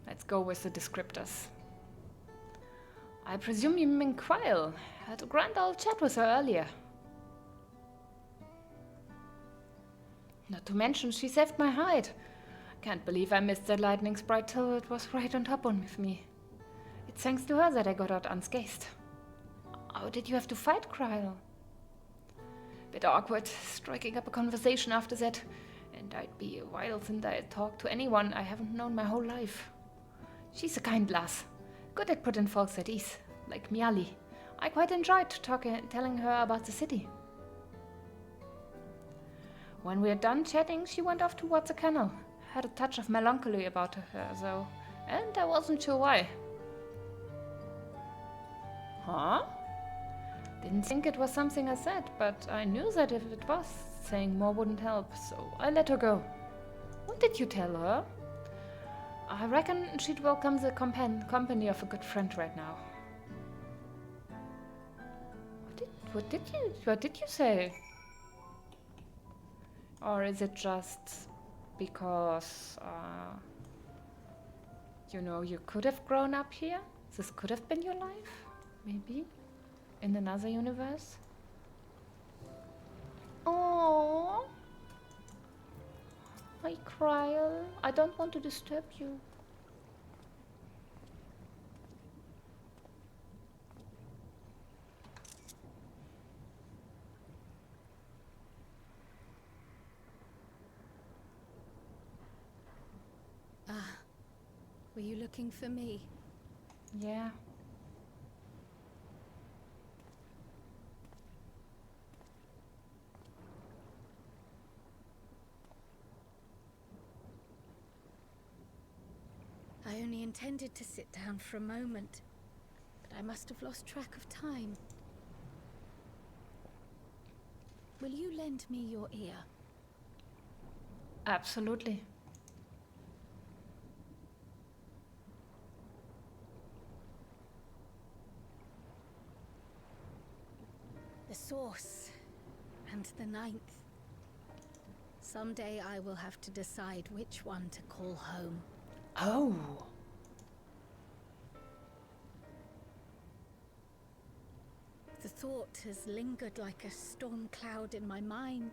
Let's go with the descriptors. I presume you mean Kryl. Had a grand old chat with her earlier. Not to mention, she saved my hide. Can't believe I missed that lightning sprite till it was right on top of me. It's thanks to her that I got out unscathed. How did you have to fight Kryl? Bit awkward, striking up a conversation after that, and I'd be a while since I had talked to anyone I haven't known my whole life. She's a kind lass, good at putting folks at ease, like Miali. I quite enjoyed telling her about the city. When we had done chatting, she went off towards the canal. Had a touch of melancholy about her, though, and I wasn't sure why. Huh? Didn't think it was something I said, but I knew that if it was, saying more wouldn't help, so I let her go. What did you tell her? I reckon she'd welcome the company of a good friend right now. What did you say? Or is it just because, you know, you could have grown up here? This could have been your life? Maybe? In another universe? Oh, hi Kryl. I don't want to disturb you. Were you looking for me? Yeah. I only intended to sit down for a moment, but I must have lost track of time. Will you lend me your ear? Absolutely. The source and the ninth. Someday I will have to decide which one to call home. Oh. The thought has lingered like a storm cloud in my mind.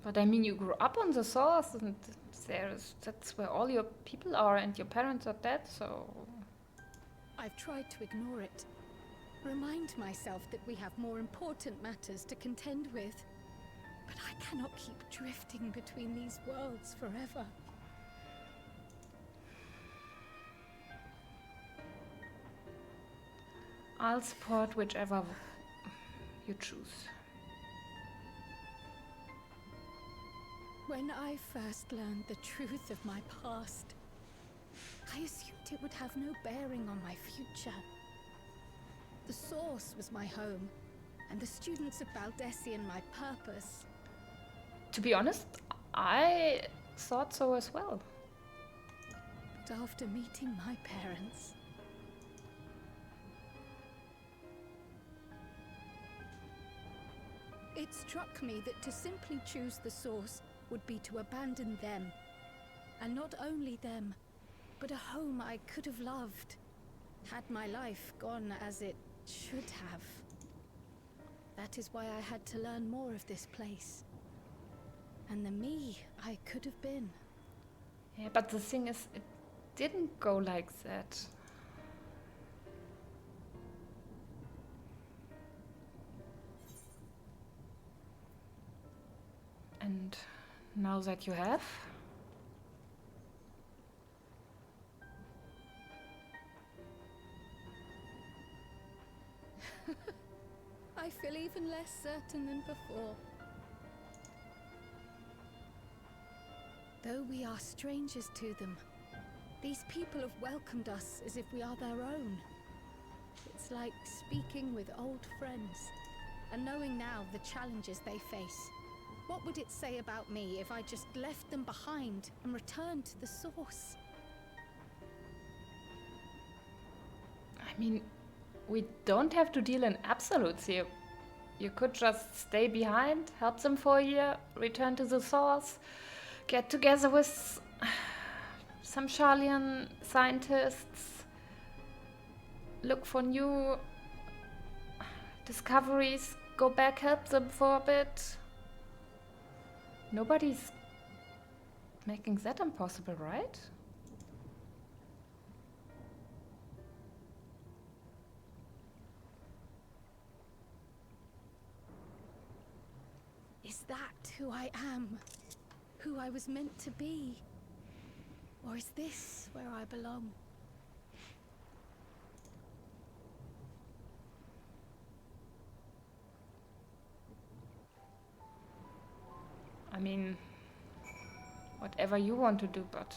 But I mean, you grew up on the source, and that's where all your people are, and your parents are dead, so... I've tried to ignore it. Remind myself that we have more important matters to contend with. But I cannot keep drifting between these worlds forever. I'll support whichever you choose. When I first learned the truth of my past, I assumed it would have no bearing on my future. The source was my home, and the students of Baldessian my purpose. To be honest, I thought so as well. But after meeting my parents, it struck me that to simply choose the source would be to abandon them. And not only them, but a home I could have loved, had my life gone as it should have. That is why I had to learn more of this place. And the me I could have been. Yeah, but the thing is, it didn't go like that. And now that you have, I feel even less certain than before. Though we are strangers to them, these people have welcomed us as if we are their own. It's like speaking with old friends, and knowing now the challenges they face. What would it say about me if I just left them behind and returned to the source? I mean, we don't have to deal in absolutes here. You could just stay behind, help them for a year, return to the source, get together with some Charlian scientists, look for new discoveries, go back, help them for a bit. Nobody's making that impossible, right? Is that who I am? Who I was meant to be? Or is this where I belong? I mean, whatever you want to do, but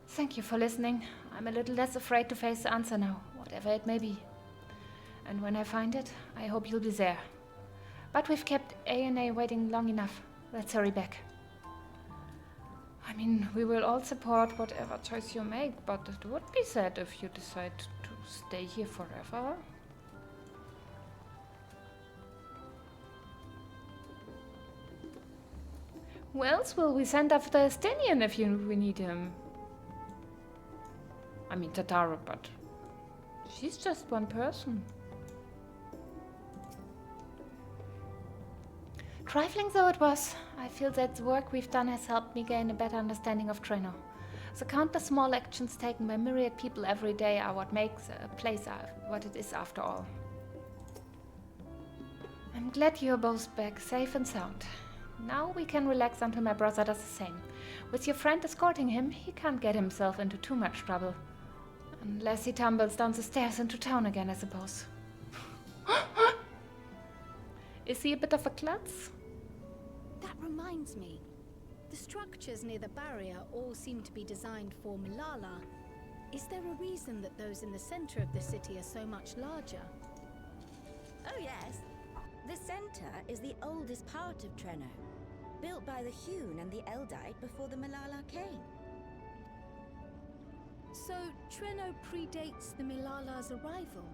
thank you for listening. I'm a little less afraid to face the answer now, whatever it may be. And when I find it, I hope you'll be there. But we've kept ANA waiting long enough. Let's hurry back. I mean, we will all support whatever choice you make, but it would be sad if you decide to stay here forever. Who else will we send after Estinian if we need him? I mean, Tataru, but she's just one person. Trifling though it was, I feel that the work we've done has helped me gain a better understanding of Treno. The countless small actions taken by myriad people every day are what makes a place what it is after all. I'm glad you're both back, safe and sound. Now we can relax until my brother does the same. With your friend escorting him, he can't get himself into too much trouble. Unless he tumbles down the stairs into town again, I suppose. Is he a bit of a klutz? That reminds me. The structures near the barrier all seem to be designed for Malala. Is there a reason that those in the center of the city are so much larger? Oh yes. The center is the oldest part of Treno, built by the Hune and the Eldite before the Malala came. So Treno predates the Malala's arrival?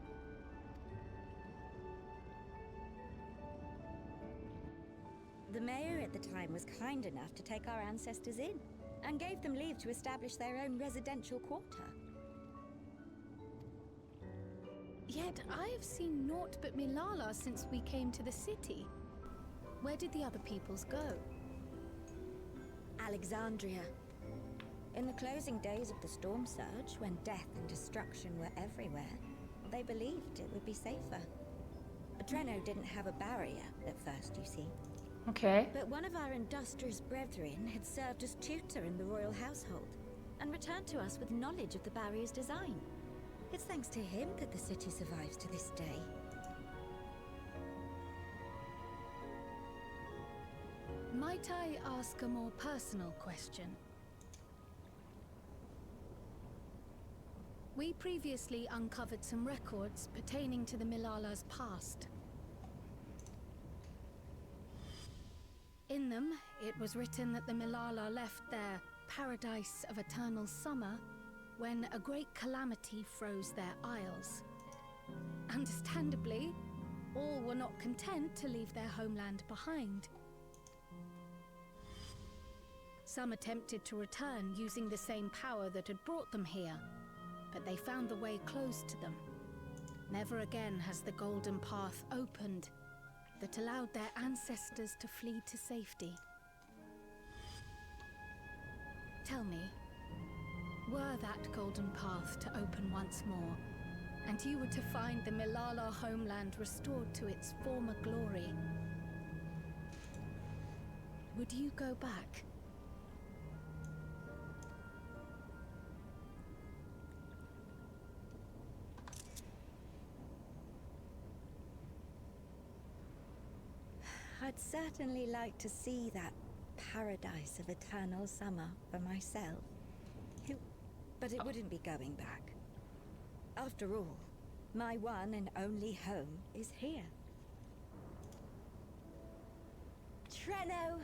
The mayor at the time was kind enough to take our ancestors in, and gave them leave to establish their own residential quarter. Yet I have seen naught but Malala since we came to the city. Where did the other peoples go? Alexandria. In the closing days of the storm surge, when death and destruction were everywhere, they believed it would be safer. Treno didn't have a barrier at first, you see. Okay. But one of our industrious brethren had served as tutor in the royal household and returned to us with knowledge of the barrier's design. It's thanks to him that the city survives to this day. Might I ask a more personal question? We previously uncovered some records pertaining to the Milala's past. In them, it was written that the Milala left their paradise of eternal summer when a great calamity froze their isles. Understandably, all were not content to leave their homeland behind. Some attempted to return using the same power that had brought them here, but they found the way closed to them. Never again has the golden path opened that allowed their ancestors to flee to safety. Tell me, were that golden path to open once more, and you were to find the Milala homeland restored to its former glory, would you go back? I'd certainly like to see that paradise of eternal summer for myself. But it wouldn't be going back. After all, my one and only home is here. Treno,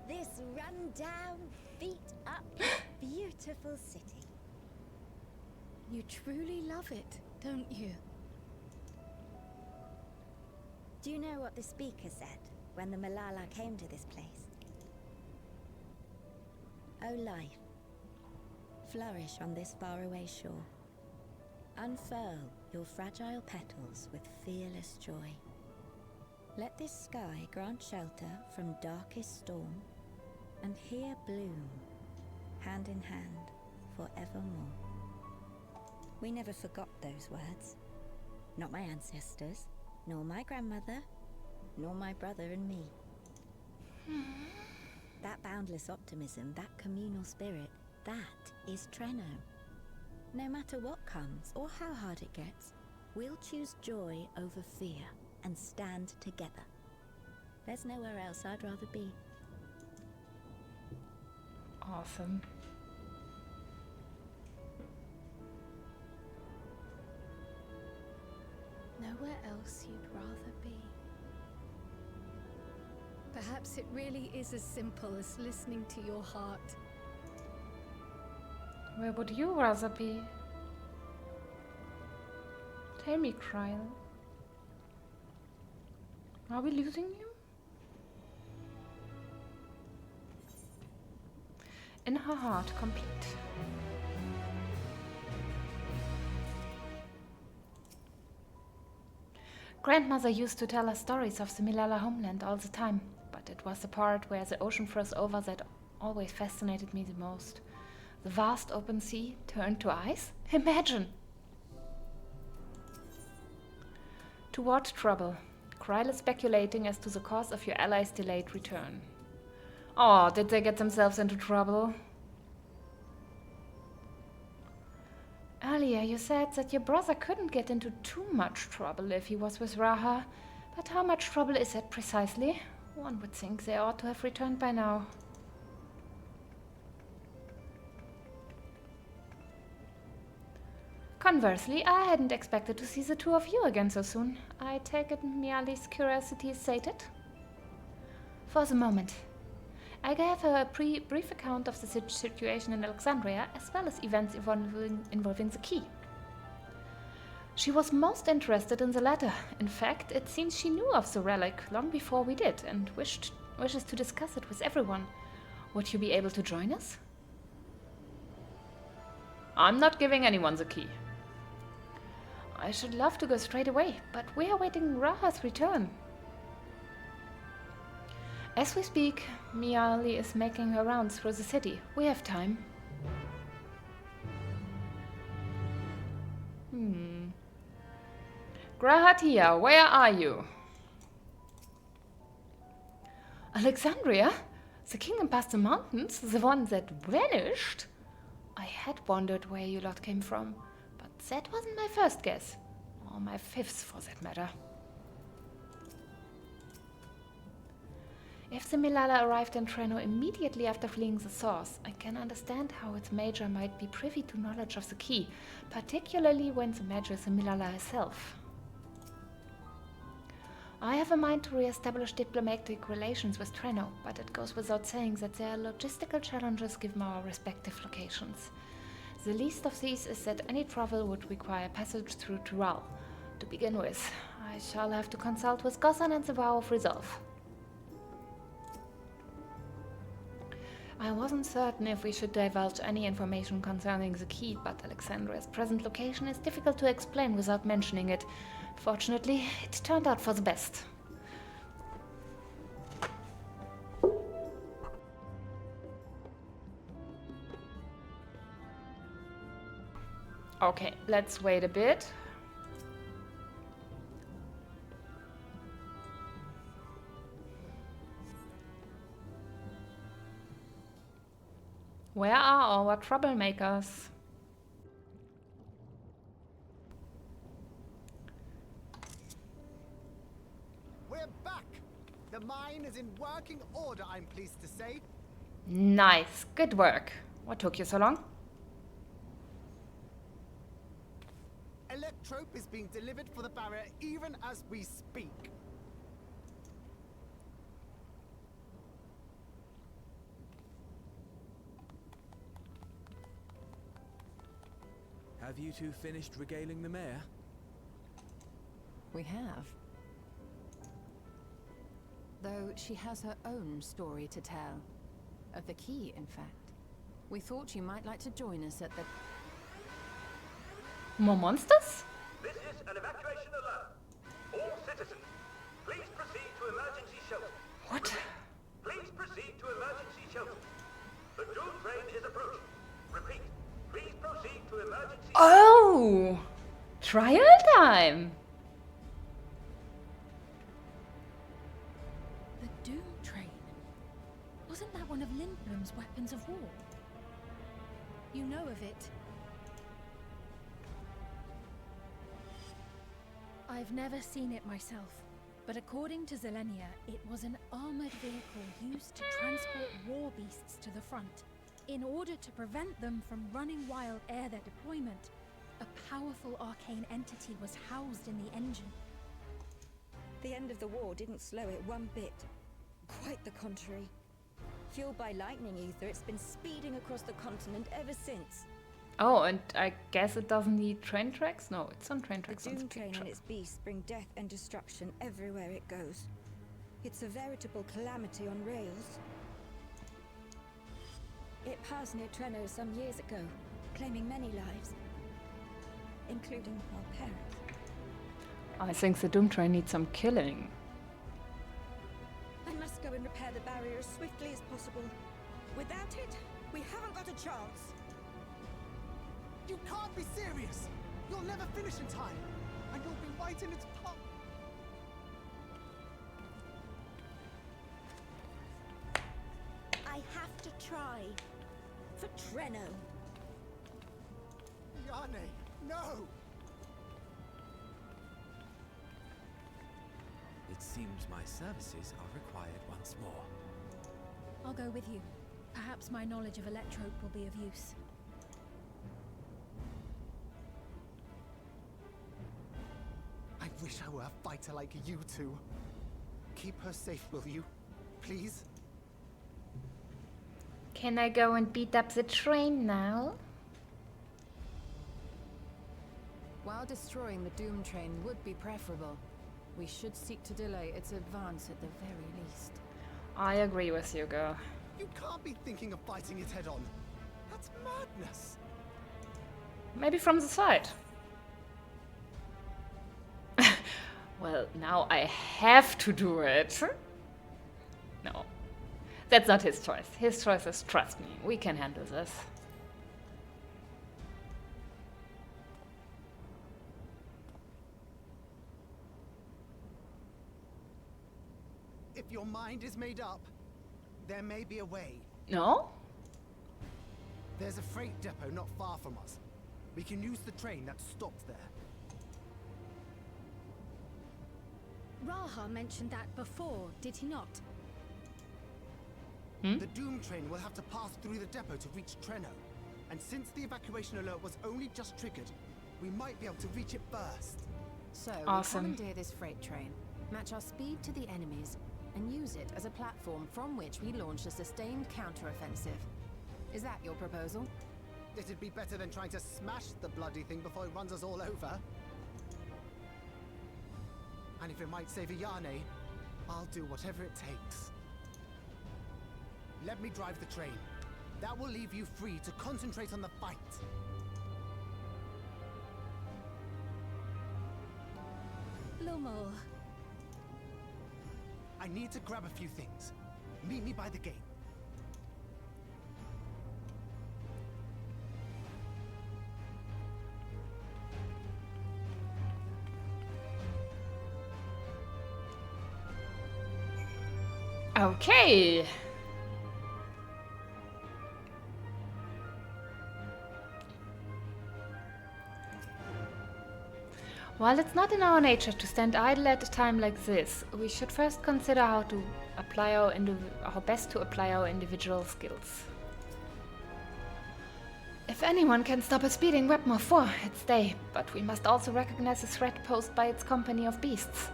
this run-down, feet-up, beautiful city. You truly love it, don't you? Do you know what the speaker said when the Milala came to this place? O life, flourish on this faraway shore. Unfurl your fragile petals with fearless joy. Let this sky grant shelter from darkest storm, and here bloom, hand in hand, forevermore. We never forgot those words. Not my ancestors, nor my grandmother, nor my brother and me. That boundless optimism, that communal spirit, that is Treno. No matter what comes or how hard it gets, we'll choose joy over fear and stand together. There's nowhere else I'd rather be. Awesome. Nowhere else you'd rather be. Perhaps it really is as simple as listening to your heart. Where would you rather be? Tell me, Kryl. Are we losing you? In her heart, complete. Grandmother used to tell us stories of the Milala homeland all the time, but it was the part where the ocean froze over that always fascinated me the most. The vast open sea turned to ice? Imagine! To what trouble? Kryl is speculating as to the cause of your allies' delayed return. Oh, did they get themselves into trouble? Earlier you said that your brother couldn't get into too much trouble if he was with Raha, but how much trouble is that precisely? One would think they ought to have returned by now. Conversely, I hadn't expected to see the two of you again so soon. I take it Miali's curiosity is sated? For the moment. I gave her a brief account of the situation in Alexandria, as well as events involving the key. She was most interested in the latter. In fact, it seems she knew of the relic long before we did, and wishes to discuss it with everyone. Would you be able to join us? I'm not giving anyone the key. I should love to go straight away, but we are waiting Raha's return. As we speak, Miali is making her rounds through the city. We have time. Grahatia, where are you? Alexandria? The kingdom past the mountains? The one that vanished? I had wondered where you lot came from, but that wasn't my first guess. Or my fifth, for that matter. If the Milala arrived in Treno immediately after fleeing the source, I can understand how its major might be privy to knowledge of the key, particularly when the major is the Milala herself. I have a mind to re-establish diplomatic relations with Treno, but it goes without saying that there are logistical challenges given our respective locations. The least of these is that any travel would require passage through Tural. To begin with, I shall have to consult with Gossan and the Vow of Resolve. I wasn't certain if we should divulge any information concerning the key, but Alexandria's present location is difficult to explain without mentioning it. Fortunately, it turned out for the best. Okay, let's wait a bit. Where are our troublemakers? We're back! The mine is in working order, I'm pleased to say. Nice, good work. What took you so long? Electrope is being delivered for the barrier even as we speak. Have you two finished regaling the mayor? We have. Though she has her own story to tell. Of the key, in fact. We thought you might like to join us at the... More monsters? This is an evacuation alert. All citizens, please proceed to emergency shelter. What? Please proceed to emergency shelter. The doom train is approaching. Repeat, please proceed to emergency Oh! Trial time! The Doom Train. Wasn't that one of Lindblom's weapons of war? You know of it. I've never seen it myself, but according to Zelenia, it was an armored vehicle used to transport war beasts to the front. In order to prevent them from running wild ere their deployment, a powerful arcane entity was housed in the engine. The end of the war didn't slow it one bit. Quite the contrary. Fueled by lightning ether, it's been speeding across the continent ever since. Oh, and I guess it doesn't need train tracks? No, it's on train tracks. The Doom Train and its beasts bring death and destruction everywhere it goes. It's a veritable calamity on rails. It passed near Treno some years ago, claiming many lives, including our parents. I think the Doom Train needs some killing. I must go and repair the barrier as swiftly as possible. Without it, we haven't got a chance. You can't be serious! You'll never finish in time, and you'll be right in its path. I have to try. For Treno. Yane, no! It seems my services are required once more. I'll go with you. Perhaps my knowledge of Electrope will be of use. I wish I were a fighter like you two. Keep her safe, will you? Please? Can I go and beat up the train now? While destroying the Doom Train would be preferable, we should seek to delay its advance at the very least. I agree with you, girl. You can't be thinking of fighting it head on. That's madness. Maybe from the side. Well, now I have to do it. No. That's not his choice. His choice is trust me. We can handle this. If your mind is made up, there may be a way. No? There's a freight depot not far from us. We can use the train that's stopped there. Raha mentioned that before, did he not? The Doom train will have to pass through the depot to reach Treno. And since the evacuation alert was only just triggered, we might be able to reach it first. So, Awesome. we commandeer this freight train, match our speed to the enemies, and use it as a platform from which we launch a sustained counter-offensive. Is that your proposal? It'd be better than trying to smash the bloody thing before it runs us all over. And if it might save Ayane, I'll do whatever it takes. Let me drive the train. That will leave you free to concentrate on the fight. Lumo. I need to grab a few things. Meet me by the gate. Okay. While it's not in our nature to stand idle at a time like this, we should first consider how best to apply our individual skills. If anyone can stop a speeding weapon of war, it's they, but we must also recognize the threat posed by its company of beasts.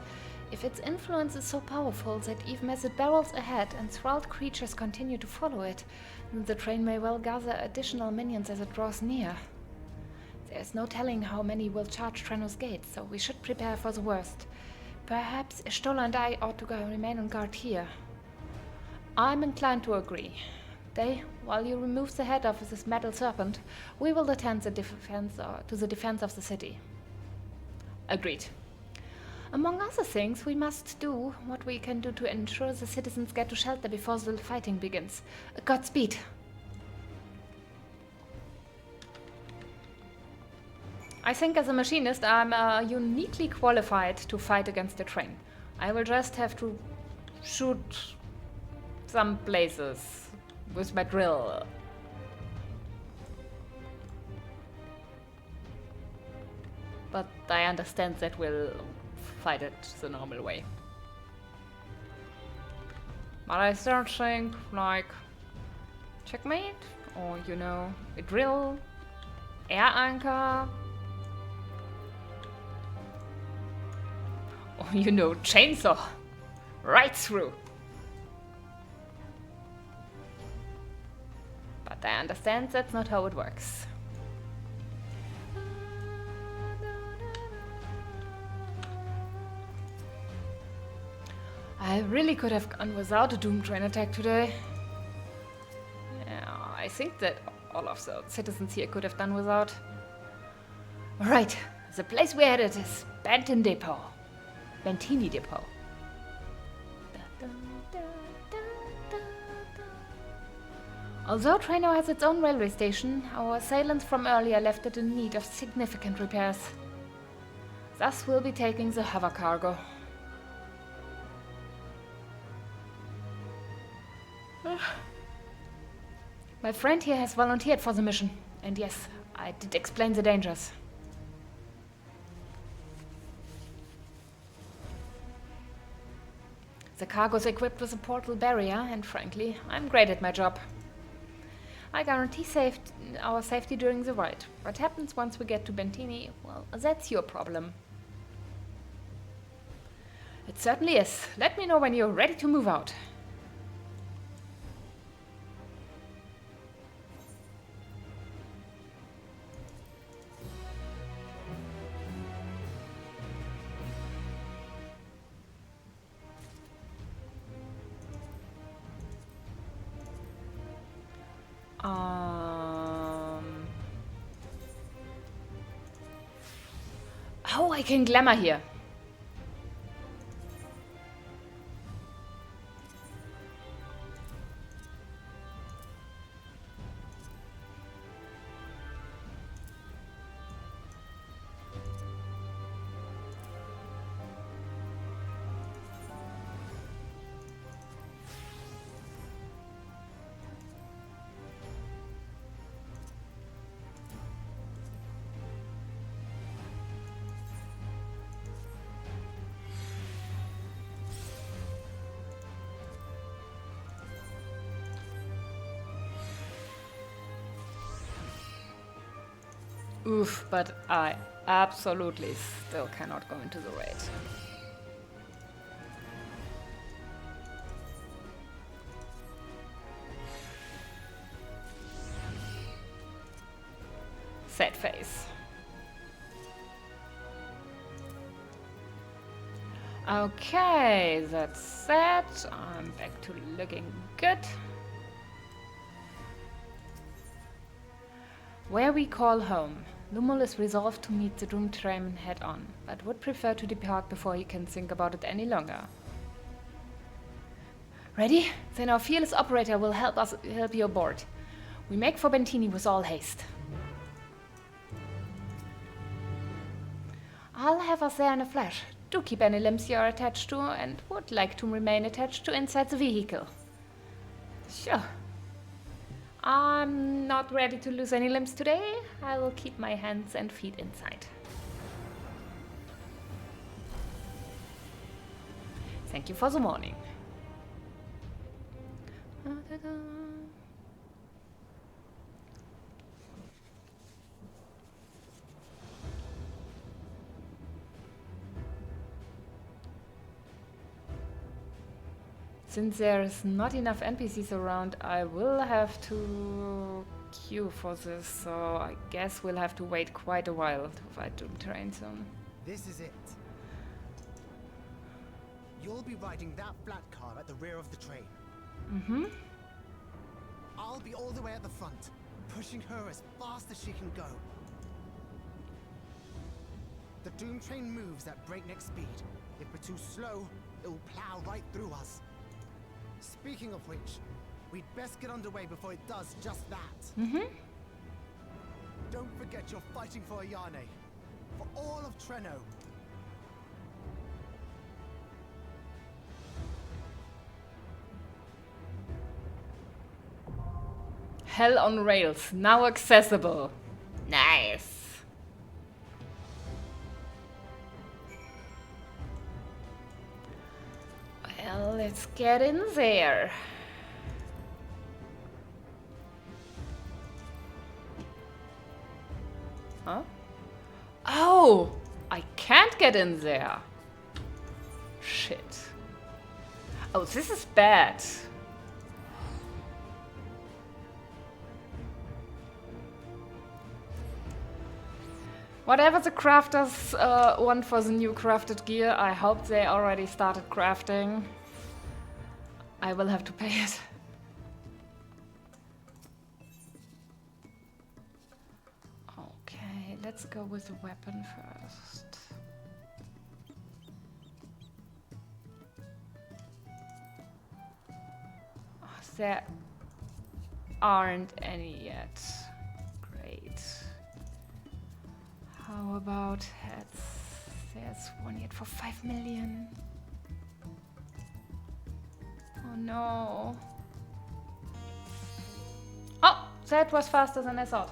If its influence is so powerful that even as it barrels ahead, enthralled creatures continue to follow it, then the train may well gather additional minions as it draws near. There's no telling how many will charge Treno's gates, so we should prepare for the worst. Perhaps Stola and I ought to remain on guard here. I'm inclined to agree. They, while you remove the head of this metal serpent, we will attend to the defense of the city. Agreed. Among other things, we must do what we can do to ensure the citizens get to shelter before the fighting begins. Godspeed. I think as a machinist, I'm uniquely qualified to fight against the train. I will just have to shoot some places with my drill. But I understand that we'll fight it the normal way. But I still think, like, checkmate, or, you know, a drill, air anchor, or, you know, chainsaw, right through. But I understand that's not how it works. I really could have gone without a Doom train attack today. Yeah, I think that all of the citizens here could have done without. Right, the place we're headed is Bentini Depot. Although Treno has its own railway station, our assailants from earlier left it in need of significant repairs. Thus we'll be taking the hover cargo. My friend here has volunteered for the mission, and yes, I did explain the dangers. The cargo's equipped with a portal barrier, and frankly, I'm great at my job. I guarantee our safety during the ride. What happens once we get to Bentini, well, that's your problem. It certainly is. Let me know when you're ready to move out. Oh, I can glamour here. Oof, but I absolutely still cannot go into the raid. Sad face. Okay, that's set. I'm back to looking good. Where we call home. Lumul is resolved to meet the doomed train head-on, but would prefer to depart before he can think about it any longer. Ready? Then our fearless operator will help you aboard. We make for Bentini with all haste. I'll have us there in a flash. Do keep any limbs you are attached to and would like to remain attached to inside the vehicle. Sure. I'm not ready to lose any limbs today. I will keep my hands and feet inside. Thank you for the morning. Since there's not enough NPCs around, I will have to queue for this, so I guess we'll have to wait quite a while to fight Doom Train soon. This is it. You'll be riding that flat car at the rear of the train. Mm-hmm. I'll be all the way at the front, pushing her as fast as she can go. The Doom Train moves at breakneck speed. If we're too slow, it will plow right through us. Speaking of which, we'd best get underway before it does just that. Mm-hmm. Don't forget you're fighting for Ayane. For all of Treno. Hell on Rails, now accessible. Nice. Well, let's get in there. Huh? Oh! I can't get in there. Shit. Oh, this is bad. Whatever the crafters want for the new crafted gear, I hope they already started crafting. I will have to pay it. Okay, let's go with the weapon first. Oh, there aren't any yet. Great. How about heads? There's one yet for 5 million. Oh no. Oh, that was faster than I thought.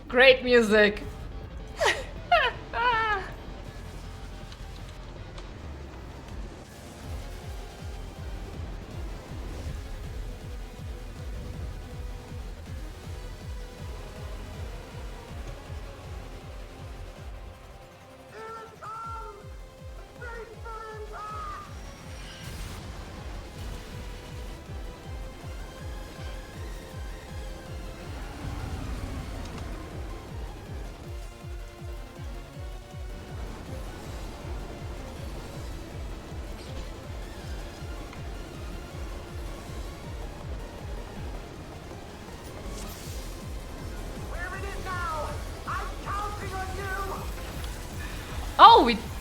Great music.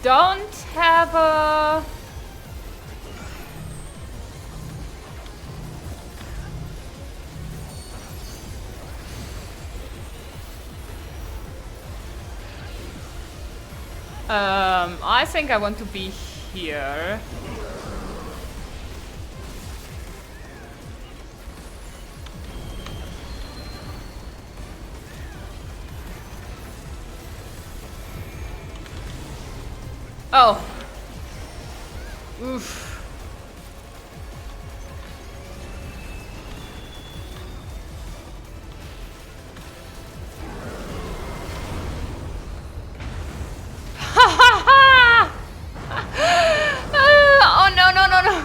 don't have a... I think I want to be here. Oh. Oof. Oh no no no no.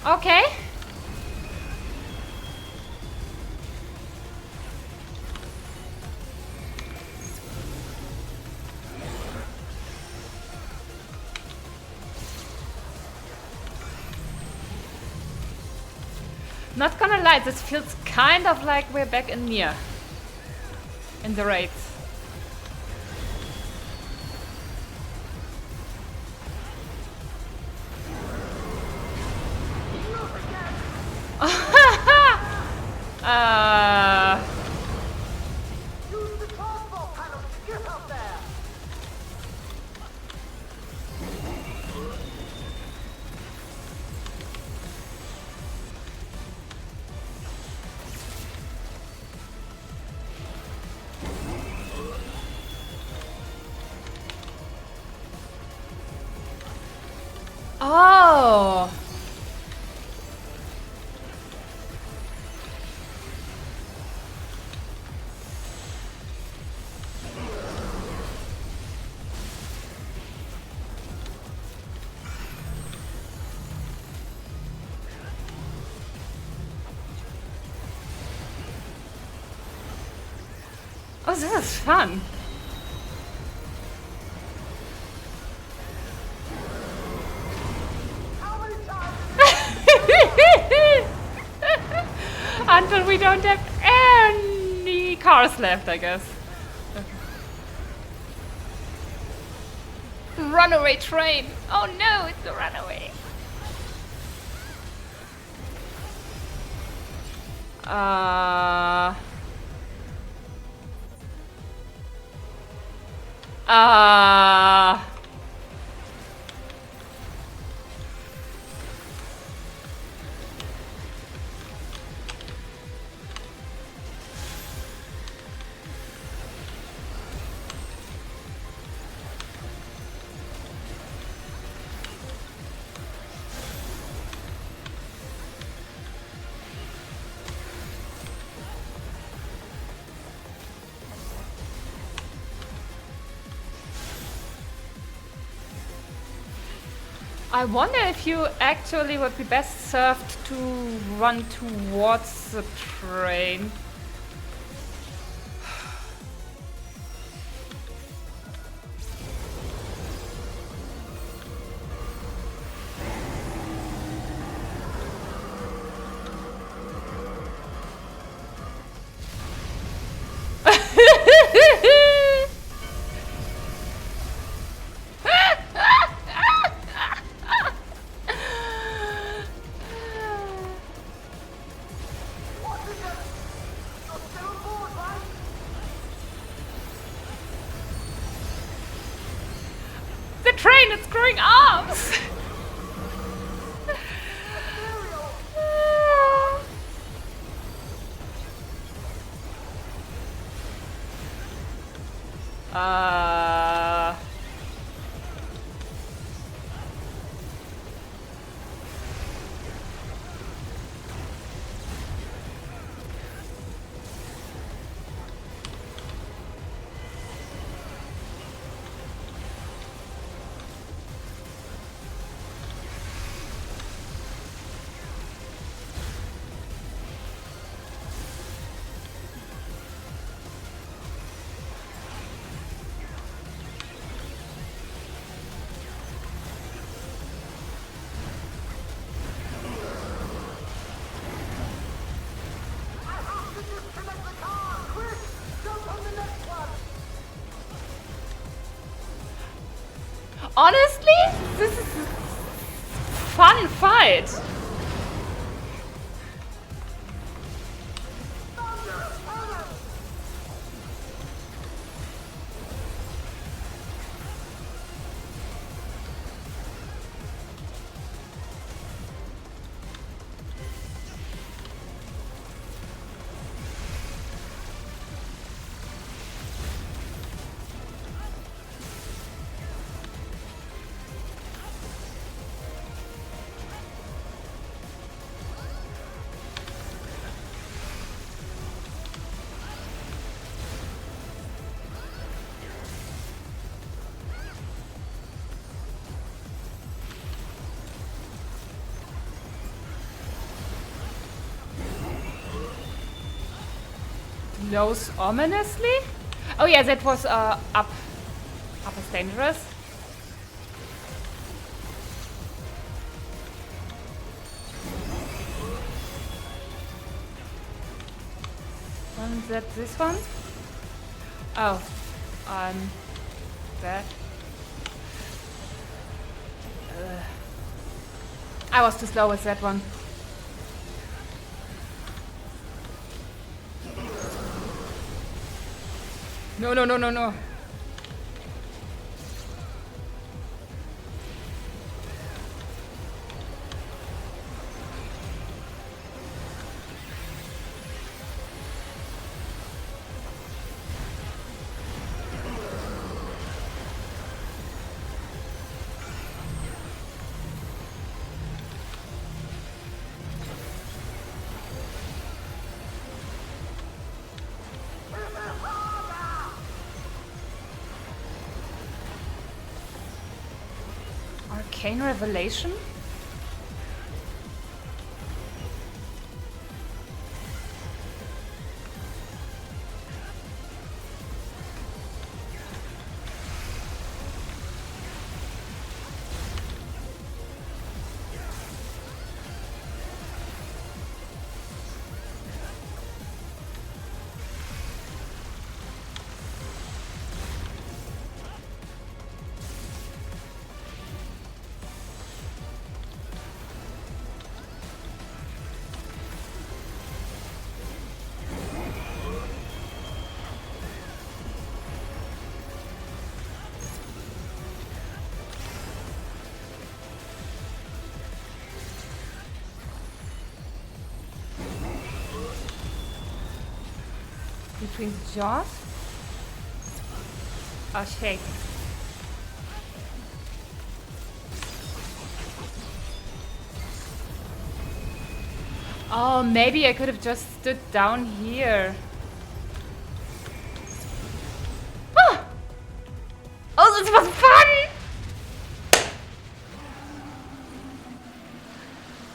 Okay. Not gonna lie, this feels kind of like we're back in Nier. In the raids. Use the crossbow panel to get up there. Oh. Oh, this is fun. Until we don't have any cars left, I guess. Okay. Runaway train! Oh no, it's a runaway! I wonder if you actually would be best served to run towards the train. Train, it's growing arms! Honestly, this is a fun fight. Blows ominously? Oh yeah, that was up is dangerous. And that this one? Oh, that. I was too slow with that one. No, no, no, no, no. Arcane Revelation? Between the jaws? Oh shit. Oh, maybe I could have just stood down here. Ah! Oh, this was fun!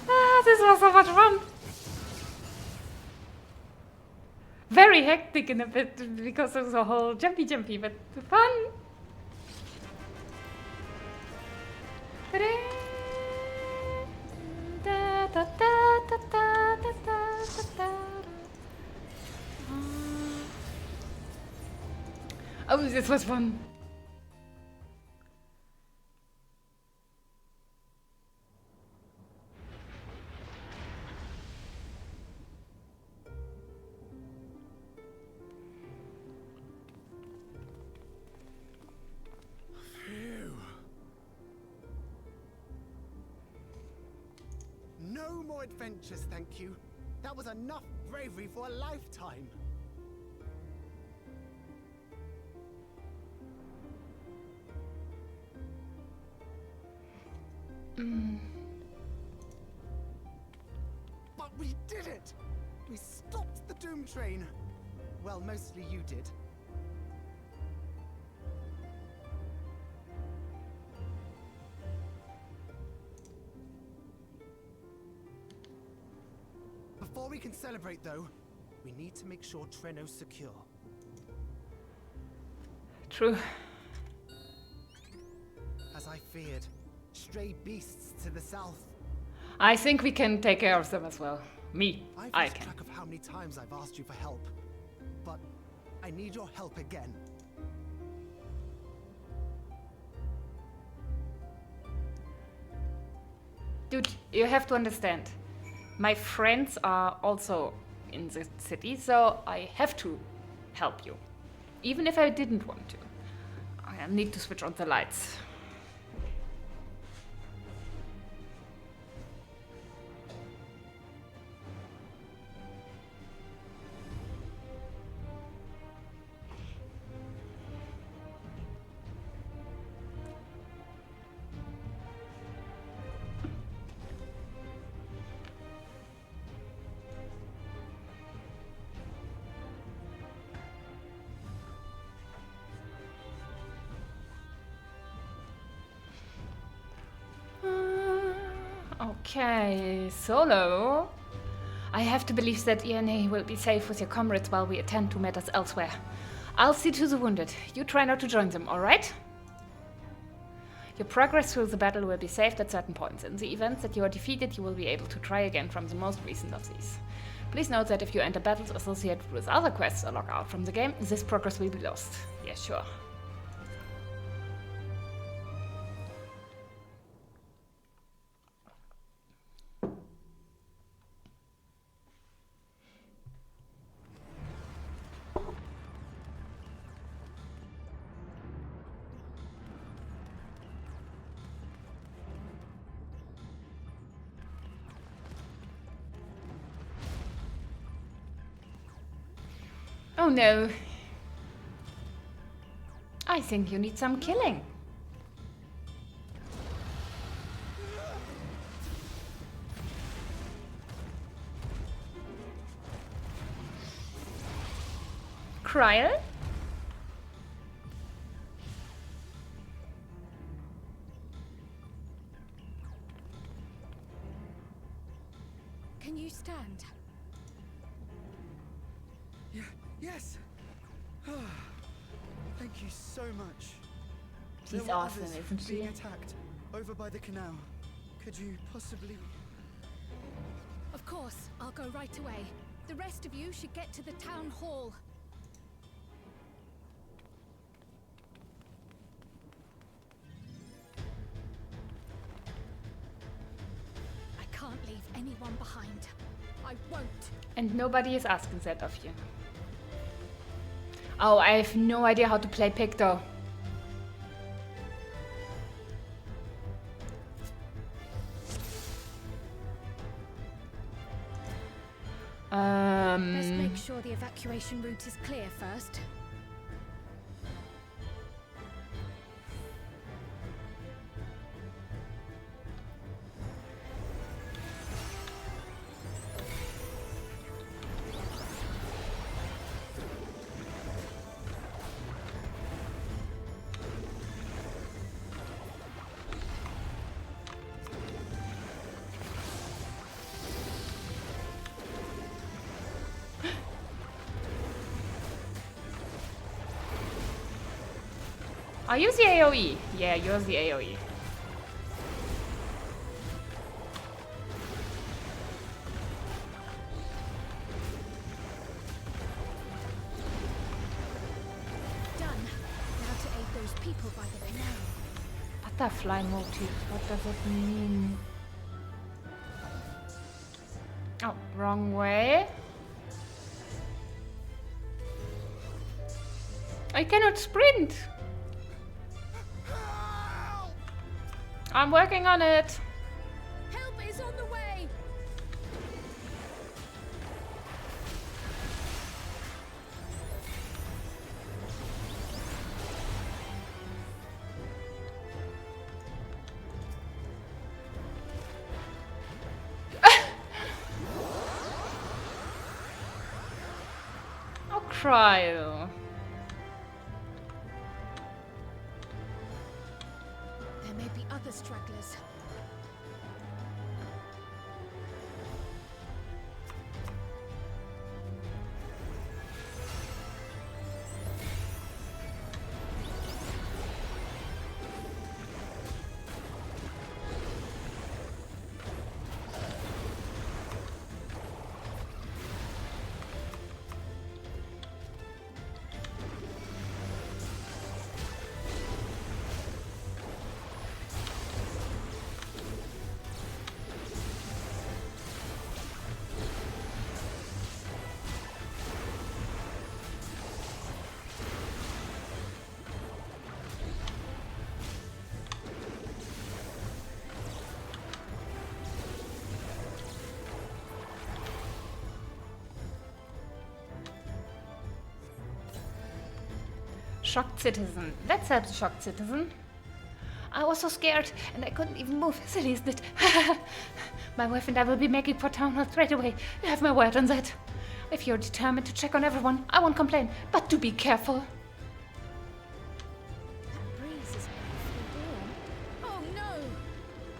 Ah, this was so much fun. Very hectic in a bit because of the whole jumpy, but fun. Oh, this was fun. No more adventures, thank you. That was enough bravery for a lifetime. But we did it! We stopped the Doom Train. Well, mostly you did. Before we can celebrate, though, we need to make sure Treno's secure. True. As I feared, stray beasts to the south. I think we can take care of them as well. Me, I lost can. track of how many times I've asked you for help, but I need your help again. Dude, you have to understand. My friends are also in the city, so I have to help you. Even if I didn't want to. I need to switch on the lights. Okay, Solo. I have to believe that ENA will be safe with your comrades while we attend to matters elsewhere. I'll see to the wounded. You try not to join them, alright? Your progress through the battle will be saved at certain points. In the event that you are defeated, you will be able to try again from the most recent of these. Please note that if you enter battles associated with other quests or log out from the game, this progress will be lost. Yeah, sure. Oh no. I think you need some killing. Cryle? Can you stand? Yes. Thank you so much. She's There were awesome, others isn't she? being attacked over by the canal. Could you possibly? Of course, I'll go right away. The rest of you should get to the town hall. I can't leave anyone behind. I won't. And nobody is asking that of you. Oh, I have no idea how to play pick though. Let's make sure the evacuation route is clear first. Are you the AoE? Yeah, you're the AoE. Done. Now to aid those people by the canal. Butterfly motif, what does it mean? Oh, wrong way. I cannot sprint. I'm working on it. Help is on the way. Oh, Cryo. There may be other stragglers. Shocked citizen. Let's help the shocked citizen. I was so scared and I couldn't even move. Silly, isn't it? My wife and I will be making for town hall straight away. You have my word on that. If you're determined to check on everyone, I won't complain. But do be careful. That breeze is awfully warm. Oh no!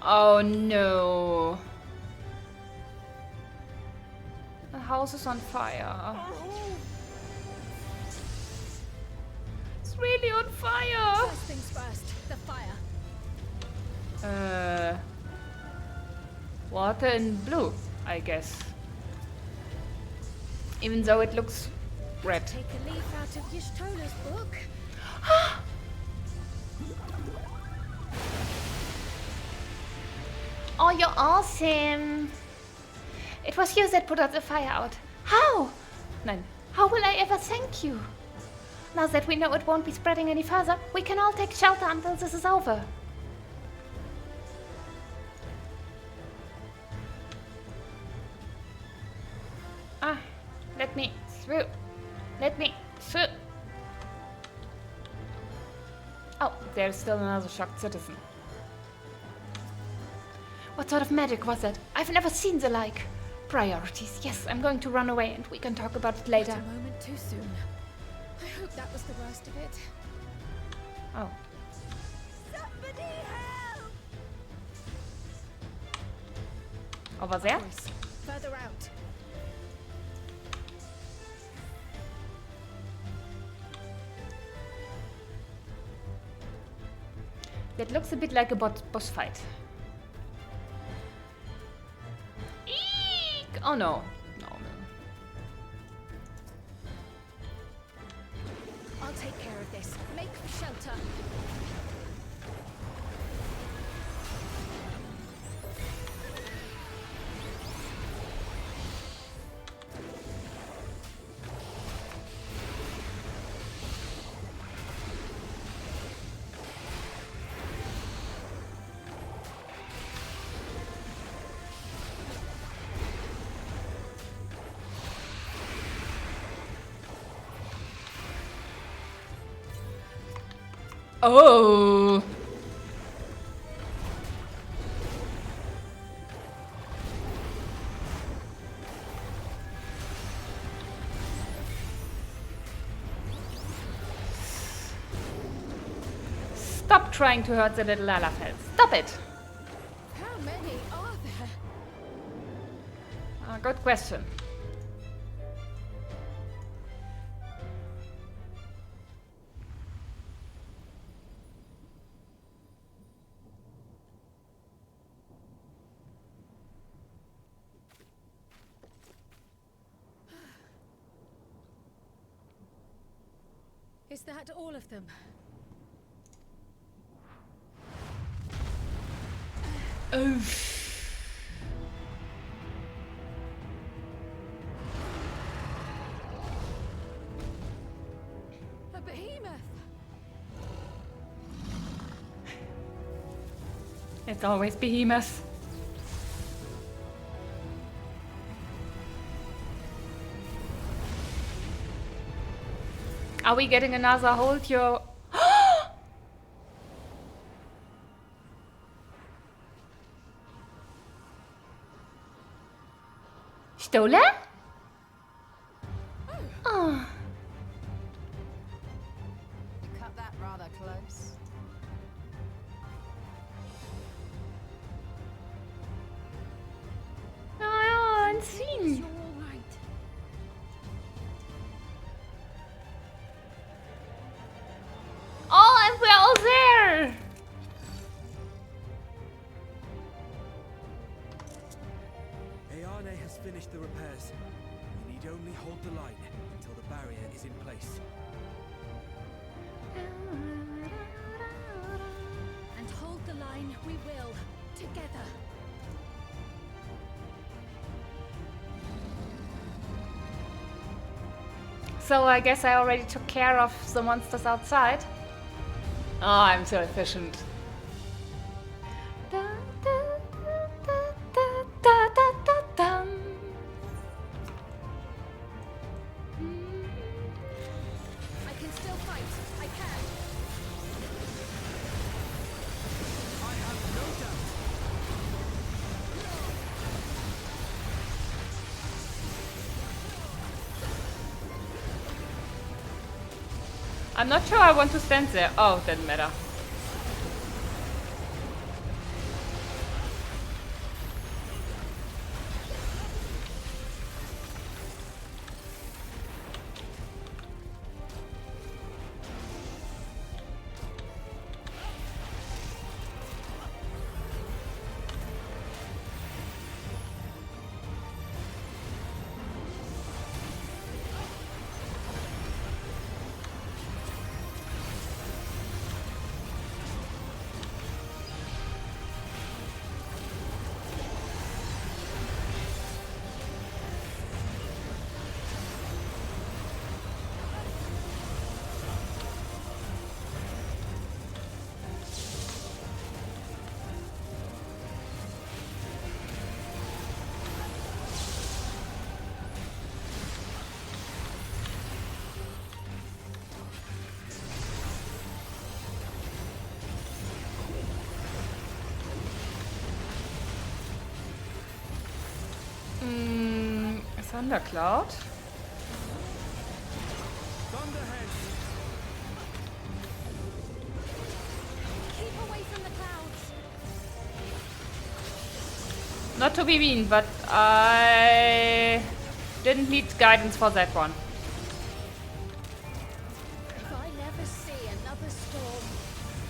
Oh no. The house is on fire. It's really on fire. First things first, the fire. Water and blue, I guess. Even though it looks red. Take a leaf out of Yishtola's book. Oh, you're awesome. It was you that put out the fire out. How? Nein. How will I ever thank you? Now that we know it won't be spreading any further, we can all take shelter until this is over. Let me through. Let me through. Oh, there's still another shocked citizen. What sort of magic was that? I've never seen the like. Priorities. Yes, I'm going to run away and we can talk about it later. Not a moment too soon. I hope that was the worst of it. Oh. Somebody help! Over there? Voice. Further out. That looks a bit like a boss fight. Eek! Oh no. No. I'll take care of this. Make for shelter. Oh. Stop trying to hurt the little Lalafell. Stop it. How many are there? Good question. Is that all of them? Oh. A behemoth! It's always behemoth. Are we getting another hold your... Stolen? Oh. Cut that rather close. Oh, unseen. You're all right. Oh, and we're all there! Ayane has finished the repairs. We need only hold the line until the barrier is in place. And hold the line we will, together. So I guess I already took care of the monsters outside. Oh, I'm so efficient. I can still fight. I can. I'm not sure I want to stand there. Oh, doesn't matter. Thundercloud. Keep away from the clouds. Not to be mean, but I didn't need guidance for that one. If I never see another storm.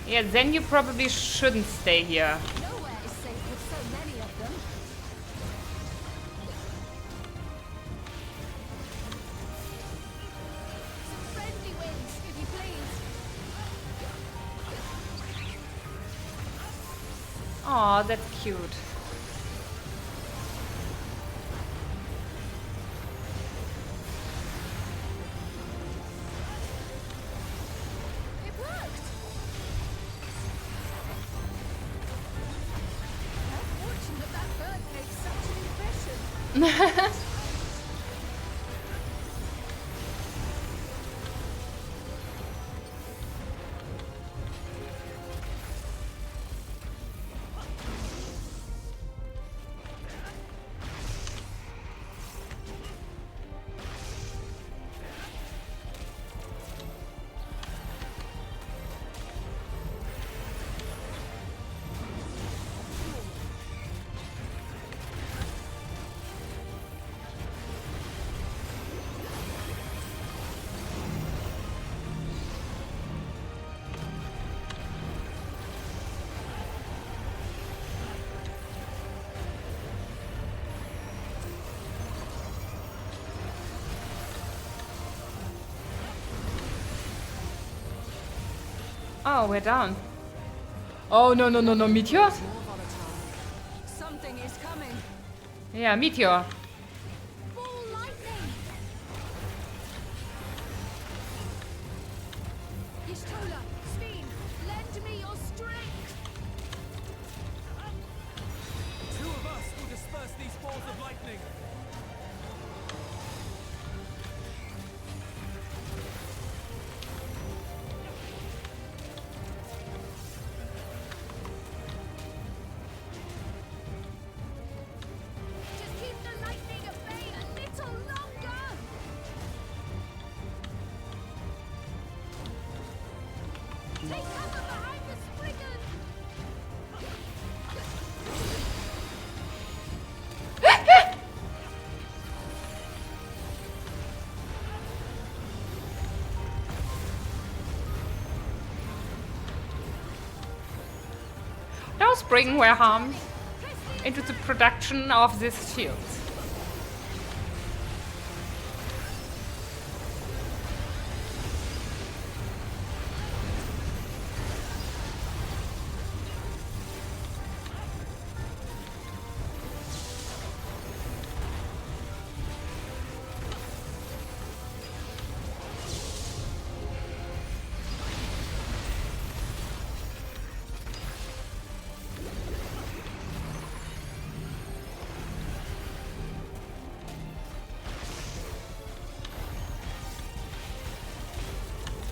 Yeah, then you probably shouldn't stay here. Nowhere is safe with so many of them. Some friendly winds, if you please. Aw, that's cute. It worked. How fortunate that bird made such an impression. Oh, we're down. Oh, no, no, no, no, meteor? Something is coming. Yeah, meteor. Ball lightning. Yishtola, Steen, lend me your strength. Two of us will disperse these balls of lightning. Just keep the lightning at bay a little longer. Take cover behind the Spriggan. No spring were harmed into the production of this shield.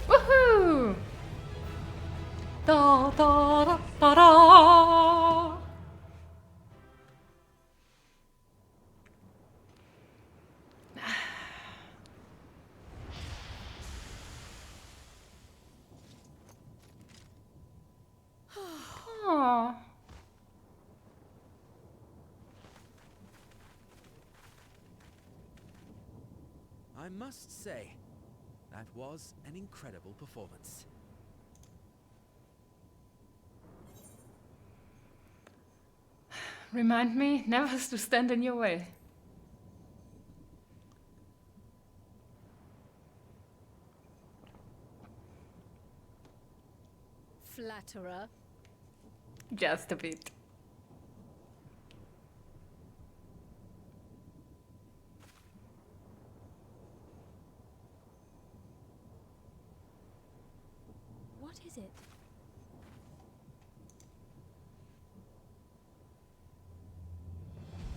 Woohoo! Da da da da da. Oh. I must say, that was an incredible performance. Remind me never to stand in your way. Flatterer. Just a bit. What is it?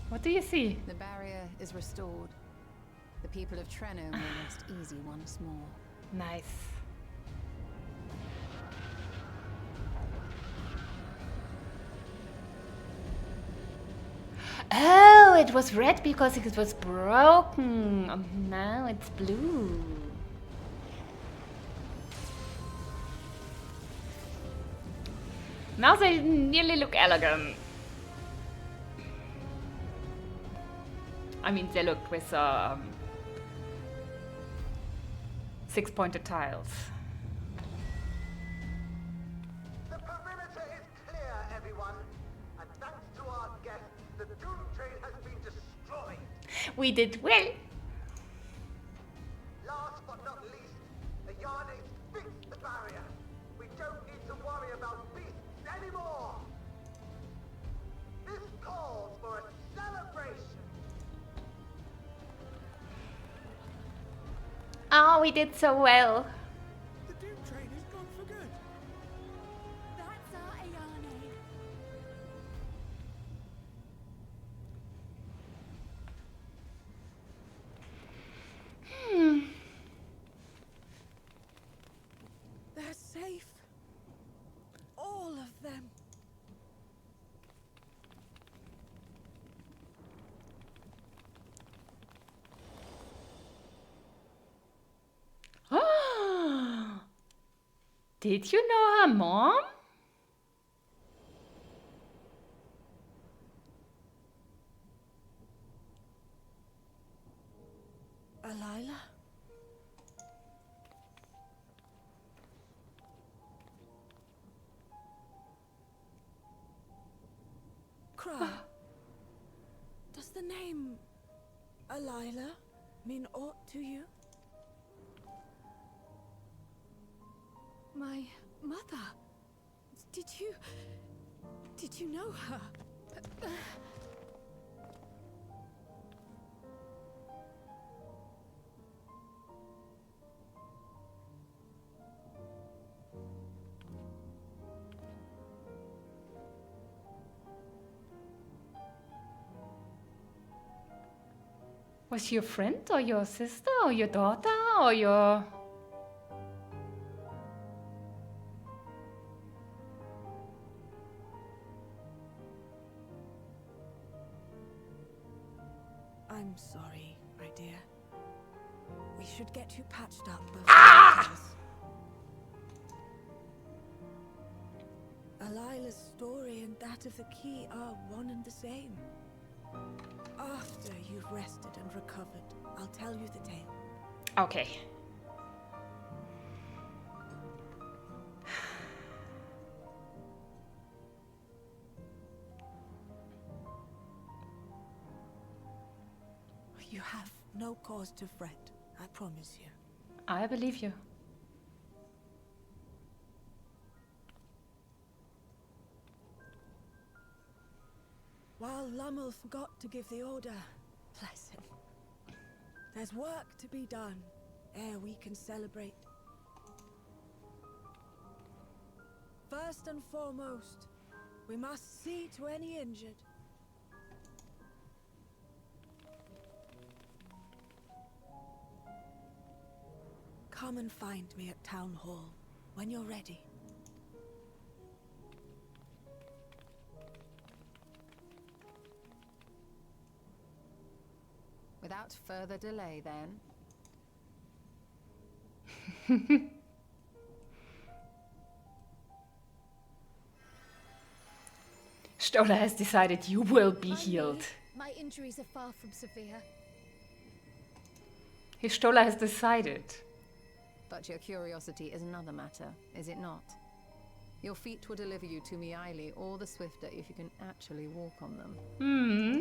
What do you see? The barrier is restored. The people of Trenno may rest easy once more. Nice. Oh, it was red because it was broken. And now it's blue. Now they nearly look elegant. I mean, they look with 6-pointed tiles. The perimeter is clear, everyone. And thanks to our guests, the Doom Train has been destroyed. We did well. Last but not least, the Yarnates fixed the barrier. We don't need to worry about beasts anymore. This calls for a celebration. Oh, we did so well. The Doom Train is gone for good. That's our Ayane. They're safe. All of them. Did you know her mom? Alila? Cry. Does the name Alila mean aught to you? My mother. Did you know her? Was she your friend or your sister or your daughter or your... I'm sorry, my dear. We should get you patched up before Alila's story and that of the key are one and the same. After you've rested and recovered, I'll tell you the tale. Okay. You have no cause to fret, I promise you. I believe you. While Lummel forgot to give the order, bless him, there's work to be done ere we can celebrate. First and foremost, we must see to any injured. Come and find me at Town Hall when you're ready. Without further delay, then. Stola has decided you will be healed. My injuries are far from severe. Stola has decided. But your curiosity is another matter, is it not? Your feet will deliver you to Miaili all the swifter if you can actually walk on them. Hmm.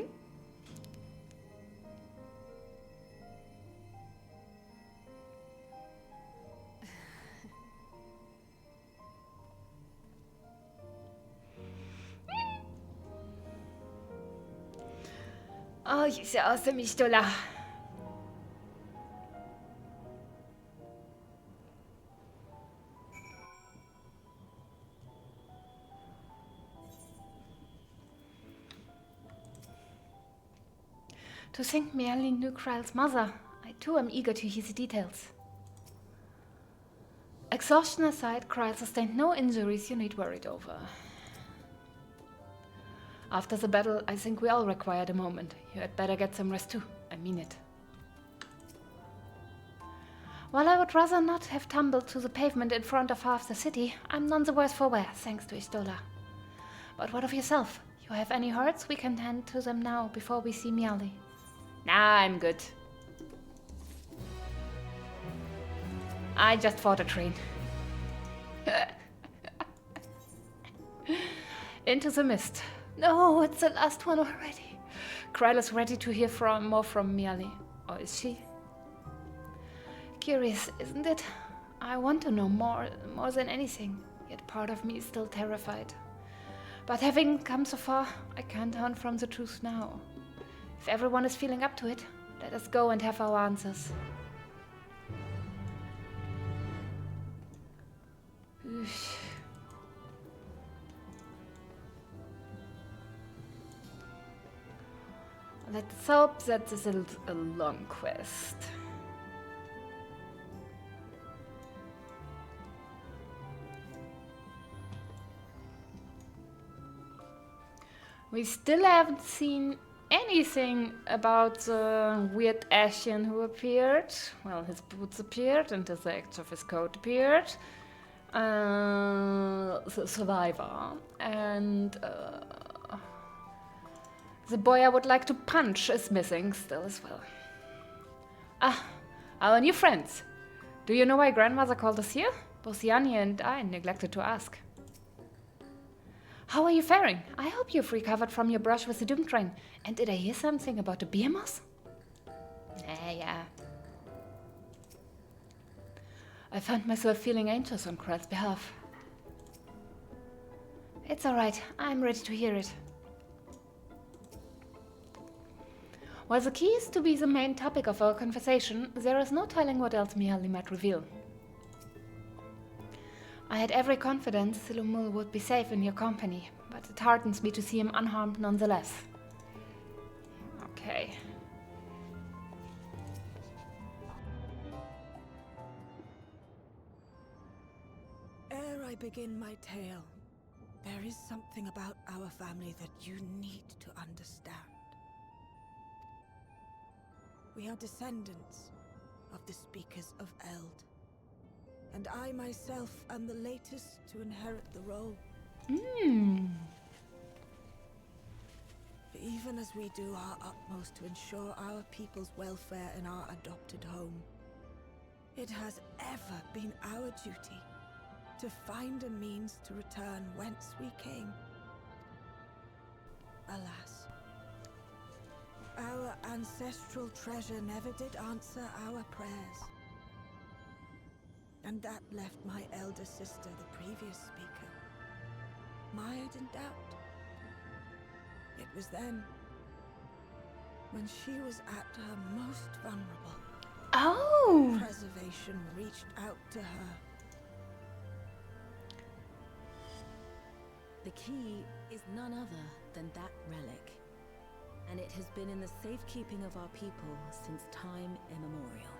Oh, you're so awesome, Stola. To think Miaili knew Kryl's mother, I too am eager to hear the details. Exhaustion aside, Kryl sustained no injuries you need worried over. After the battle, I think we all required a moment. You had better get some rest too. I mean it. While I would rather not have tumbled to the pavement in front of half the city, I'm none the worse for wear, thanks to Stola. But what of yourself? You have any hurts? We can tend to them now, before we see Miaili. Nah, I'm good. I just fought a train. Into the mist. No, it's the last one already. Kryl is ready to hear more from Miaili. Or is she? Curious, isn't it? I want to know more than anything. Yet part of me is still terrified. But having come so far, I can't turn from the truth now. If everyone is feeling up to it, let us go and have our answers. Oof. Let's hope that this is a long quest. We still haven't seen anything about the weird Ashen who appeared. Well, his boots appeared and the edge of his coat appeared. The survivor. And the boy I would like to punch is missing still as well. Ah, our new friends. Do you know why grandmother called us here? Both Yanni and I neglected to ask. How are you faring? I hope you've recovered from your brush with the Doom Train. And did I hear something about the behemoth? Yeah. I found myself feeling anxious on Kryl's behalf. It's alright, I'm ready to hear it. While the key is to be the main topic of our conversation, there is no telling what else Miaili might reveal. I had every confidence Silumul would be safe in your company, but it heartens me to see him unharmed nonetheless. Okay. Ere I begin my tale, there is something about our family that you need to understand. We are descendants of the speakers of Eld. And I myself am the latest to inherit the role. Even as we do our utmost to ensure our people's welfare in our adopted home, it has ever been our duty to find a means to return whence we came. Alas, our ancestral treasure never did answer our prayers. And that left my elder sister, the previous speaker, mired in doubt. It was then, when she was at her most vulnerable, preservation reached out to her. The key is none other than that relic, and it has been in the safekeeping of our people since time immemorial.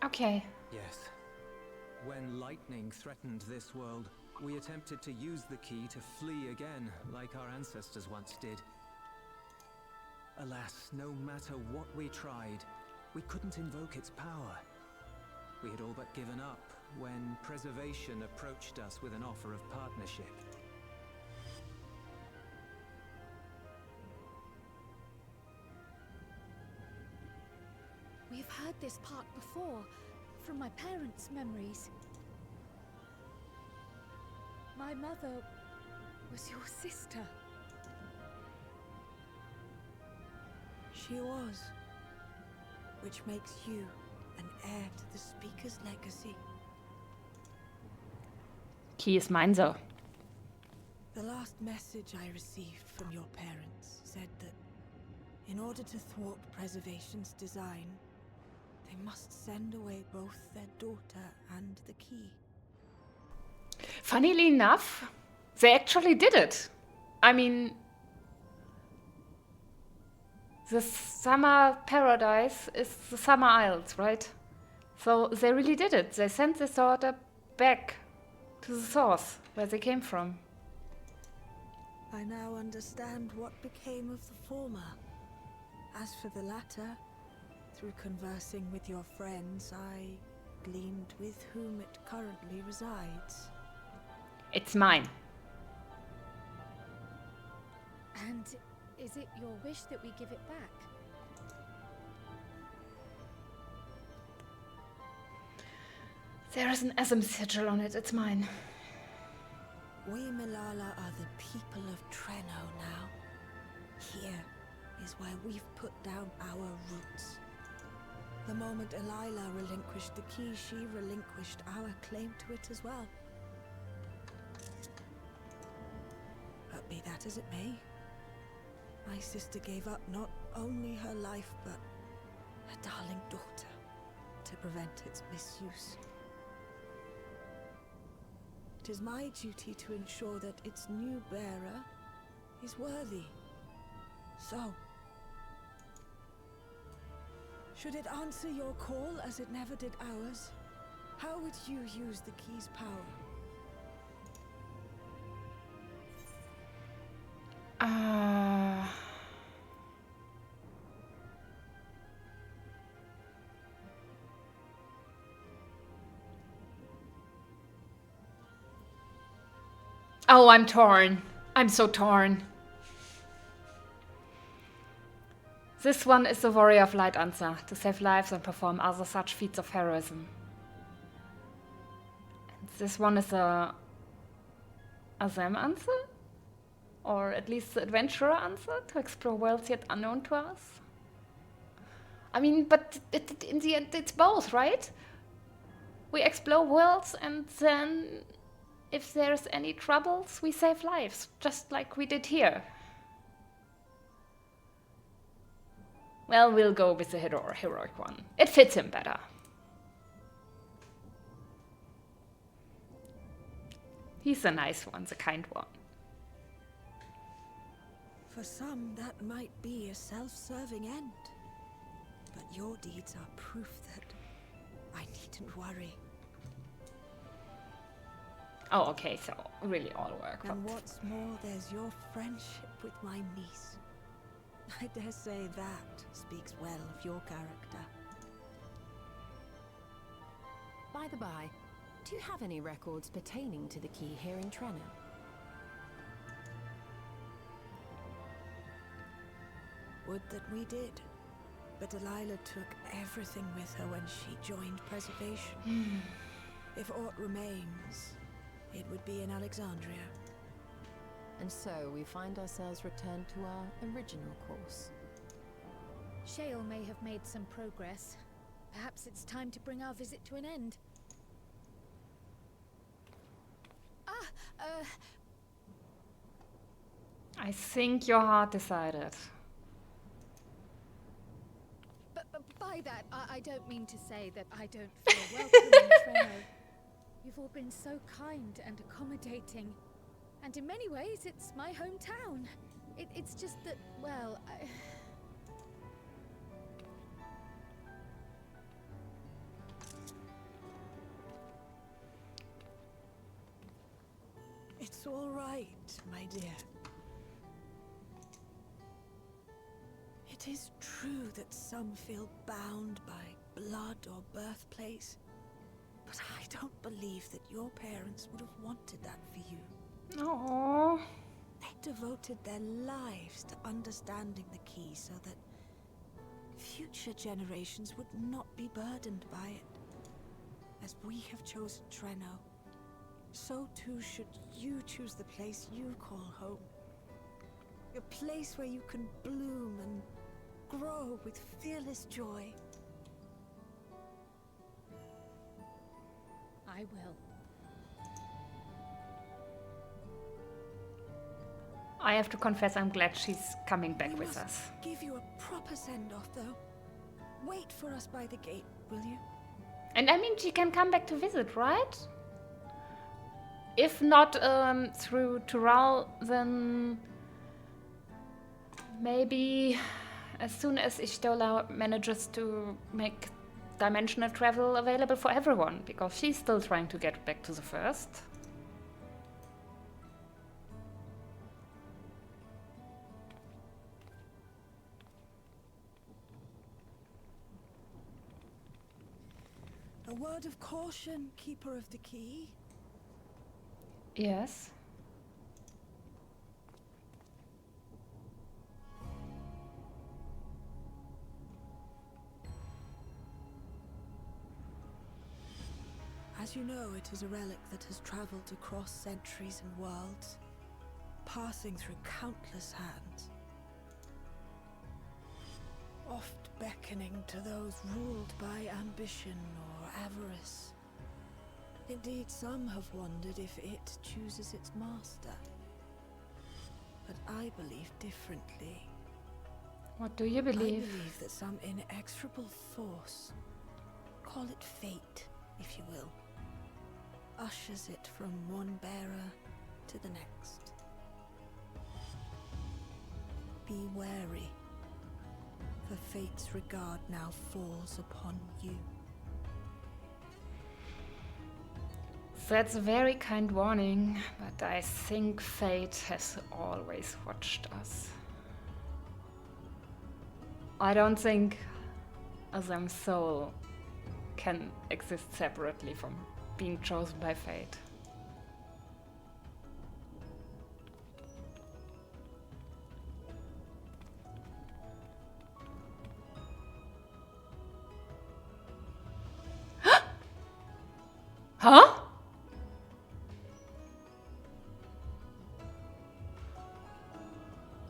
Okay. Yes. When lightning threatened this world, we attempted to use the key to flee again, like our ancestors once did. Alas, no matter what we tried, we couldn't invoke its power. We had all but given up when Preservation approached us with an offer of partnership. this part before, from my parents' memories. My mother was your sister. She was. Which makes you an heir to the Speaker's legacy. Key is mine, though. The last message I received from your parents said that in order to thwart preservation's design, they must send away both their daughter and the key. Funnily enough, they actually did it. I mean, the Summer Paradise is the Summer Isles, right? So they really did it. They sent their daughter back to the source where they came from. I now understand what became of the former. As for the latter, through conversing with your friends, I gleaned with whom it currently resides. It's mine. And is it your wish that we give it back? There is an SM sigil on it. It's mine. We Milala are the people of Treno now. Here is where we've put down our roots. The moment Elila relinquished the key, she relinquished our claim to it as well. But be that as it may, my sister gave up not only her life, but her darling daughter to prevent its misuse. It is my duty to ensure that its new bearer is worthy. So, should it answer your call as it never did ours, how would you use the key's power? Oh, I'm torn. I'm so torn. This one is the Warrior of Light answer, to save lives and perform other such feats of heroism. And this one is a Azem answer? Or at least the adventurer answer, to explore worlds yet unknown to us? I mean, but in the end it's both, right? We explore worlds and then if there's any troubles, we save lives, just like we did here. Well, we'll go with the heroic one. It fits him better. He's the nice one, the kind one. For some, that might be a self-serving end. But your deeds are proof that I needn't worry. Oh, okay, so really all work. And what's more, there's your friendship with my niece. I dare say that speaks well of your character. By the by, do you have any records pertaining to the key here in Treno? Would that we did. But Delilah took everything with her when she joined Preservation. If aught remains, it would be in Alexandria. And so we find ourselves returned to our original course. Shale may have made some progress. Perhaps it's time to bring our visit to an end. I think your heart decided. But by that, I don't mean to say that I don't feel welcome in Treno. You've all been so kind and accommodating. And in many ways, it's my hometown. It's just that, well, It's all right, my dear. It is true that some feel bound by blood or birthplace, but I don't believe that your parents would have wanted that for you. Aww. They devoted their lives to understanding the key so that future generations would not be burdened by it. As we have chosen Treno, so too should you choose the place you call home. A place where you can bloom and grow with fearless joy. I will. I have to confess, I'm glad she's coming back with us. Give you a proper send-off, though. Wait for us by the gate, will you? And I mean, she can come back to visit, right? If not through Tural, then maybe as soon as Ishtola manages to make dimensional travel available for everyone, because she's still trying to get back to the first. A word of caution, Keeper of the Key. Yes. As you know, it is a relic that has traveled across centuries and worlds, passing through countless hands, oft beckoning to those ruled by ambition or avarice. Indeed, some have wondered if it chooses its master. But I believe differently. What do you believe? I believe that some inexorable force, call it fate, if you will, ushers it from one bearer to the next. Be wary, for fate's regard now falls upon you. That's a very kind warning, but I think fate has always watched us. I don't think Azam's soul can exist separately from being chosen by fate. Huh?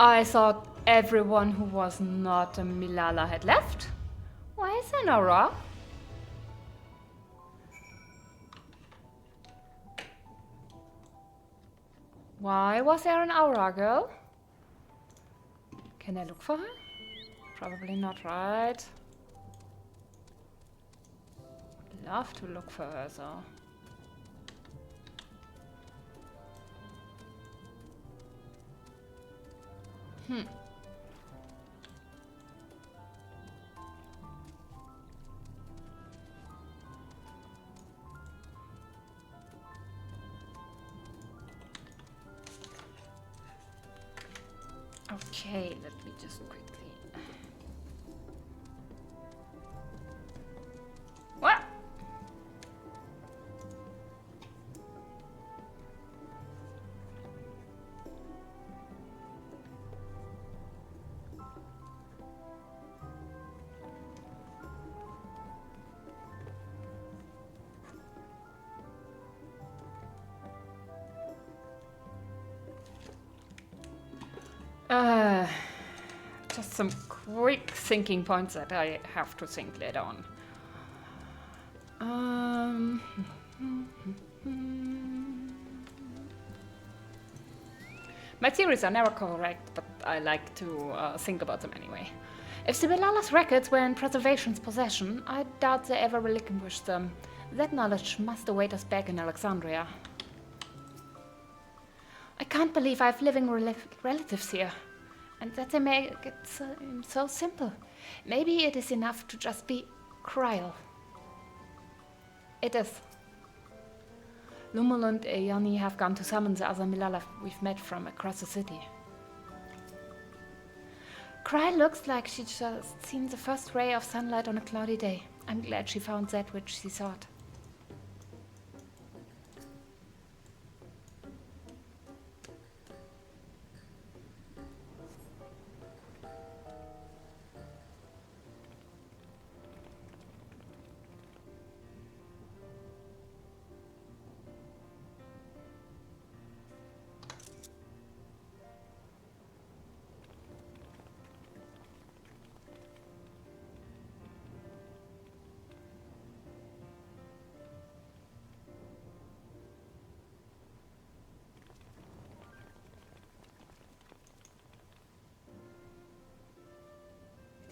I thought everyone who was not a Milala had left. Why is there Nora? Why was there an Aura girl? Can I look for her? Probably not, right? Would love to look for her though. Okay, let me just quickly... What? Just some quick thinking points that I have to think later on. My theories are never correct, but I like to think about them anyway. If the Belala's records were in preservation's possession, I doubt they ever relinquished them. That knowledge must await us back in Alexandria. I can't believe I have living relatives here. And that they make it so simple. Maybe it is enough to just be Kryl. It is. Lumul and Ayani have come to summon the other Milala we've met from across the city. Kryl looks like she's just seen the first ray of sunlight on a cloudy day. I'm glad she found that which she sought.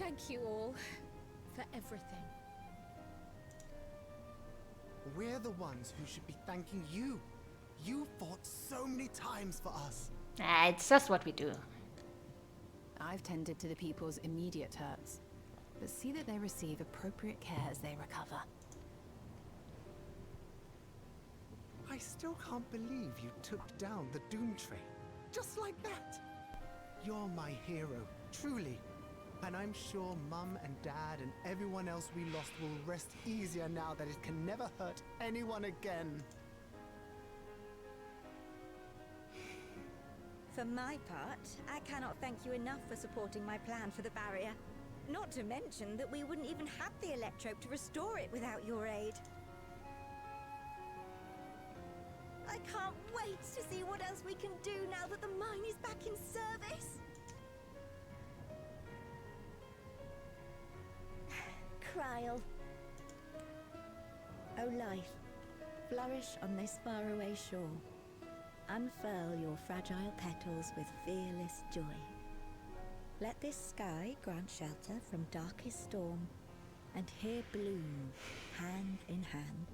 Thank you all for everything. We're the ones who should be thanking you. You fought so many times for us. It's just what we do. I've tended to the people's immediate hurts, but see that they receive appropriate care as they recover. I still can't believe you took down the dawntrail. Just like that. You're my hero, truly. And I'm sure Mum and Dad and everyone else we lost will rest easier now that it can never hurt anyone again. For my part, I cannot thank you enough for supporting my plan for the barrier. Not to mention that we wouldn't even have the electrope to restore it without your aid. I can't wait to see what else we can do now that the mine is back in service. Kryl. O life, flourish on this faraway shore. Unfurl your fragile petals with fearless joy. Let this sky grant shelter from darkest storm, and here bloom, hand in hand,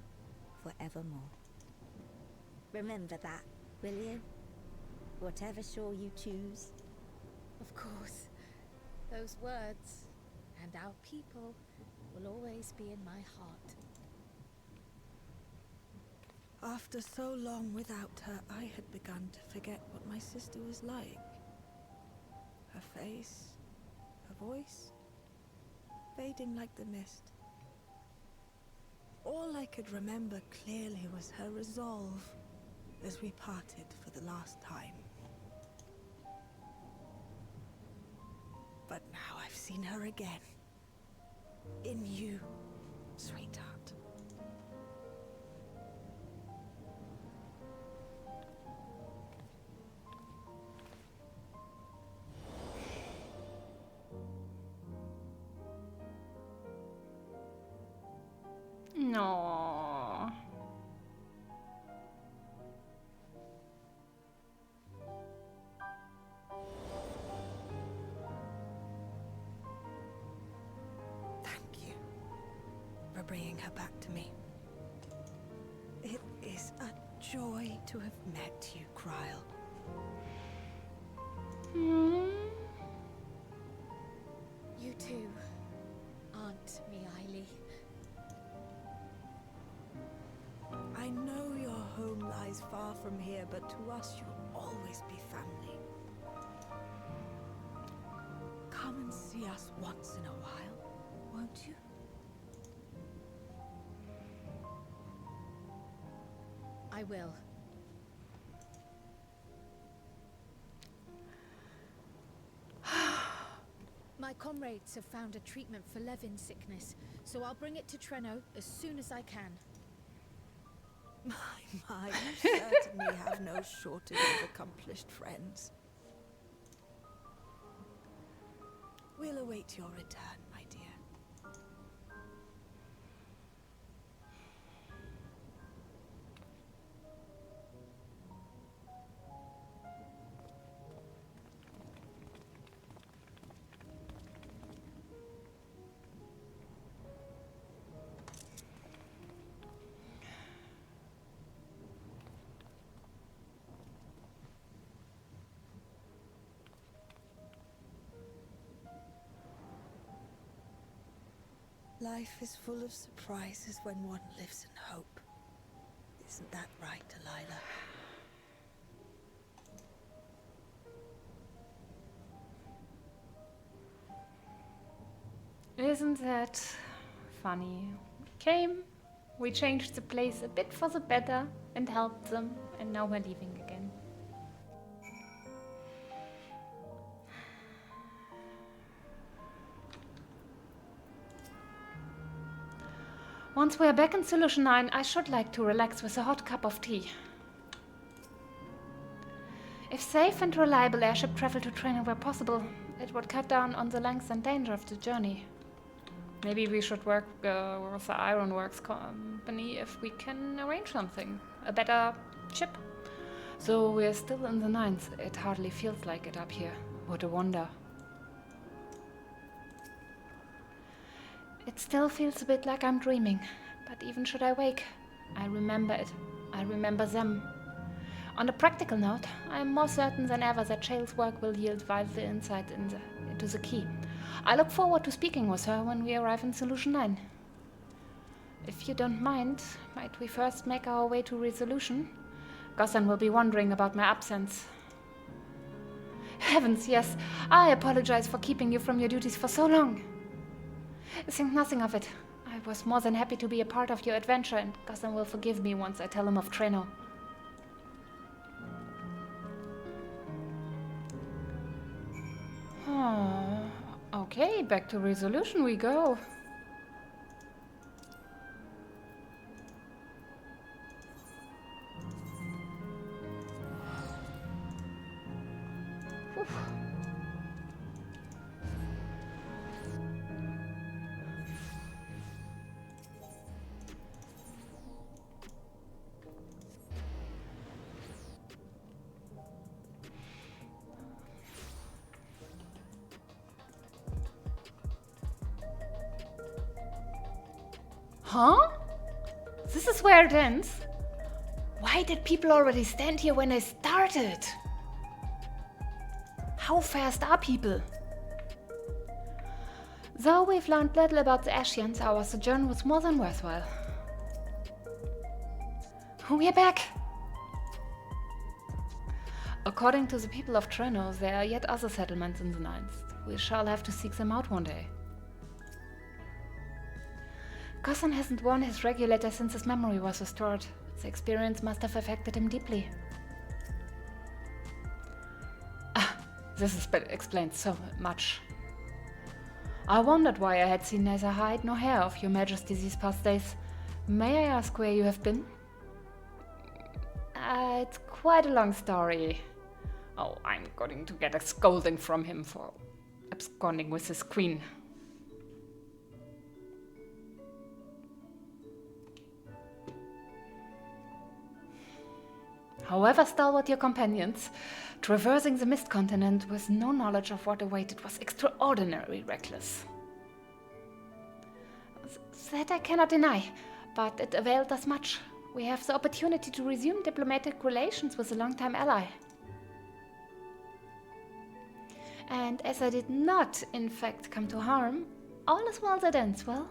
forevermore. Remember that, will you? Whatever shore you choose. Of course. Those words and our people will always be in my heart. After so long without her, I had begun to forget what my sister was like. Her face, her voice, fading like the mist. All I could remember clearly was her resolve as we parted for the last time. But now I've seen her again. In you, sweetheart. No. Thank you for bringing her back to me. It is a joy to have met you, Kryl. You too, Aunt Miaili. I know your home lies far from here, but to us you'll always be family. Come and see us once in a while, won't you? I will. My comrades have found a treatment for Levin's sickness, so I'll bring it to Treno as soon as I can. My, you certainly have no shortage of accomplished friends. We'll await your return, my dear. Life is full of surprises when one lives in hope. Isn't that right, Delilah? Isn't that funny? We came, we changed the place a bit for the better and helped them, and now we're leaving again. Once we're back in Solution 9, I should like to relax with a hot cup of tea. If safe and reliable airship travel to Treno were possible, it would cut down on the length and danger of the journey. Maybe we should work with the Ironworks company if we can arrange something. A better ship. So we're still in the 9th. It hardly feels like it up here. What a wonder. It still feels a bit like I'm dreaming, but even should I wake, I remember it. I remember them. On a practical note, I am more certain than ever that Shale's work will yield vital insight into the key. I look forward to speaking with her when we arrive in Solution 9. If you don't mind, might we first make our way to Resolution? Gossan will be wondering about my absence. Heavens, yes, I apologize for keeping you from your duties for so long. Think nothing of it. I was more than happy to be a part of your adventure, and Gossan will forgive me once I tell him of Treno. Okay, back to Resolution we go. Whew. Huh? This is where it ends? Why did people already stand here when I started? How fast are people? Though we've learned little about the Ashians, our sojourn was more than worthwhile. We're back! According to the people of Treno, there are yet other settlements in the Ninth. We shall have to seek them out one day. Gossan hasn't worn his regulator since his memory was restored. The experience must have affected him deeply. This explains so much. I wondered why I had seen neither hide nor hair of your Majesty these past days. May I ask where you have been? It's quite a long story. Oh, I'm going to get a scolding from him for absconding with his queen. However stalwart your companions, traversing the Mist Continent with no knowledge of what awaited was extraordinarily reckless. That I cannot deny, but it availed us much. We have the opportunity to resume diplomatic relations with a longtime ally. And as I did not, in fact, come to harm, all is well that ends well.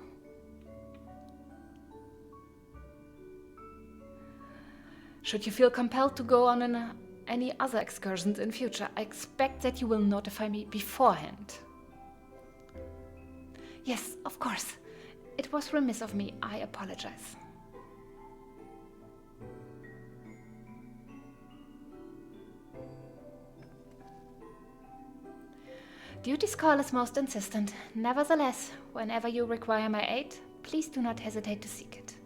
Should you feel compelled to go on any other excursions in future, I expect that you will notify me beforehand. Yes, of course. It was remiss of me. I apologize. Duty's call is most insistent. Nevertheless, whenever you require my aid, please do not hesitate to seek it.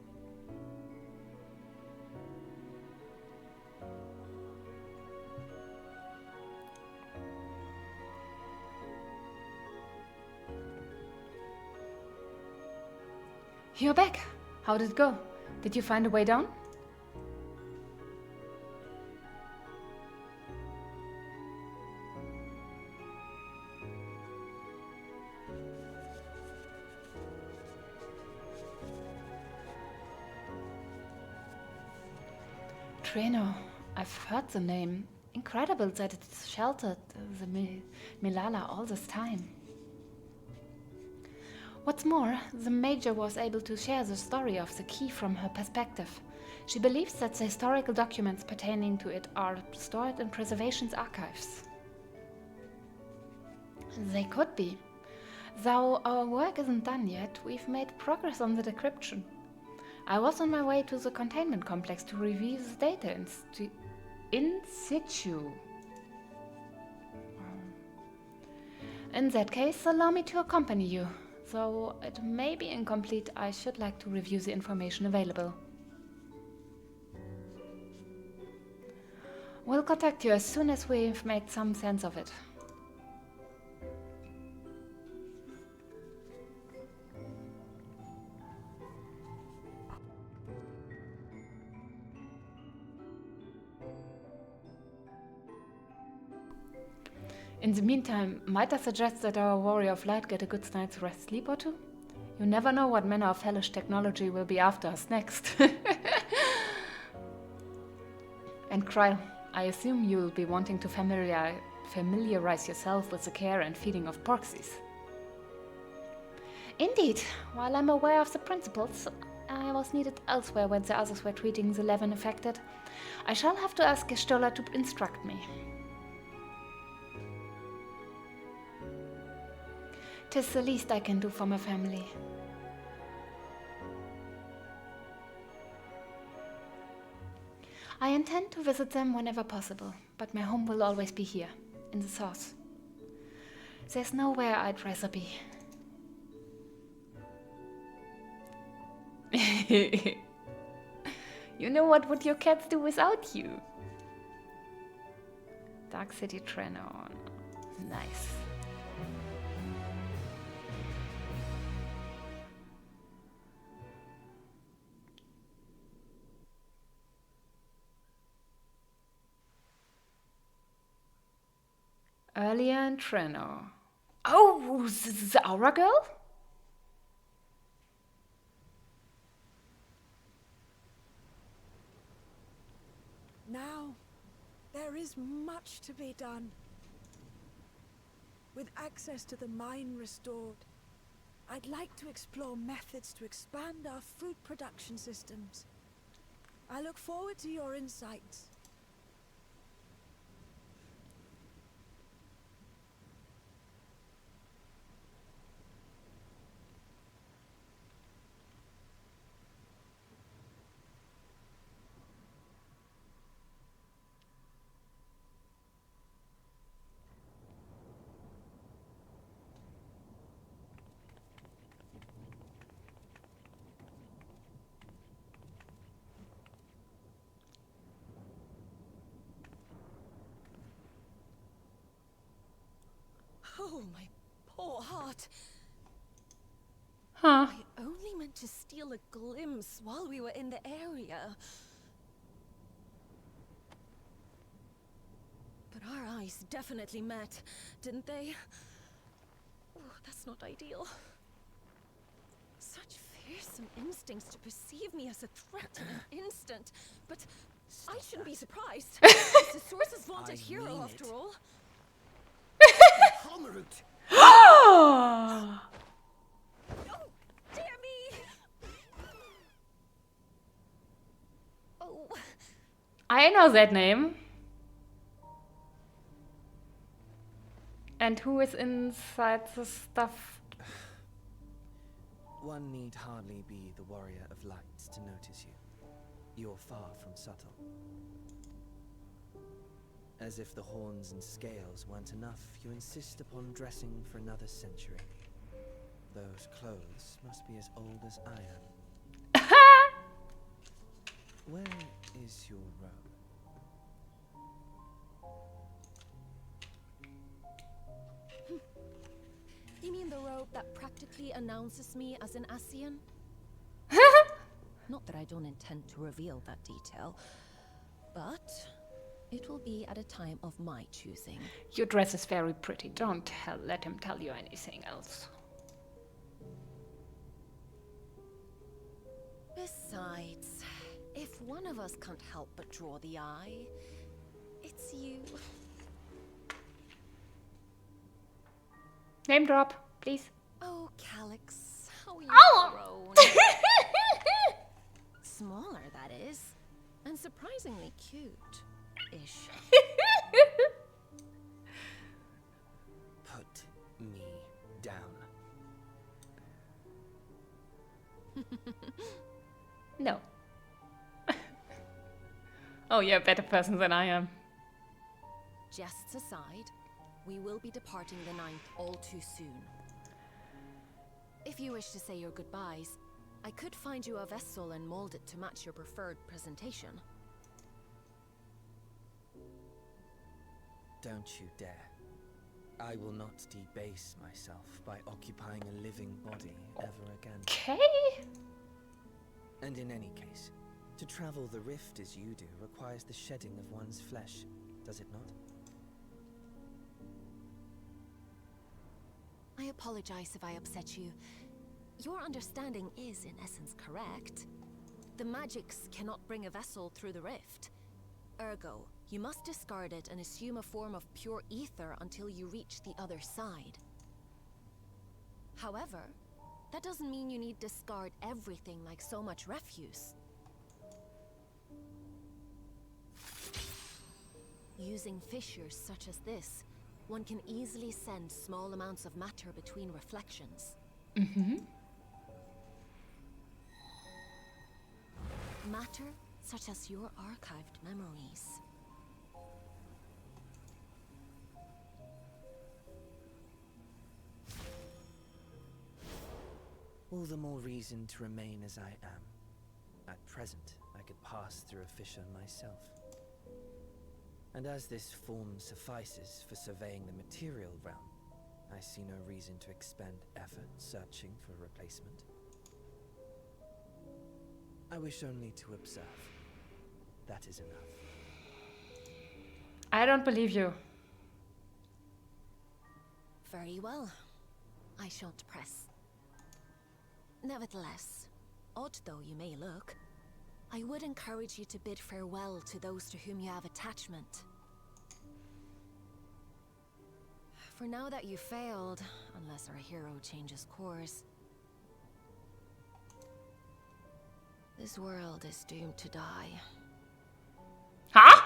You're back. How did it go? Did you find a way down? Treno, I've heard the name. Incredible that it's sheltered the Milala all this time. What's more, the Major was able to share the story of the key from her perspective. She believes that the historical documents pertaining to it are stored in Preservation's archives. They could be. Though our work isn't done yet, we've made progress on the decryption. I was on my way to the containment complex to review the data in situ. In that case, allow me to accompany you. Though it may be incomplete, I should like to review the information available. We'll contact you as soon as we've made some sense of it. In the meantime, might I suggest that our warrior of light get a good night's sleep or two? You never know what manner of hellish technology will be after us next. And Kryl, I assume you'll be wanting to familiarize yourself with the care and feeding of Porxies. Indeed, while I'm aware of the principles, I was needed elsewhere when the others were treating the Levin affected. I shall have to ask Gestola to instruct me. 'Tis the least I can do for my family. I intend to visit them whenever possible, but my home will always be here, in the source. There's nowhere I'd rather be. You know what would your cats do without you? Dark City Trenon. Nice. Earlier in Treno. Oh, the Aura Girl? Now, there is much to be done. With access to the mine restored, I'd like to explore methods to expand our food production systems. I look forward to your insights. Oh, my poor heart. Huh. I only meant to steal a glimpse while we were in the area. But our eyes definitely met, didn't they? Oh, that's not ideal. Such fearsome instincts to perceive me as a threat in an instant. But I shouldn't be surprised. It's the source's vaunted hero, after all. Oh, Dear me! Oh. I know that name. And who is inside the stuff? One need hardly be the warrior of lights to notice you. You're far from subtle. As if the horns and scales weren't enough, you insist upon dressing for another century. Those clothes must be as old as I am. Where is your robe? You mean the robe that practically announces me as an Asian? Not that I don't intend to reveal that detail, but it will be at a time of my choosing. Your dress is very pretty. Don't let him tell you anything else. Besides, if one of us can't help but draw the eye, it's you. Name drop, please. Oh, Calyx, how you've grown. Smaller, that is. And surprisingly cute-ish. Put me down. No. Oh, you're a better person than I am. Jests aside, we will be departing the 9th all too soon. If you wish to say your goodbyes, I could find you a vessel and mold it to match your preferred presentation. Don't you dare. I will not debase myself by occupying a living body ever again. Okay. And in any case, to travel the rift as you do requires the shedding of one's flesh, does it not? I apologize if I upset you. your understanding is, in essence, correct. The magics cannot bring a vessel through the rift. Ergo, you must discard it and assume a form of pure ether until you reach the other side. However, that doesn't mean you need discard everything like so much refuse. Using fissures such as this, one can easily send small amounts of matter between reflections. Matter such as your archived memories. All the more reason to remain as I am. At present, I could pass through a fissure myself. And as this form suffices for surveying the material realm, I see no reason to expend effort searching for a replacement. I wish only to observe. That is enough. I don't believe you. Very well. I shan't press. Nevertheless, odd though you may look, I would encourage you to bid farewell to those to whom you have attachment. For now that you failed, unless our hero changes course, this world is doomed to die. Huh?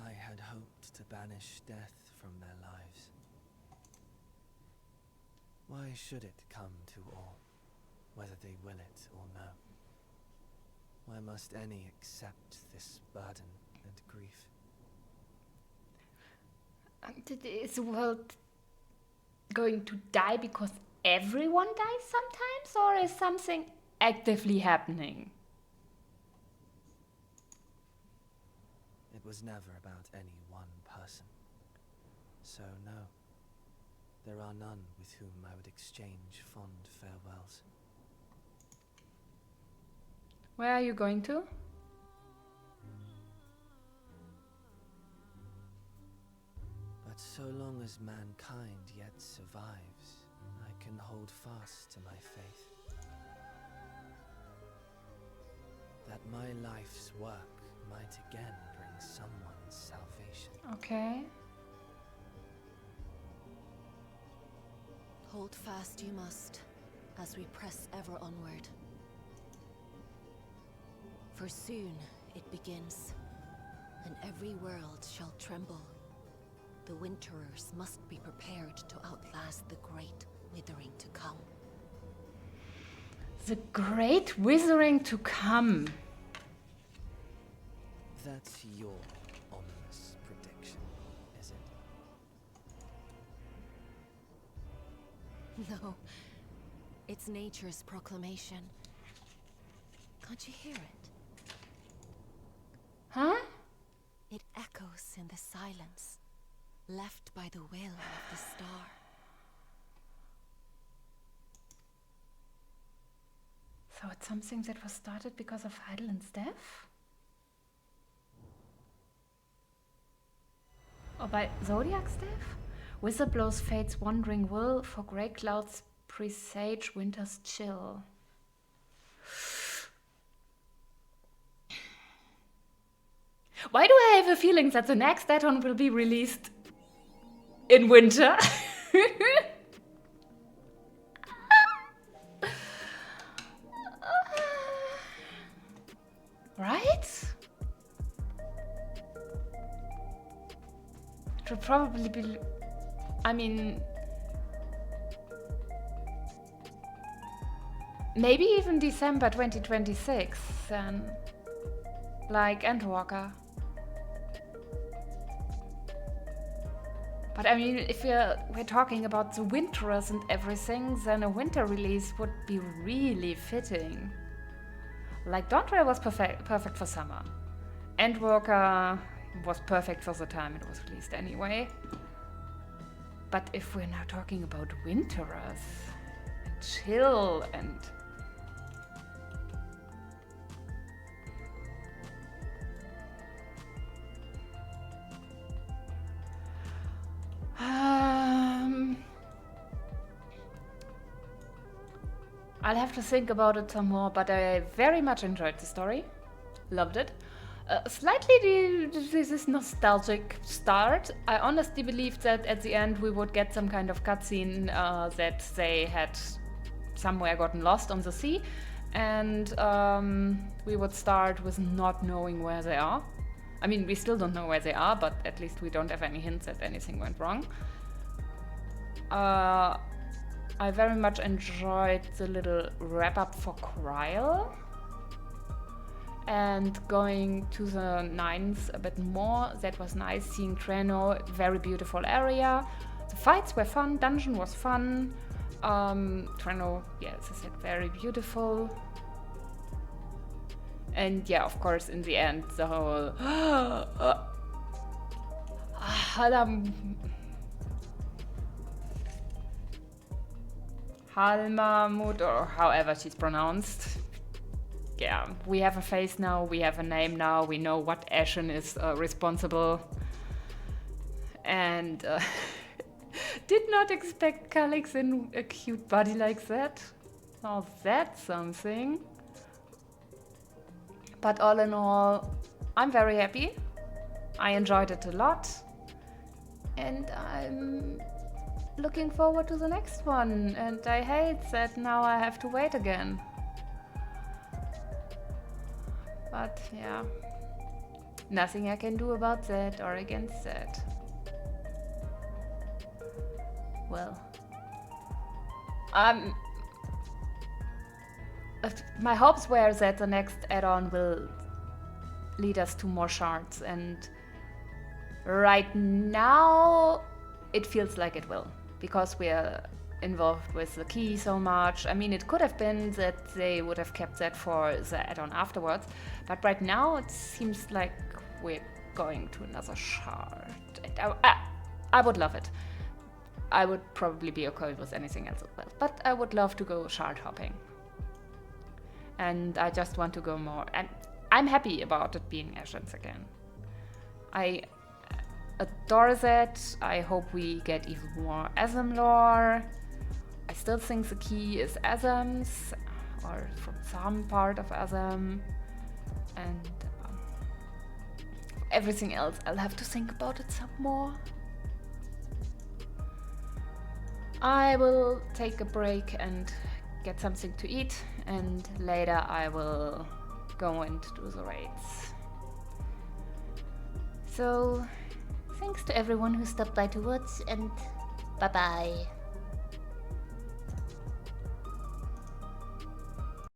I had hoped to banish death from their lives. Why should it come to all, whether they will it or no? Why must any accept this burden and grief? Is the world going to die because everyone dies sometimes, or is something actively happening? It was never about any one person. So no, there are none with whom I would exchange fond farewells. Where are you going to? But so long as mankind yet survives, I can hold fast to my faith. That my life's work might again bring someone's salvation. Okay. Hold fast you must, as we press ever onward. For soon it begins, and every world shall tremble. The Winterers must be prepared to outlast the great withering to come. The great withering to come. That's your ominous prediction, is it? No, it's nature's proclamation. Can't you hear it? Huh? It echoes in the silence, left by the will of the star. So it's something that was started because of Heidel's death? Or by Zodiac's death? Wizard blows fate's wandering will, for grey clouds presage winter's chill. Why do I have a feeling that the next add-on will be released in winter? Right? It would probably be... I mean... maybe even December 2026, then. Like Endwalker. But I mean, if we're talking about the Winterers and everything, then a winter release would be really fitting. Like Dawntrail was perfect for summer. Endworker was perfect for the time it was released anyway. But if we're now talking about Winterers, and chill and I'll have to think about it some more, but I very much enjoyed the story. Loved it. Slightly this nostalgic start. I honestly believed that at the end we would get some kind of cutscene that they had somewhere gotten lost on the sea, and we would start with not knowing where they are. I mean, we still don't know where they are, but at least we don't have any hints that anything went wrong. I very much enjoyed the little wrap-up for Kryl. And going to the Nines a bit more, that was nice. Seeing Treno, very beautiful area. The fights were fun, dungeon was fun. Treno, yeah, as I said, very beautiful. And yeah, of course, in the end, the whole Halmamut, or however she's pronounced. Yeah, we have a face now, we have a name now, we know what Ashen is responsible. And did not expect Calyx in a cute body like that. Oh, that's something. But all in all, I'm very happy. I enjoyed it a lot. And I'm looking forward to the next one. And I hate that now I have to wait again. But yeah, nothing I can do about that or against that. Well, my hopes were that the next add-on will lead us to more shards, and right now it feels like it will, because we are involved with the key so much. I mean, it could have been that they would have kept that for the add-on afterwards, but right now it seems like we're going to another shard. And I would love it. I would probably be okay with anything else as well, but I would love to go shard hopping. And I just want to go more, and I'm happy about it being Ashen's again. I adore that. I hope we get even more Asm lore. I still think the key is Asm's, or from some part of Asm, and everything else I'll have to think about it some more. I will take a break and get something to eat, and later I will go and do the raids. So, thanks to everyone who stopped by to watch, and bye bye.